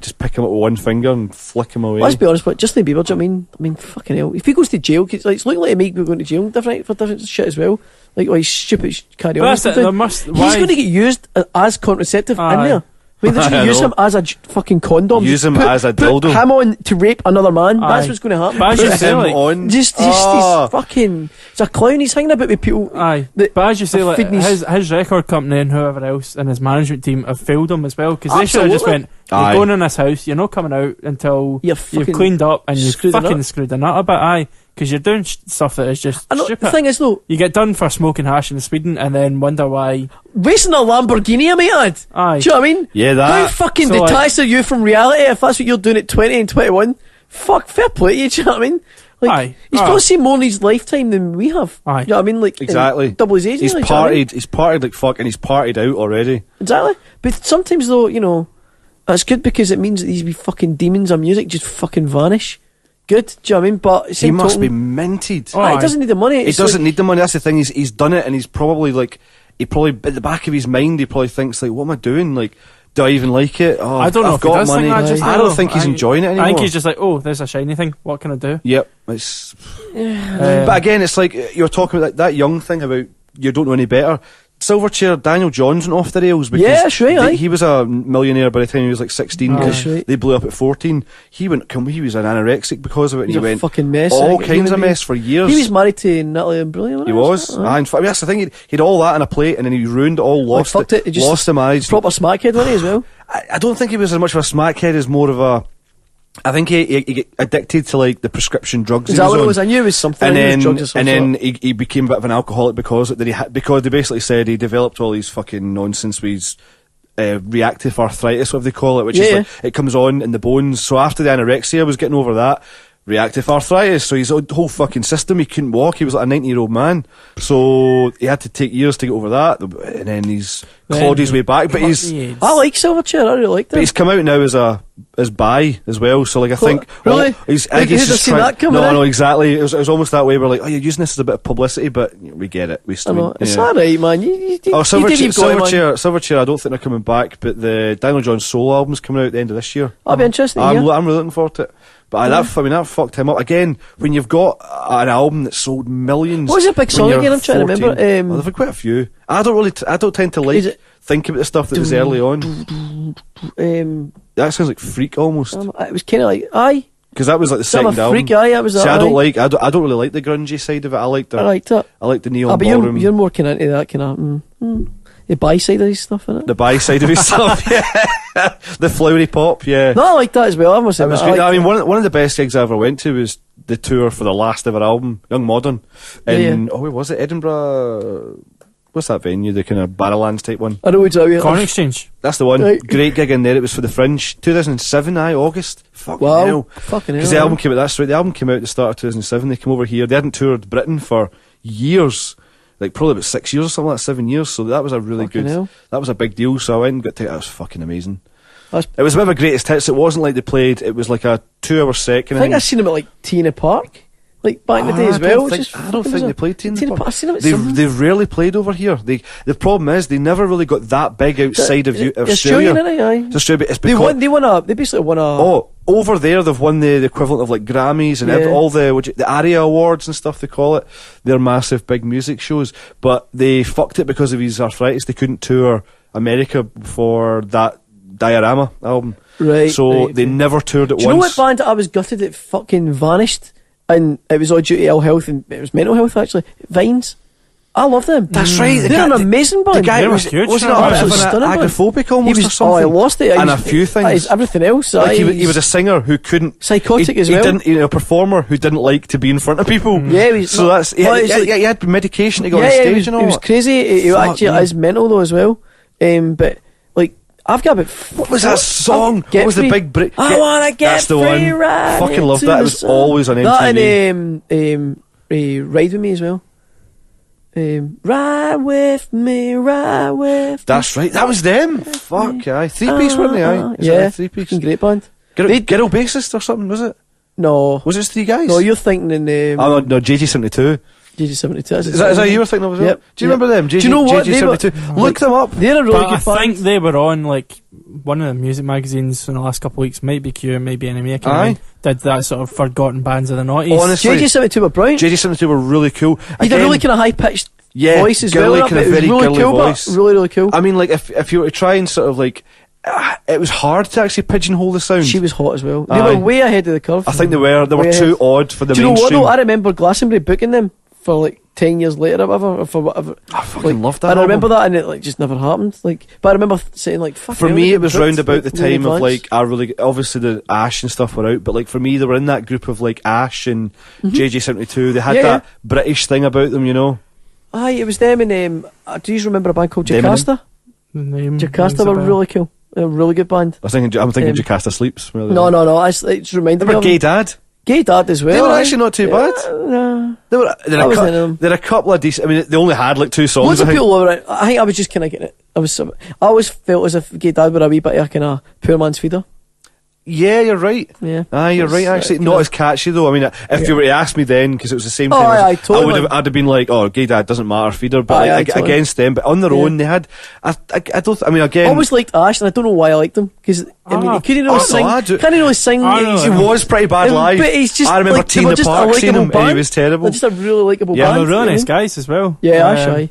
S3: Just pick him up with one finger and flick him away.
S4: Let's be honest, but Justin Bieber, do you know what I mean, fucking hell. If he goes to jail, 'cause, like, it's looking like he might be going to jail for different shit as well. Like, he's stupid carry on.
S5: But that's it, there must-
S4: He's
S5: why-
S4: going to get used as contraceptive in
S5: Aye.
S4: there. I mean, they're just going
S3: I
S4: to use
S3: know.
S4: him as a fucking condom.
S3: Use him
S4: Put-
S3: as a
S4: put
S3: dildo.
S4: him on to rape another man. That's
S5: Aye.
S4: what's going to happen.
S5: But as you
S3: Put
S5: say,
S3: him
S5: like,
S3: on.
S4: Just
S3: Ah.
S4: he's fucking. He's a clown. He's hanging about with people.
S5: Aye,
S4: that
S5: but as you say,
S4: are
S5: like,
S4: feeding
S5: his record company and whoever else and his management team have failed him as well, because they should have just
S4: Absolutely.
S5: went, you're
S3: Aye.
S5: going in this house, you're not coming out until
S4: You're
S5: you've
S4: fucking
S5: cleaned up and you've
S4: screwed it
S5: fucking
S4: up.
S5: screwed the nut a bit. Aye, because you're doing stuff that is just
S4: I know,
S5: stupid.
S4: the thing is though,
S5: You get done for smoking hash in Sweden and then wonder why.
S4: racing a Lamborghini, I might add.
S5: Aye.
S4: Do you know what I mean?
S3: Yeah, that.
S4: How fucking
S5: So, like-
S4: detached are you from reality if that's what you're doing at 20 and 21? Fuck, fair play to you, do you know what I mean? Like,
S5: Aye.
S4: he's
S5: Aye.
S4: probably seen more in his lifetime than we have.
S5: Aye.
S4: You know what I mean? Like,
S3: Exactly.
S4: double his age.
S3: He's
S4: nearly, do you know what I mean?
S3: partied like fuck, and he's partied out already.
S4: Exactly. But sometimes though, you know, that's good because it means that these wee fucking demons of music just fucking vanish. Good, do you know what I mean? But
S3: He
S4: same
S3: must be
S4: token,
S3: minted.
S5: Oh,
S4: he
S5: aye.
S4: doesn't need the money.
S3: He
S4: It's
S3: doesn't
S4: like-
S3: need the money. That's the thing. He's done it, and he's probably like, he probably at the back of his mind, he probably thinks like, what am I doing? Like, do I even like it? Oh,
S5: I don't know
S3: I've
S5: if he
S3: got
S5: does
S3: money.
S5: think that just
S3: I
S5: now,
S3: don't
S5: though.
S3: think he's enjoying it anymore.
S5: I think he's just like, oh, there's a shiny thing. What can I do?
S3: Yep. It's. But again, it's like you're talking about that young thing about you don't know any better. Silverchair, Daniel Johns went off the rails because
S4: Yeah, that's right, aye.
S3: he was a millionaire by the time he was like 16
S5: Aye.
S3: because
S4: That's right.
S3: they blew up at 14. He was an anorexic because of it. And
S4: He's
S3: he
S4: a
S3: went
S4: fucking mess.
S3: all
S4: like,
S3: kinds
S4: human
S3: of
S4: being.
S3: mess for years.
S4: He was married to Natalie Imbruglia.
S3: He was. Aye, in fact, that's the thing. He'd all that on a plate, and then he ruined it all, lost
S4: fucked it. He just-
S3: lost him eyes.
S4: Proper smackhead, wasn't he, as well?
S3: I don't think he was as much of a smackhead as more of a. I think he got addicted to like the prescription drugs.
S4: Is
S3: he
S4: that
S3: was
S4: what it
S3: on.
S4: was? I knew it was something.
S3: And
S4: I knew it
S3: then,
S4: was drugs of some
S3: and then
S4: sort.
S3: he became a bit of an alcoholic because that he because they basically said he developed all these fucking nonsense with his reactive arthritis, whatever they call it, which is
S4: Yeah.
S3: like it comes on in the bones. So after the anorexia was getting over that, reactive arthritis. So his whole fucking system, he couldn't walk. He was like a 90-year-old man. So he had to take years to get over that, and then he's clawed his way back. But he's
S4: I like Silverchair. I really liked
S3: but
S4: it.
S3: he's come out now as bi as well. So like I think
S4: really?
S3: he's I
S4: Like,
S3: think he's
S4: who'd have
S3: just
S4: seen
S3: trying.
S4: that coming
S3: No,
S4: in?
S3: no, exactly. It was almost that way. We're like, oh, you're using this as a bit of publicity, but we get it. We
S4: I
S3: still.
S4: know. It's
S3: yeah.
S4: alright, man. You
S3: Oh,
S4: did you've got it, man.
S3: Silverchair. I don't think they're coming back, but the Daniel John solo album's coming out at the end of this year.
S4: I'll be interested to
S3: I'm
S4: hear.
S3: really looking forward to it. But that fucked him up. Again, when you've got an album that sold millions.
S4: What was the big song again? I'm trying to remember.
S3: Well, there've quite a few. I don't tend to think about the stuff that was early on. That sounds like Freak almost.
S4: It was kind of like, aye.
S3: Because that was like the second album.
S4: Freak, aye, that was that.
S3: See, I don't really like the grungy side of it. I liked it. I liked the neon
S4: but
S3: ballroom.
S4: You're more kind of into that kind of the bi side of his stuff, innit?
S3: The bi side of his stuff, yeah. The flowery pop, yeah.
S4: No, I like that as well. I must say,
S3: it was great. I mean, one of the best gigs I ever went to was the tour for the last ever album, Young Modern, in where was it? Edinburgh. What's that venue? The kind of Barrowlands type one.
S4: I know what you're
S5: Corn Exchange.
S3: That's the one.
S4: Right.
S3: Great gig in there. It was for the Fringe, 2007. August. Fucking
S4: wow.
S3: hell.
S4: Fucking hell.
S3: Because the album came out. That's right. The album came out at the start of 2007. They came over here. They hadn't toured Britain for years. Like probably about 6 years or something like that, 7 years. So that was a really
S4: fucking
S3: good.
S4: Hell.
S3: That was a big deal. So I went and got to. That was fucking amazing. It was a bit of a greatest hits. It wasn't like they played. It was like a 2-hour set.
S4: I think I've seen them at like Tina Park, like back in the day as well.
S3: I don't think they played Tina Park.
S4: I've seen them at
S3: They rarely played over here. The problem is they never really got that big outside of Australia.
S4: It's
S3: Australia. It's because
S4: they basically won a.
S3: Oh, over there they've won the equivalent of like Grammys and all the ARIA awards and stuff they call it. They're massive big music shows, but they fucked it because of his arthritis. They couldn't tour America for that Diorama album,
S4: right?
S3: So they never toured it once.
S4: Do you know what band I was gutted it fucking vanished, and it was all due to ill health and it was mental health actually. Vines. I love them.
S3: That's right.
S4: They're an amazing band.
S3: The guy was
S5: huge.
S3: Wasn't agoraphobic almost or something?
S4: I lost it.
S3: And a few things.
S4: Everything else.
S3: Like he was a singer who couldn't.
S4: Psychotic as well.
S3: He didn't, a performer who didn't like to be in front of people.
S4: Yeah, he
S3: had medication to go on stage and all.
S4: It was crazy. He actually is mental though as well. But like I've got about.
S3: What was that song? What was the big break?
S4: I wanna get
S3: That's the
S4: free
S3: one.
S4: ride.
S3: Fucking loved that. It was always on MTV.
S4: That and Ride With Me as well. Ride with me, ride with.
S3: That's right. That was them. Fuck, aye. 3-piece, weren't they? Aye.
S4: Yeah,
S3: 3-piece.
S4: Great band.
S3: Ghetto Bassist or something, was it?
S4: No.
S3: Was it 3 guys?
S4: No, you're thinking in
S3: no, JG72.
S4: JG72.
S3: Is that you were thinking of as well?
S4: Yep.
S3: Do you remember them?
S4: Do you know what?
S3: JG72. Look them up.
S4: They're a really good band.
S5: I think they were on like one of the music magazines in the last couple of weeks. Might be Q, maybe NME. I can't remember. Did that sort of forgotten bands of the noughties.
S3: Honestly,
S4: JG72 were brilliant.
S3: JG72 were really cool.
S4: He had a really kind of high pitched voice as
S3: girly,
S4: well.
S3: Kind of very
S4: really
S3: girly
S4: cool,
S3: voice.
S4: Really, really cool.
S3: I mean, like if you were to try and sort of like, it was hard to actually pigeonhole the sound.
S4: She was hot as well. They were way ahead of the curve.
S3: I think they were. They were too odd for the mainstream.
S4: Do you know what though? I remember Glastonbury booking them for like 10 years later or whatever, or for whatever.
S3: I fucking loved that.
S4: And I remember that, and it like just never happened. Like, but I remember saying like, "Fuck."
S3: For me, it was round about the time of like obviously the Ash and stuff were out, but like for me, they were in that group of like Ash and JG72. They had that British thing about them, you know.
S4: Aye, it was them and do you remember a band called Jocasta? Jocasta were really cool. A really good band.
S3: I'm thinking Jocasta Sleeps.
S4: No. It's reminded
S3: me
S4: of
S3: Gay Dad.
S4: Gay Dad as well.
S3: They were actually not too bad.
S4: No.
S3: There are a couple of decent. I mean, they only had like 2 songs.
S4: Loads of people were. I think I was just kind of getting it. I always felt as if Gay Dad were a wee bit of a kind of poor man's feeder.
S3: Yeah, you're right.
S4: Yeah.
S3: Aye, you're right, actually. Not as catchy, though. I mean, if you were to ask me then, because it was the same thing,
S4: totally.
S3: I'd have been like, oh, Gay Dad doesn't matter, feeder, but totally. Against them. But on their own, they had, I
S4: always liked Ash, and I don't know why I liked him, because, I mean, he couldn't really sing. Can't really sing.
S3: He was pretty bad live.
S4: But he's just,
S3: I remember Teen the Park seeing him, and he was terrible.
S4: They're just a really likeable band.
S5: Yeah, they're really nice guys as well.
S4: Yeah, Ash, aye.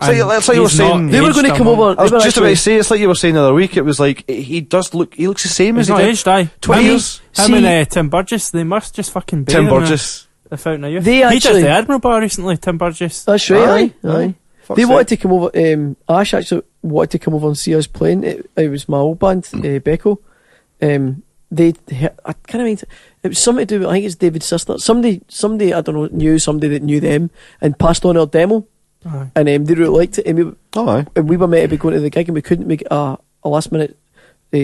S3: It's like you were saying,
S4: they were going to come over.
S3: I was just about to say, it's like you were saying the other week. It was like he looks the same as he did.
S5: Aged, aye.
S3: 20 years.
S5: Him and Tim Burgess, they must just fucking be
S3: Tim Burgess,
S5: the fountain of youth.
S4: He
S5: did the Admiral Bar recently. Tim Burgess.
S4: That's right. Aye. They wanted to come over. Ash actually wanted to come over and see us playing. It was my old band, Becco. I can't remember. It was something to do with, I think it's David's sister. Somebody I don't know, knew somebody that knew them and passed on our demo.
S5: Aye.
S4: And they really liked it. And we were meant to be going to the gig and we couldn't make a last minute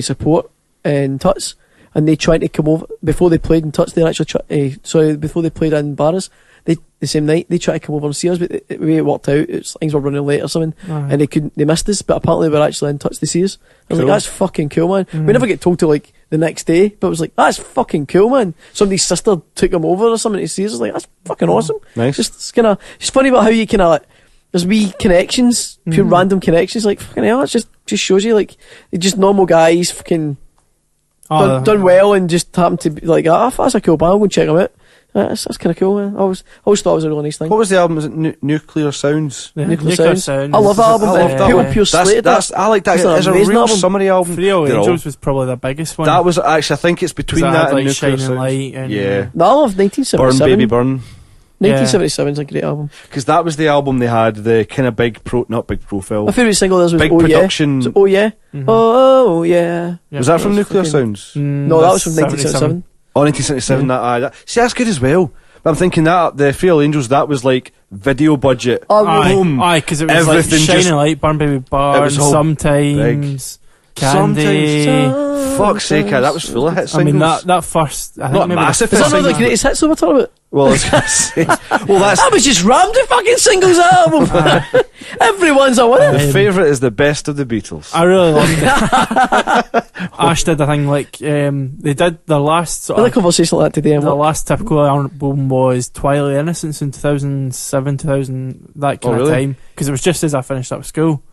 S4: support in Tuts. And they tried to come over before they played in Tuts. They actually before they played in Barras. The same night they tried to come over and see us, but the way it worked out, things were running late or something, and they missed us. But apparently we were actually in Touch to see us. I was like, that's fucking cool, man. We never get told to like the next day, but it was like, that's fucking cool, man. Somebody's sister took them over or something to see us. I was like, that's fucking awesome.
S3: Nice.
S4: It's funny about how you kind of like, there's wee connections, pure random connections. Like fucking hell, it just shows you like they're just normal guys, fucking done well and just happened to be like, that's a cool band, I'm going to check them out. That's kind of cool, man. I always thought it was a really nice thing.
S3: What was the album? Was it Nuclear Sounds?
S5: Yeah,
S4: Nuclear Sounds. I love that album.
S3: I love that
S4: Pure,
S3: one.
S4: Pure Slate.
S3: I like that.
S4: That's
S3: It's
S4: an
S3: a
S4: amazing
S3: real
S4: album.
S3: summary album.
S5: Three Old
S3: They're all-
S5: Angels was probably the biggest one.
S3: That was actually, I think it's between
S5: Because it
S3: that
S5: had,
S3: and
S5: like,
S3: Nuclear
S5: Shining
S3: Sounds.
S5: Light and-
S3: Yeah.
S4: No, I love 1977.
S3: Burn Baby Burn.
S4: 1977 is a great album.
S3: Because that was the album they had, the kind of not big profile.
S4: My favourite single was
S3: Big
S4: Oh
S3: production.
S4: Yeah. So, oh yeah.
S5: Mhm.
S4: Oh yeah.
S5: Yeah.
S3: Was that from
S4: That's
S3: Nuclear
S4: fucking-
S3: Sounds?
S4: No, that was from 1977.
S3: Oh, 1977, see, that's good as well. But I'm thinking that, the Free All Angels, that was like video budget. Boom.
S5: Aye, because it was
S3: Everything
S5: like Shining
S3: just-
S5: Light, Burn Baby Burn,
S3: was all
S5: Sometimes, Candy.
S3: Fuck's sake, that was full of hit
S5: I
S3: singles.
S5: mean, that first... I think
S3: Not
S5: maybe
S3: massive
S4: Is
S3: hit
S4: that not the
S3: singles.
S4: greatest hits that we're talking about?
S3: Well, I was going to say. Well, that's...
S4: That was just rammed the fucking singles album. Everyone's a winner.
S3: The favourite is the best of the Beatles.
S5: I really loved it. Ash did a thing like... they did their last...
S4: I had a conversation like that today. And
S5: The
S4: what?
S5: last typical album was Twilight Innocence in 2007, 2000, that kind of
S3: really?
S5: time. Because it was just as I finished up school.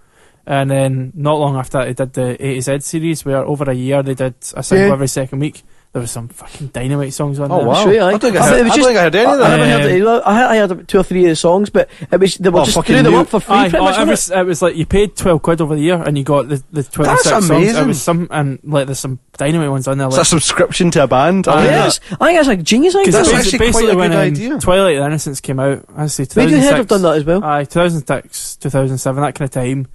S5: And then not long after that, they did the A to Z series, where over a year they did a single
S4: Yeah.
S5: every second week. There was some fucking dynamite songs on
S3: Oh,
S5: there.
S3: wow.
S4: Sure, aye.
S3: I don't think
S4: I
S3: I
S4: mean, it
S3: heard-
S4: was
S3: I don't
S4: just-
S3: think I heard any of
S4: I
S3: that.
S4: haven't heard it either. I heard about 2 or 3 of the songs, but they were just
S3: fucking
S4: putting them
S3: new.
S4: up for free,
S5: Aye,
S4: pretty much.
S5: it was like you paid £12 over the year and you got the 26 songs.
S3: amazing.
S5: It was some, and like there's some dynamite ones on there.
S3: It's
S5: Like,
S3: a subscription to a band. I
S5: Aye.
S3: like
S4: Yeah,
S3: that.
S4: I think that's a genius idea.
S3: That's
S5: Because
S3: actually
S5: basically
S3: quite a
S5: when
S3: good idea.
S5: Twilight Innocence came out, I say
S4: Radiohead
S5: 2006.
S4: have done that as well.
S5: Aye, 2006, 2007, that kind of time.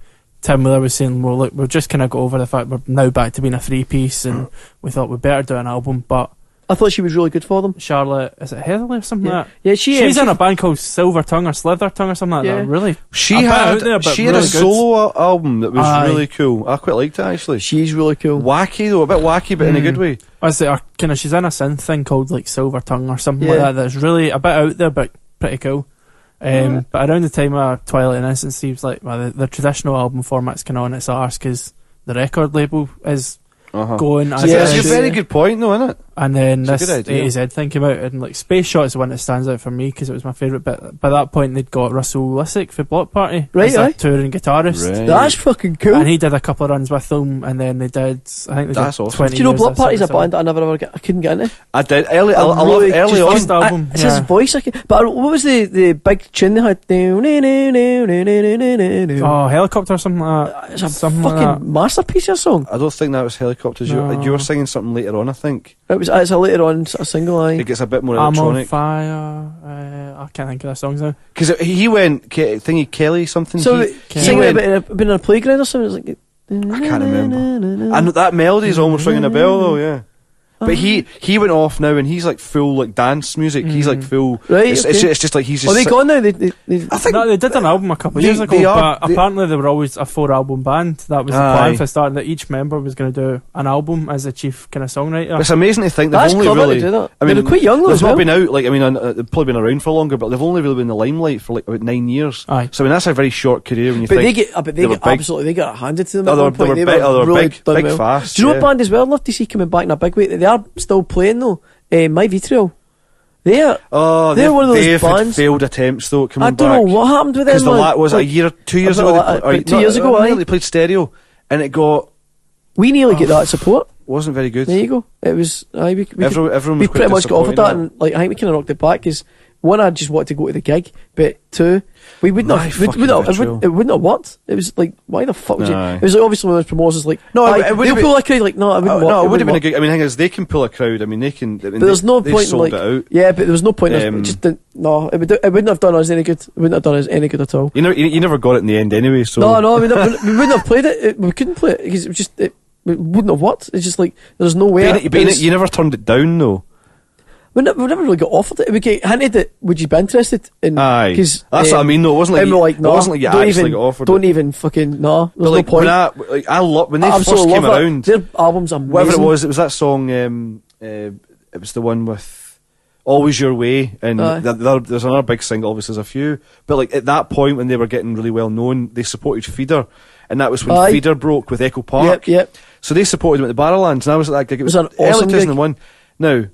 S5: Tim Miller was saying, well, look, we're just kind of got over the fact we're now back to being a 3-piece, and we thought we'd better do an album. But
S4: I thought she was really good for them.
S5: Charlotte, is it Heatherly or something like that?
S4: Yeah,
S5: She's in a band called Silver Tongue or Slither Tongue or something like
S4: Yeah.
S5: that. Really,
S3: She
S5: a bit
S3: had
S5: out there, but
S3: she had
S5: really
S3: a
S5: good.
S3: solo album that was
S5: Aye.
S3: really cool. I quite liked it actually.
S4: She's really cool.
S3: Wacky though, a bit wacky, but in a good way.
S5: I say, she's in a synth thing called like Silver Tongue or something
S4: Yeah.
S5: like that. That's really a bit out there, but pretty cool. But around the time of Twilight Innocence, seems like the traditional album format's kind of on its arse because the record label is going as
S4: Yeah,
S5: it
S3: It's a
S5: is.
S3: very good point though, isn't it?
S5: And then
S3: It's a
S5: this
S3: good idea.
S5: A to Z thing came out, and like Space Shot is the one that stands out for me because it was my favourite. But by that point, they'd got Russell Lissick for Block Party
S4: Right,
S5: as a
S4: aye.
S5: touring guitarist,
S3: Right.
S4: That's fucking cool.
S5: and he did a couple of runs with them, and then they did. I think they
S3: That's
S5: did
S3: awesome.
S5: 20
S4: Do you know
S5: years
S4: Block
S5: of
S4: Party's a
S5: sort of
S4: band that I never ever I couldn't get into.
S3: I did early. I
S4: I'm
S3: love
S4: really
S3: early
S4: just
S3: on.
S5: first album.
S4: It's his
S5: Yeah.
S4: voice. But what was the big tune they had?
S5: Oh, Helicopter or something like that.
S4: It's a
S5: something
S4: fucking
S5: like that.
S4: masterpiece of a song.
S3: I don't think that was Helicopters.
S5: No.
S3: You were singing something later on, I think.
S4: It's a later on sort of single.
S3: It gets a bit more
S5: I'm on
S3: electronic.
S5: fire. I can't think of the songs now.
S3: Because he went, thingy Kelly something.
S4: So
S3: he
S4: singing
S3: went,
S4: about being on a playground or something. It's like
S3: I can't remember. And that melody's almost ringing a bell though, yeah. But he went off now and he's like full like dance music. He's like full.
S4: Right,
S3: It's,
S4: okay.
S3: it's just like he's just.
S4: Are they gone now? They
S3: I think
S5: No, they did an album a couple of
S3: They-
S5: years ago,
S3: they are-
S5: but
S3: they-
S5: apparently they were always a 4-album band. That was the
S3: Aye.
S5: plan for starting, that each member was going to do an album as the chief kind of songwriter.
S3: It's amazing to think they've
S4: That's
S3: only
S4: clever
S3: really.
S4: to do that.
S3: I mean,
S4: They're quite young though
S3: they've
S4: as
S3: not
S4: well.
S3: been out like they've probably been around for longer, but they've only really been in the limelight for like about 9 years.
S5: Aye.
S3: So I mean that's a very short career when you
S4: But
S3: think.
S4: they
S3: were
S4: get
S3: big.
S4: absolutely they got handed to them
S3: Oh,
S4: at
S3: they
S4: one
S3: were
S4: point.
S3: big.
S4: They were really
S3: big,
S4: done
S3: big
S4: well.
S3: fast.
S4: Do you know
S3: yeah.
S4: what band as well? I'd love to see coming back in a big way. They are still playing though. My Vitriol. They're
S3: Oh,
S4: They're one of those
S3: they've had
S4: bands-
S3: failed attempts though at coming
S4: I don't
S3: back.
S4: know what happened with them.
S3: Because
S4: man.
S3: was it a
S4: Like,
S3: year, 2 years
S4: a
S3: ago?
S4: bit like-
S3: They,
S4: 2 years ago, aye.
S3: they played stereo, and it
S4: we nearly get that support.
S3: wasn't very good.
S4: There you go. It was. We
S3: Everyone
S4: we
S3: was
S4: pretty
S3: quite
S4: much got offered that,
S3: disappointed.
S4: and like I think we kind of knocked it back because one, I just wanted to go to the gig, but two, we wouldn't
S3: My
S4: have. It
S3: fucking Vitriol.
S4: wouldn't have worked. It was like, why the fuck would you?
S3: Aye.
S4: It was like obviously one of those promoters like,
S3: No,
S4: aye,
S3: it would've
S4: they'll pull a crowd like, no, I wouldn't.
S3: No, it would have been a
S4: work.
S3: good. I mean, the thing is, they can pull a crowd. I mean, they can.
S4: But there's no
S3: they
S4: point in
S3: sold
S4: like,
S3: it out.
S4: yeah, but there was no point. In
S3: Um,
S4: it just didn't. No, it wouldn't have done us any good. It wouldn't have done us any good at all.
S3: You never got it in the end anyway. So
S4: No, I mean, we wouldn't have played it. We couldn't play it because it was just it wouldn't have worked. It's just like there's no way.
S3: But you never turned it down though.
S4: We never really got offered it. We get hinted that would you be interested in?
S3: Aye,
S4: 'cause,
S3: that's what I mean. Though it wasn't like
S4: and
S3: you,
S4: we're like,
S3: it
S4: no,
S3: wasn't like you
S4: don't
S3: actually
S4: even,
S3: got offered.
S4: don't
S3: it.
S4: even fucking no.
S3: But
S4: There's
S3: like
S4: no point.
S3: I love when they first
S4: Absolutely
S3: came
S4: love that.
S3: around.
S4: Their album's amazing.
S3: Whatever it was that song. It was the one with "Always Your Way," and
S4: Aye.
S3: there's another big single. Obviously, there's a few, but like at that point when they were getting really well known, they supported Feeder, and that was when
S4: Aye.
S3: Feeder broke with Echo Park.
S4: Yep.
S3: So they supported them at the Barrowlands, and I was at that gig. It was
S4: an
S3: early
S4: awesome gig.
S3: 2001. Now,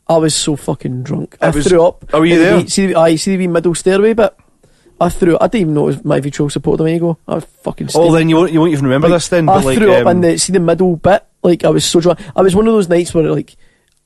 S4: I was so fucking drunk. I
S3: It was-
S4: threw up.
S3: Oh, were you
S4: in the
S3: there?
S4: wee- see the wee middle stairway bit. I didn't even know it was my vitriol supported a minute ago. I was fucking
S3: Oh, then you won't even remember this then. But
S4: I threw up in the middle bit. Like, I was so drunk. I was one of those nights where, like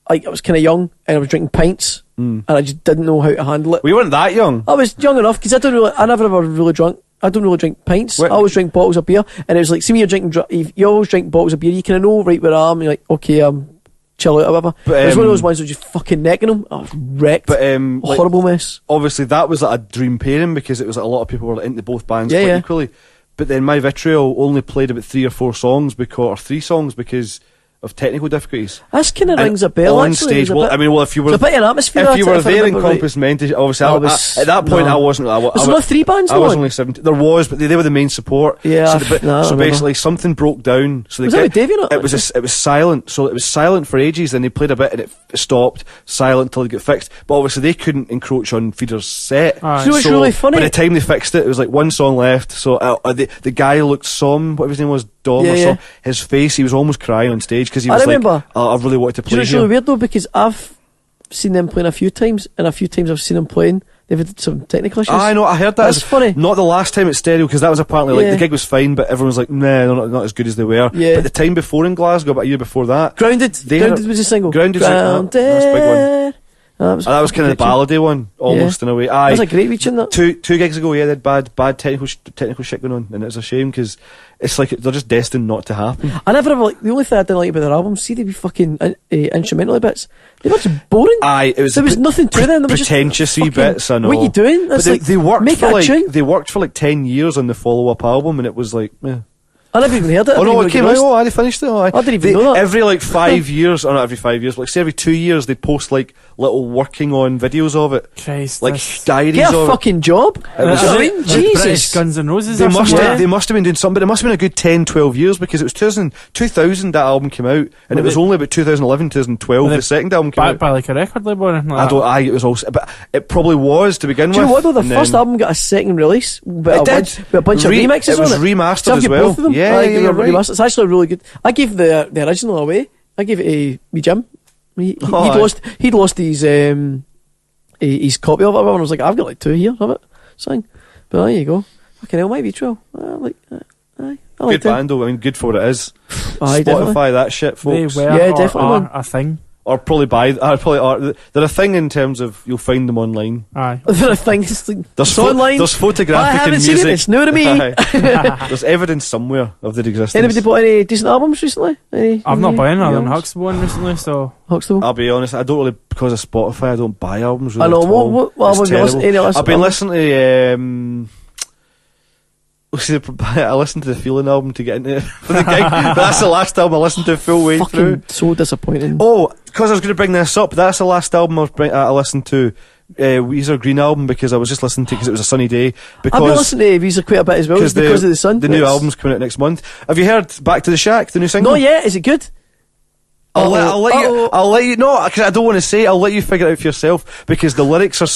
S4: I was kind of young and I was drinking pints and I just didn't know how to handle it.
S3: We weren't that young.
S4: I was young enough because I never ever really drunk. I don't really drink pints.
S3: What?
S4: I always drink bottles of beer. And it was like, see when you're drinking, you always drink bottles of beer, you kind of know right where I am. You're like, okay, I'm chill out or whatever.
S3: But,
S4: it was one of those ones that was just fucking necking them. I was wrecked.
S3: But
S4: horrible mess.
S3: Obviously, that was like a dream pairing because it was like a lot of people were into both bands
S4: Yeah,
S3: quite
S4: yeah.
S3: equally. But then My Vitriol only played about 3 or 4 songs or 3 songs because of technical difficulties.
S4: This kind of
S3: And
S4: rings a bell.
S3: on
S4: actually.
S3: stage.
S4: There's a
S3: Well,
S4: bit-
S3: I mean, well, if you were
S4: there's a bit of an atmosphere.
S3: if
S4: at
S3: you
S4: it,
S3: were
S4: I
S3: there in
S4: remember right.
S3: Compass Mentis, obviously,
S4: I was-
S3: at that point,
S4: no.
S3: I wasn't.
S4: Was there not 3 bands?
S3: I was only 17. There was, but they were the main support.
S4: Yeah,
S3: So,
S4: no, I
S3: so
S4: remember.
S3: basically, something broke down. So they
S4: Was that with Davey or not?
S3: It was silent. So it was silent for ages. Then they played a bit, and it stopped. Silent until it got fixed. But obviously, they couldn't encroach on Feeder's set.
S5: Aye.
S4: Do you know what's really funny?
S3: By the time they fixed it, it was like 1 song left. So the guy looked whatever his name was, Dom
S4: Yeah,
S3: or
S4: yeah.
S3: something. His face, he was almost crying on stage because he
S4: I
S3: was
S4: remember.
S3: like, I really wanted to
S4: Do you know
S3: play
S4: what's
S3: here.
S4: really weird though? Because I've seen them playing a few times, and a few times I've seen them playing, they've had some technical issues.
S3: I know, I heard that.
S4: That's funny.
S3: Not the last time at Stereo, because that was apparently like
S4: Yeah.
S3: the gig was fine, but everyone was like, nah, they're not as good as they were.
S4: Yeah.
S3: But the time before in Glasgow, about a year before that,
S4: Grounded.
S3: They
S4: Grounded
S3: had-
S4: was a single.
S3: Grounded's like-
S4: Grounded.
S3: that's a big one.
S4: That
S3: was kind of the ballady one, almost in a way.
S4: That was a great reach in that.
S3: Two gigs ago, yeah, they had bad technical shit going on, and it's a shame because it's like they're just destined not to happen.
S4: I never ever like the only thing I didn't like about their albums. See, they be fucking instrumental bits. They were just boring.
S3: Aye, it was
S4: There was nothing to them. They were just
S3: pretentious
S4: fucking,
S3: bits. I know.
S4: What are you doing?
S3: But
S4: It's
S3: they,
S4: like,
S3: they worked
S4: make
S3: for
S4: a
S3: like
S4: tune.
S3: they worked for like 10 years on the follow-up album, and it was like, eh.
S4: I never even heard it.
S3: Oh no,
S4: I
S3: it came out. Oh, they finished it. Oh,
S4: I didn't even know that.
S3: Every like 5 years, or not every 5 years, but like say every 2 years, they'd post like little working on videos of it,
S5: Christ,
S3: like
S5: this-
S3: diaries
S4: Get a
S3: of it.
S4: fucking job.
S3: It was
S4: Do you know what I
S3: like-
S4: mean?
S5: British
S4: Jesus.
S5: Guns N' Roses.
S3: They
S5: or
S3: must,
S5: something.
S3: have, they must have been doing something, but it must have been a good 10, 12 years because it was 2000 that album came out, and it was only about 2011, 2012
S5: Were they
S3: the second album came
S5: Backed
S3: out.
S5: by like a record label or anything like
S3: I
S5: that.
S3: don't. It was also, but it probably was to begin
S4: Do you
S3: with.
S4: know what though? The
S3: and
S4: first
S3: then-
S4: album got a second release, but
S3: It
S4: a
S3: did.
S4: bunch, with a bunch of remixes
S3: It was
S4: on it.
S3: remastered
S4: So I've
S3: as
S4: got
S3: well.
S4: both of them.
S3: Yeah,
S4: I
S3: yeah,
S4: give
S3: you're
S4: it a
S3: right.
S4: remaster. It's actually really good. I gave the original away. I gave it a me Jim.
S3: Oh, aye.
S4: He'd lost his copy of it, and I was like, I've got like 2 here of it. Sang. But there you go. Fucking hell, might be true. I like that. Aye. I like
S3: Good band though. I mean, good for what it is.
S4: Aye,
S3: Spotify
S4: definitely.
S3: that shit,
S5: They
S3: folks.
S5: were
S4: Yeah,
S5: or
S4: definitely,
S5: are
S4: man.
S5: a thing.
S3: Or probably buy. Probably are. They're a thing in terms of you'll find them online.
S5: Aye.
S4: I think it's like,
S3: There's
S4: it's online.
S3: There's
S4: I
S3: photographic
S4: haven't
S3: and
S4: seen
S3: music.
S4: it. It's new to me.
S3: Aye. There's evidence somewhere of their existence.
S4: Anybody bought any decent albums recently?
S5: I've not bought any other than
S4: albums?
S5: Huxtable one recently, so
S4: Huxtable.
S3: I'll be honest. I don't really, because of Spotify. I don't buy albums. Really
S4: I know.
S3: at all.
S4: What
S3: It's
S4: album have you listened
S3: terrible.
S4: to?
S3: I've been listening to. I listened to the Feeling album to get into it for the gig, but that's the last album I listened to full way through.
S4: Fucking so disappointing.
S3: Oh, because I was going to bring this up, that's the last album I listened to. Weezer Green album, because I was just listening to because it was a sunny day.
S4: I've been
S3: Because
S4: listening to Weezer quite a bit as well because of the sun.
S3: the new
S4: It's-
S3: album's coming out next month. Have you heard Back to the Shack, the new single?
S4: No, yeah, is it good?
S3: I'll let you. No, because I don't want to say. I'll let you figure it out for yourself, because the lyrics are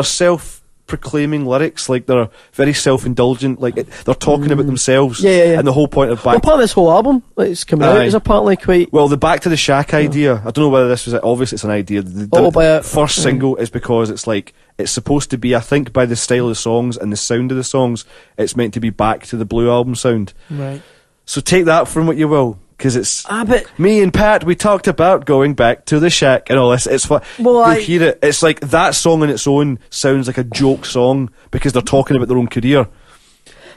S3: self-proclaiming lyrics, like they're very self-indulgent, like they're talking about themselves.
S4: Yeah.
S3: And the whole point of
S4: Well,
S3: Back.
S4: part of this whole album that's coming out
S3: Aye.
S4: is apparently quite.
S3: Well, the Back to the Shack idea, I don't know whether this was it. Obviously it's an idea. The first single is because it's like, it's supposed to be, I think by the style of the songs and the sound of the songs, it's meant to be back to the Blue Album sound.
S5: right.
S3: So take that from what you will, because it's...
S4: but
S3: Me and Pat, we talked about going back to the shack and all this. It's fun.
S4: Well,
S3: you hear it. It's like that song on its own sounds like a joke song because they're talking about their own career.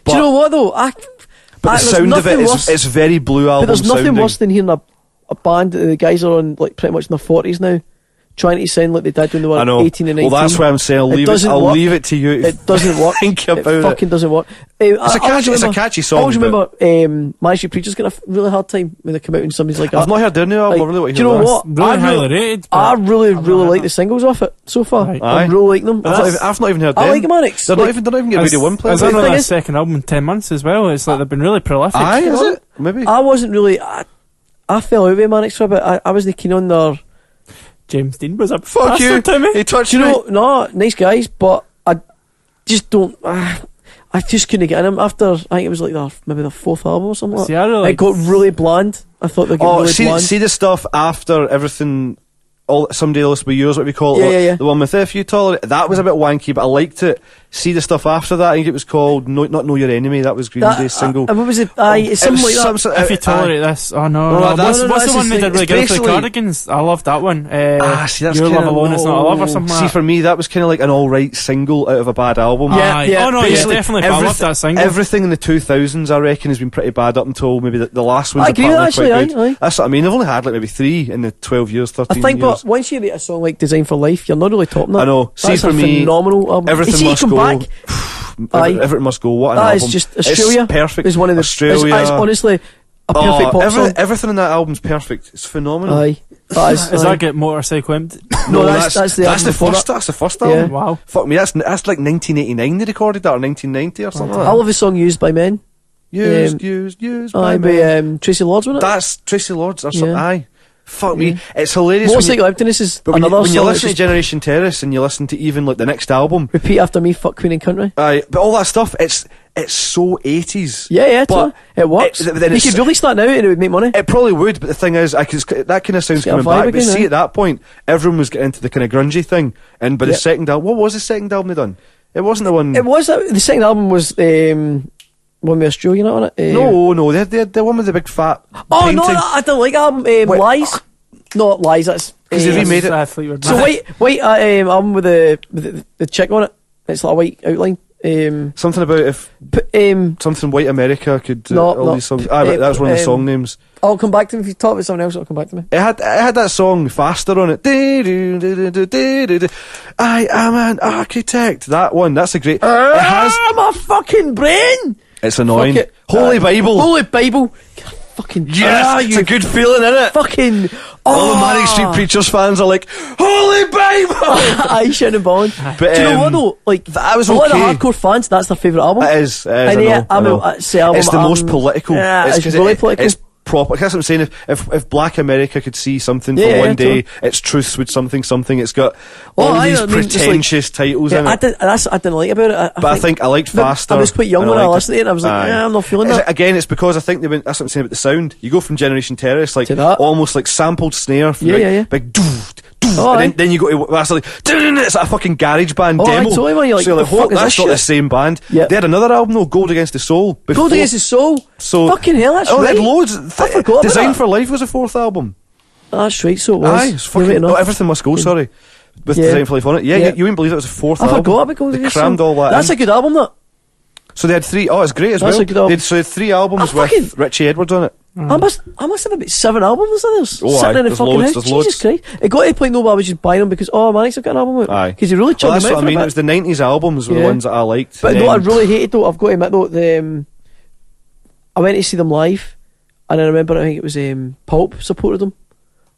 S4: do you know what though?
S3: But the
S4: there's
S3: sound of it
S4: nothing
S3: is
S4: worse-
S3: it's very Blue Album
S4: But there's nothing
S3: sounding.
S4: worse than hearing a band that the guys are on like pretty much in their 40s now, trying to sound like they did when they were
S3: I know.
S4: 18 and 19.
S3: Well, that's why I'm saying I'll leave it to you.
S4: It doesn't work.
S3: Think
S4: It
S3: about
S4: fucking doesn't work.
S3: It's a catchy song.
S4: I always
S3: but
S4: remember My Street Preacher's got a really hard time when they come out and somebody's like,
S3: I've not heard their new album.
S4: like,
S3: I really want to
S4: do you
S3: hear
S4: know
S3: that.
S4: what?
S5: Really
S4: I
S5: highly rated. but
S4: I really
S5: I've not
S4: like
S5: heard
S4: the singles off it so far.
S5: Right.
S4: I
S3: Aye.
S4: really like them.
S3: I've not even heard
S4: I
S3: them.
S4: like them, Alex.
S3: They're
S4: Like,
S3: not even getting Radio 1 players.
S5: It's
S4: The
S5: only
S4: thing
S5: their
S4: is-
S5: second album in 10 months as well. It's like they've been really prolific.
S3: Aye, is it? Maybe.
S4: I wasn't really. I fell out with Manix for a bit. I wasn't keen on their.
S5: James Dean was a
S3: Fuck you.
S5: bastard to me.
S3: He touched
S4: Do you
S3: me.
S4: know? No, nice guys, but I just don't. I just couldn't get in them after. I think it was like maybe their fourth album or something.
S5: See,
S4: like
S5: I
S4: that.
S5: really
S4: It got really bland. I thought they got really bland.
S3: see the stuff after everything. All Somebody Else But Yours, what we call it.
S4: Yeah.
S3: The one with If You Tolerate. That was a bit wanky, but I liked it. see the stuff after that. I think it was called Not Know Your Enemy. That was Green Day's single.
S4: What was it? It's something like that.
S5: If you tolerate this, oh no,
S3: No,
S5: what's the
S4: that's
S5: one they did really good for the
S3: basically-
S5: Cardigans? I loved that one.
S3: See, that's
S5: Your Love
S3: kinda
S5: Alone Is Not a Love or something
S3: See,
S5: like that.
S3: for me, that was kind of like an all-right single out of a bad album.
S4: Yeah,
S5: Aye.
S4: yeah.
S5: Oh no, yeah,
S3: Basically,
S5: definitely. I loved that single.
S3: Everything in the 2000s, I reckon, has been pretty bad up until maybe the last one's
S4: I agree with
S3: apparently
S4: that,
S3: quite
S4: actually,
S3: good.
S4: aye.
S3: That's what I mean. They've only had like maybe 3 in the 12 years, 13
S4: I think,
S3: years.
S4: but once you rate a song like Design for Life, you're not really topping that.
S3: I know. See,
S4: That's
S3: for
S4: a
S3: me,
S4: phenomenal album.
S3: Everything
S4: See,
S3: Must
S4: come
S3: Go.
S4: back. Aye.
S3: Everything Must Go. What an
S4: That
S3: album!
S4: is just Australia.
S3: It's perfect.
S4: Is one of the
S3: Australia.
S4: It's honestly a perfect pop song.
S3: Everything in that album's perfect. It's phenomenal.
S4: Aye. That is,
S5: Does
S4: aye.
S5: that get Motorcycle Empty?
S4: No, that's the album before
S3: first.
S4: that.
S3: That's the first
S4: Yeah.
S3: album.
S5: Wow.
S3: Fuck me. That's like 1989. They recorded that, or 1990 or something.
S4: I love the song Used by Men.
S3: Used
S4: Aye, by Tracy Lords, wasn't it?
S3: That's Tracy Lords or something.
S4: Yeah.
S3: Aye. Fuck me. It's hilarious.
S4: Motorcycle Emptiness is
S3: But when
S4: another
S3: you
S4: song.
S3: listen
S4: that's
S3: to
S4: just
S3: Generation Terrace and you listen to even like the next album,
S4: Repeat After Me, Fuck Queen and Country.
S3: aye, but all that stuff, it's so 80s.
S4: Yeah,
S3: But
S4: totally. It works.
S3: then
S4: You
S3: it's-
S4: could release that now and it would make money.
S3: It probably would, but the thing is, that kind of sounds
S4: Get a
S3: coming
S4: vibe
S3: back. But
S4: again,
S3: see,
S4: eh?
S3: at that point, everyone was getting into the kind of grungy thing. And by the
S4: Yep.
S3: second album, what was the second album they done? It wasn't the one.
S4: It was the second album was one with Australian on it.
S3: No, they had the one with the big fat.
S4: Oh
S3: painting.
S4: no, I don't like that album.
S3: Wait.
S4: Lies. Not Lies. That's
S3: 'Cause they remade it.
S5: Fleetwood
S4: So
S5: Mac.
S4: white album with the chick on it. It's like a white outline.
S3: Something about if something White America could all these songs. But that was one of the song names.
S4: I'll come back to me if you talk about something else. It'll come back to me.
S3: It had that song Faster on it. I am an architect. That one. That's a great. It has.
S4: my fucking brain.
S3: It's annoying.
S4: Fuck it.
S3: Holy Bible.
S4: Holy Bible. Fucking
S3: Yes, it's
S4: you
S3: a good feeling, isn't it?
S4: fucking.
S3: All the Manic Street Preachers fans are like, Holy Bible!
S4: I shouldn't have balling.
S3: But,
S4: Do you know what though? Like
S3: that was
S4: a lot of
S3: okay.
S4: hardcore fans, that's their favourite album.
S3: It is.
S4: And
S3: I
S4: yeah,
S3: know, I know.
S4: it's the album.
S3: It's the most political.
S4: Yeah, it's
S3: 'cause
S4: really political.
S3: It's proper. That's what I'm saying. If Black America could see something
S4: Yeah,
S3: for one
S4: yeah,
S3: day,
S4: totally.
S3: it's Truths with something. It's got
S4: Oh,
S3: all
S4: I
S3: these
S4: mean, just like-
S3: pretentious titles in
S4: Yeah,
S3: it.
S4: I didn't like about it.
S3: But I think I liked
S4: but
S3: Faster.
S4: I was quite young
S3: and
S4: when I
S3: liked
S4: listened to it, and I was like,
S3: Aye.
S4: I'm not feeling that.
S3: Again, it's because I think they went. That's what I'm saying about the sound. You go from Generation Terrace, like
S4: To that.
S3: almost like sampled snare, from
S4: Yeah,
S3: like,
S4: yeah.
S3: big doof, doof,
S4: Oh, aye.
S3: and then you go to that's like it's like a fucking garage band
S4: Oh, aye,
S3: demo.
S4: totally, man, you're like,
S3: so you're like,
S4: the fuck is
S3: that's
S4: this
S3: not the
S4: shit?
S3: same band.
S4: Yeah.
S3: They had another album though, Gold Against the Soul.
S4: Gold Against the Soul.
S3: So
S4: Fucking hell, that's
S3: oh,
S4: right.
S3: they had loads.
S4: I forgot about
S3: Design
S4: that.
S3: for Life was the 4th album.
S4: That's right, so it was.
S3: Aye, it's
S4: You're right
S3: fucking.
S4: enough.
S3: Oh, Everything Must Go. Sorry, with
S4: Yeah.
S3: Design for Life on it. Yeah,
S4: Yeah.
S3: You wouldn't believe it was the 4th
S4: I
S3: album.
S4: forgot about Gold
S3: They
S4: Against the
S3: crammed
S4: Soul.
S3: all that.
S4: That's
S3: in.
S4: a good album, that.
S3: So they had 3. Oh, it's great as
S4: That's
S3: well.
S4: a good album.
S3: So they had 3 albums
S4: I
S3: with
S4: fucking-
S3: Richie Edwards on it.
S4: I must have about 7 albums of theirs
S3: Oh, aye,
S4: sitting in the
S3: there's
S4: fucking
S3: loads,
S4: house.
S3: there's
S4: Jesus
S3: loads.
S4: Christ! It got to the point though where I was just buying them because Manic's have got an album out.
S3: Aye.
S4: Because he really
S3: Well,
S4: chugged
S3: that's
S4: them out
S3: what I
S4: for
S3: mean.
S4: a
S3: It
S4: bit.
S3: was the 90s albums were the
S4: Yeah.
S3: ones that I liked.
S4: But
S3: and
S4: no, I
S3: then-
S4: really hated though. I've got to admit though, I went to see them live, and I remember I think it was Pulp supported them,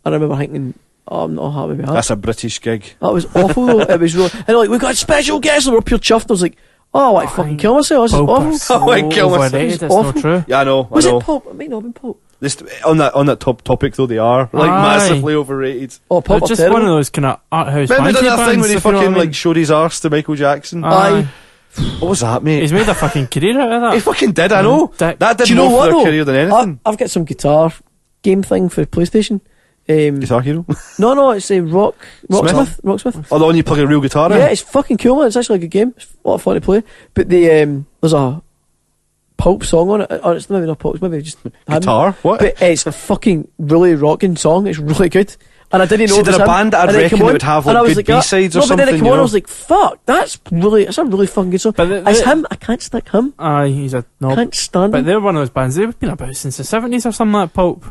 S4: and I remember thinking, I'm not happy with that.
S3: That's a British gig.
S4: That was awful though. It was really, and like we got special guests, and we're pure chuffed. I was like, I want to fucking kill myself. This is
S5: Pulp
S4: awful.
S5: is so
S3: Oh, I kill myself.
S5: overrated,
S4: It's
S5: it's not
S4: awful.
S5: true.
S3: Yeah, I know.
S4: Was
S3: I know.
S4: it Pulp? It might not have been Pulp.
S3: This, on that topic though, they are like
S5: Aye.
S3: massively overrated.
S4: Oh, Pulp
S5: They're
S4: are
S5: just
S4: terrible.
S5: one of those kind of art house
S3: Remember
S5: wanky
S3: that thing
S5: bands,
S3: where he
S5: if you know
S3: fucking
S5: what I mean.
S3: like showed his arse to Michael Jackson?
S5: Aye.
S3: What was that, mate?
S5: He's made a fucking career out of that.
S3: He fucking did. I know.
S5: Dick.
S3: That did
S4: Do you know
S3: more
S4: what
S3: for
S4: though?
S3: their career than anything.
S4: I've got some guitar game thing for PlayStation.
S3: Guitar Hero.
S4: No, it's a Rocksmith.
S3: Oh, the one you plug a real guitar in.
S4: Yeah, it's fucking cool, man. It's actually a good game. It's a lot of fun to play. But there's a Pulp song on it. Or it's maybe not Pulp. It's maybe just him.
S3: Guitar? What?
S4: But it's a fucking really rocking song. It's really good. And I didn't know
S3: See,
S4: it was
S3: they're a
S4: him.
S3: band that I'd
S4: And then it
S3: reckon
S4: came
S3: they
S4: on,
S3: would have,
S4: and
S3: like,
S4: I was
S3: good
S4: like,
S3: B-sides or
S4: no, but then it
S3: something,
S4: came
S3: you
S4: on, I
S3: know?
S4: was like, fuck, it's a really fucking good song.
S5: But
S4: It's him. I can't stick him.
S5: Aye, he's a
S4: I
S5: knob.
S4: can't stand
S5: But
S4: him.
S5: they're one of those bands, they've been about since the 70s or something like Pulp.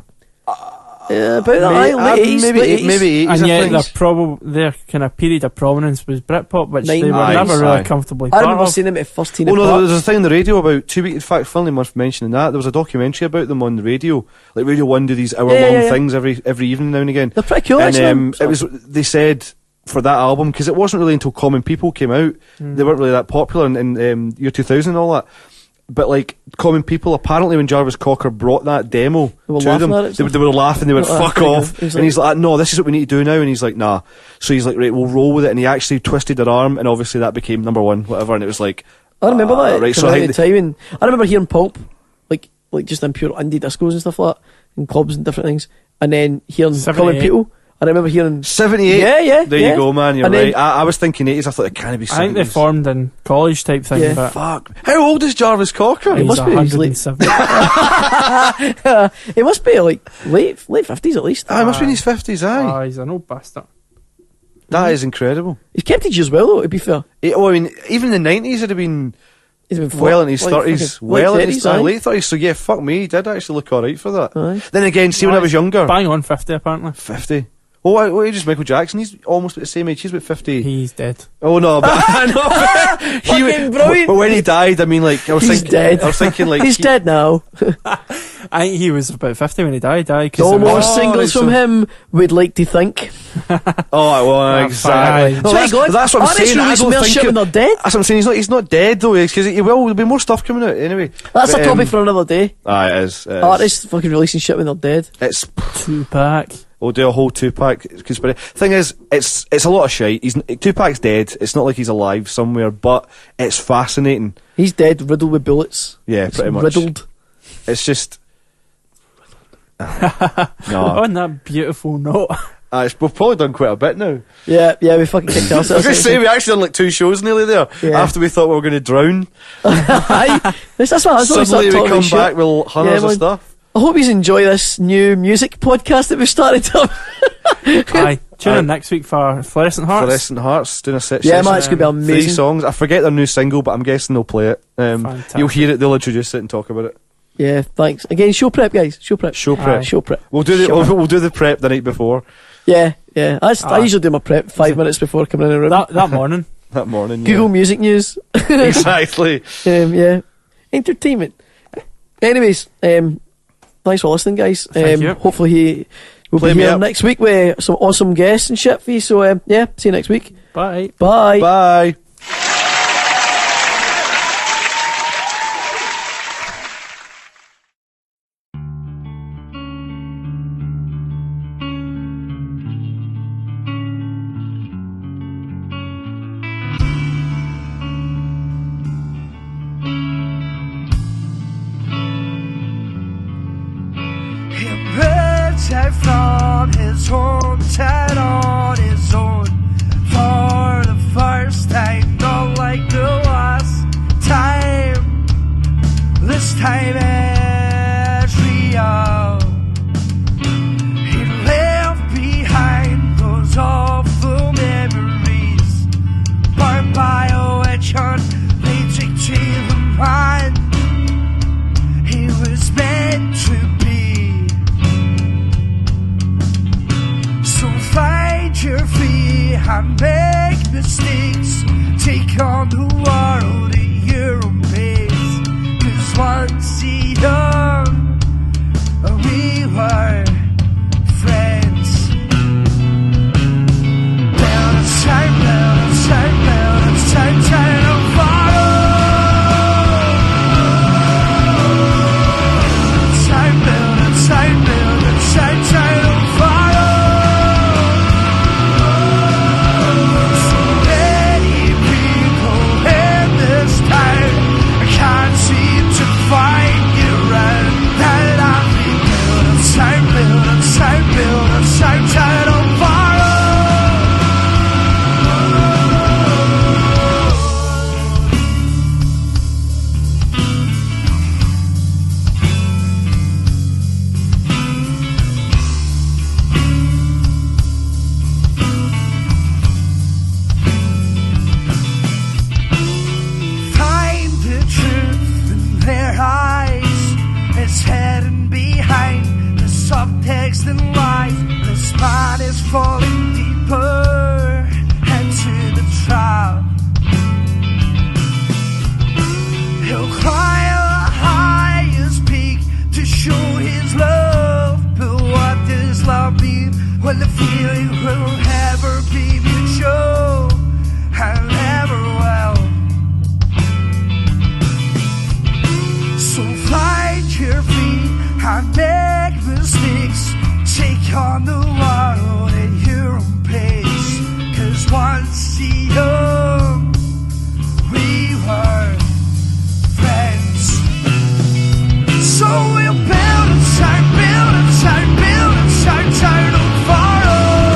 S4: About that, late 80s,
S3: maybe
S4: late 80s.
S3: maybe 80s.
S5: And
S3: I
S5: yet
S3: think.
S5: their kind of period of prominence was Britpop, which they were
S4: 90s,
S5: never really
S3: aye.
S5: comfortably
S4: I
S5: part
S4: remember
S5: of.
S4: seeing them at first Teen
S3: Oh no,
S4: Park.
S3: there was a thing on the radio about 2 weeks. In fact, funny enough mentioning that, there was a documentary about them on the radio. Like Radio 1 do these hour-long
S4: yeah.
S3: things every evening now and again.
S4: They're pretty cool,
S3: And
S4: actually.
S3: it was. They said for that album because it wasn't really until Common People came out. They weren't really that popular in year 2000 and all that. But like Common People, apparently when Jarvis Cocker brought that demo
S4: They were
S3: to
S4: laughing
S3: them,
S4: at it,
S3: they were laughing. They went,
S4: Oh,
S3: "Fuck
S4: yeah.
S3: off!"
S4: He was
S3: And he's like, "No, this is what we need to do now." And he's like, "Nah." So he's like, "Right, we'll roll with it." And he actually twisted their arm, and obviously that became number 1, whatever. And it was like,
S4: I remember that.
S3: Right, so
S4: coming
S3: I
S4: out at
S3: think
S4: the time, and I remember hearing Pulp, like just in pure indie discos and stuff like that, in clubs and different things, and then hearing
S5: 78.
S4: Colin People. I remember hearing
S3: 78.
S4: Yeah.
S3: There you go, man. You're
S4: And then-
S3: right. I was thinking 80s. I thought it can't be 70s.
S5: I think they formed in college type thing,
S4: Yeah.
S5: but
S3: Fuck. How old is Jarvis Cocker?
S4: He
S5: he's
S4: must be- he's late.
S5: 107.
S4: it must be like late 50s at least.
S3: He must be in his 50s, aye.
S5: He's an old bastard.
S3: That is incredible.
S4: He's kept age as well, though. To be fair,
S3: I mean, even in the 90s, it'd have been
S4: he's been
S3: well in his
S4: like
S3: 30s.
S4: fucking
S3: Well in his
S4: 30s, aye.
S3: late 30s. So yeah, fuck me. He did actually look alright for that.
S4: Aye.
S3: Then again, see, when I was younger.
S5: Bang on 50 apparently.
S3: 50. Oh, what age is Michael Jackson? He's almost at the same age. He's about 50.
S5: He's dead.
S3: Oh no, but I know.
S4: Fucking brilliant.
S3: But when he died, I mean, like, I was
S4: He's
S3: thinking,
S4: dead.
S3: I was thinking, like,
S4: He's dead now.
S5: I think he was about 50 when he died.
S4: No
S5: Cause
S4: more
S3: Oh,
S4: singles
S3: so-
S4: from him. We'd like to think.
S3: Oh, well, exactly.
S5: fine.
S3: No,
S4: Sorry, God.
S3: that's what I'm
S4: Artists
S3: saying. I
S4: release
S3: don't
S4: more
S3: think
S4: shit when they're dead.
S3: That's what I'm saying. He's not dead though, because there'll be more stuff coming out anyway.
S4: That's
S3: But,
S4: a topic for another day.
S3: It is.
S4: Artists fucking releasing shit when they're dead.
S3: It's.
S5: Tupac.
S3: We'll do a whole Tupac conspiracy. Thing is, it's a lot of shite. Tupac's dead. It's not like he's alive somewhere, but it's fascinating.
S4: He's dead, riddled with bullets.
S3: Yeah,
S4: He's
S3: pretty much.
S4: riddled.
S3: It's just. No.
S5: On that beautiful note.
S3: We've probably done quite a bit now.
S4: Yeah, we fucking kicked
S3: I was
S4: ourselves.
S3: going to say, we actually done like 2 shows nearly there.
S4: Yeah.
S3: After we thought we were going to drown.
S4: Aye. That's what I was
S3: Suddenly we come back with hundreds of
S4: man.
S3: stuff.
S4: I hope you enjoy this new music podcast that we've started up.
S5: Aye. Tune in next week for Fluorescent Hearts.
S3: Fluorescent Hearts doing a set.
S4: Yeah, man, it's going to be
S3: 3
S4: amazing.
S3: songs. I forget their new single, but I'm guessing they'll play it.
S5: Fantastic.
S3: You'll hear it. They'll introduce it and talk about it.
S4: Yeah, thanks. Again, show prep, guys. Show prep.
S3: Show prep.
S4: Show prep.
S3: We'll do the prep the night before.
S4: Yeah. I usually do my prep 5 minutes before coming in the room.
S5: That morning.
S3: That morning.
S4: Google Music News.
S3: Yeah. Exactly.
S4: Yeah. Entertainment. Anyways, thanks for listening, guys.
S5: Thank you.
S4: Hopefully we'll
S3: Play
S4: be
S3: me
S4: here
S3: up.
S4: next week with some awesome guests and shit for you. So, yeah, see you next week.
S5: Bye.
S4: Bye.
S3: Bye.
S1: He emerged from his hometown on his own for the first time, not like the last time. This time it's real. He left behind those awful memories, burned by a witch hunt. They dictate the mind. He was meant to be. So find your feet and make mistakes. Take on the world at your own pace. 'Cause once young, we were friends. Build a time, build a time, build a time, time to follow. Time, build a time, build a time, time to follow. So many people in this town, I can't seem to find you around. And I'll be build a time, build a time, build a time, time to follow. Find the truth in their eyes. It's hidden behind the subtext and lies. The spot is falling deeper into the trap. He'll climb the highest peak to show his love. But what does love mean when the feeling will never be mutual and never will? So find your feet and make mistakes. Take on the world at your own pace. 'Cause once young, we were friends. So we'll build a time, build a time, build a time, time to follow.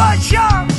S1: was young.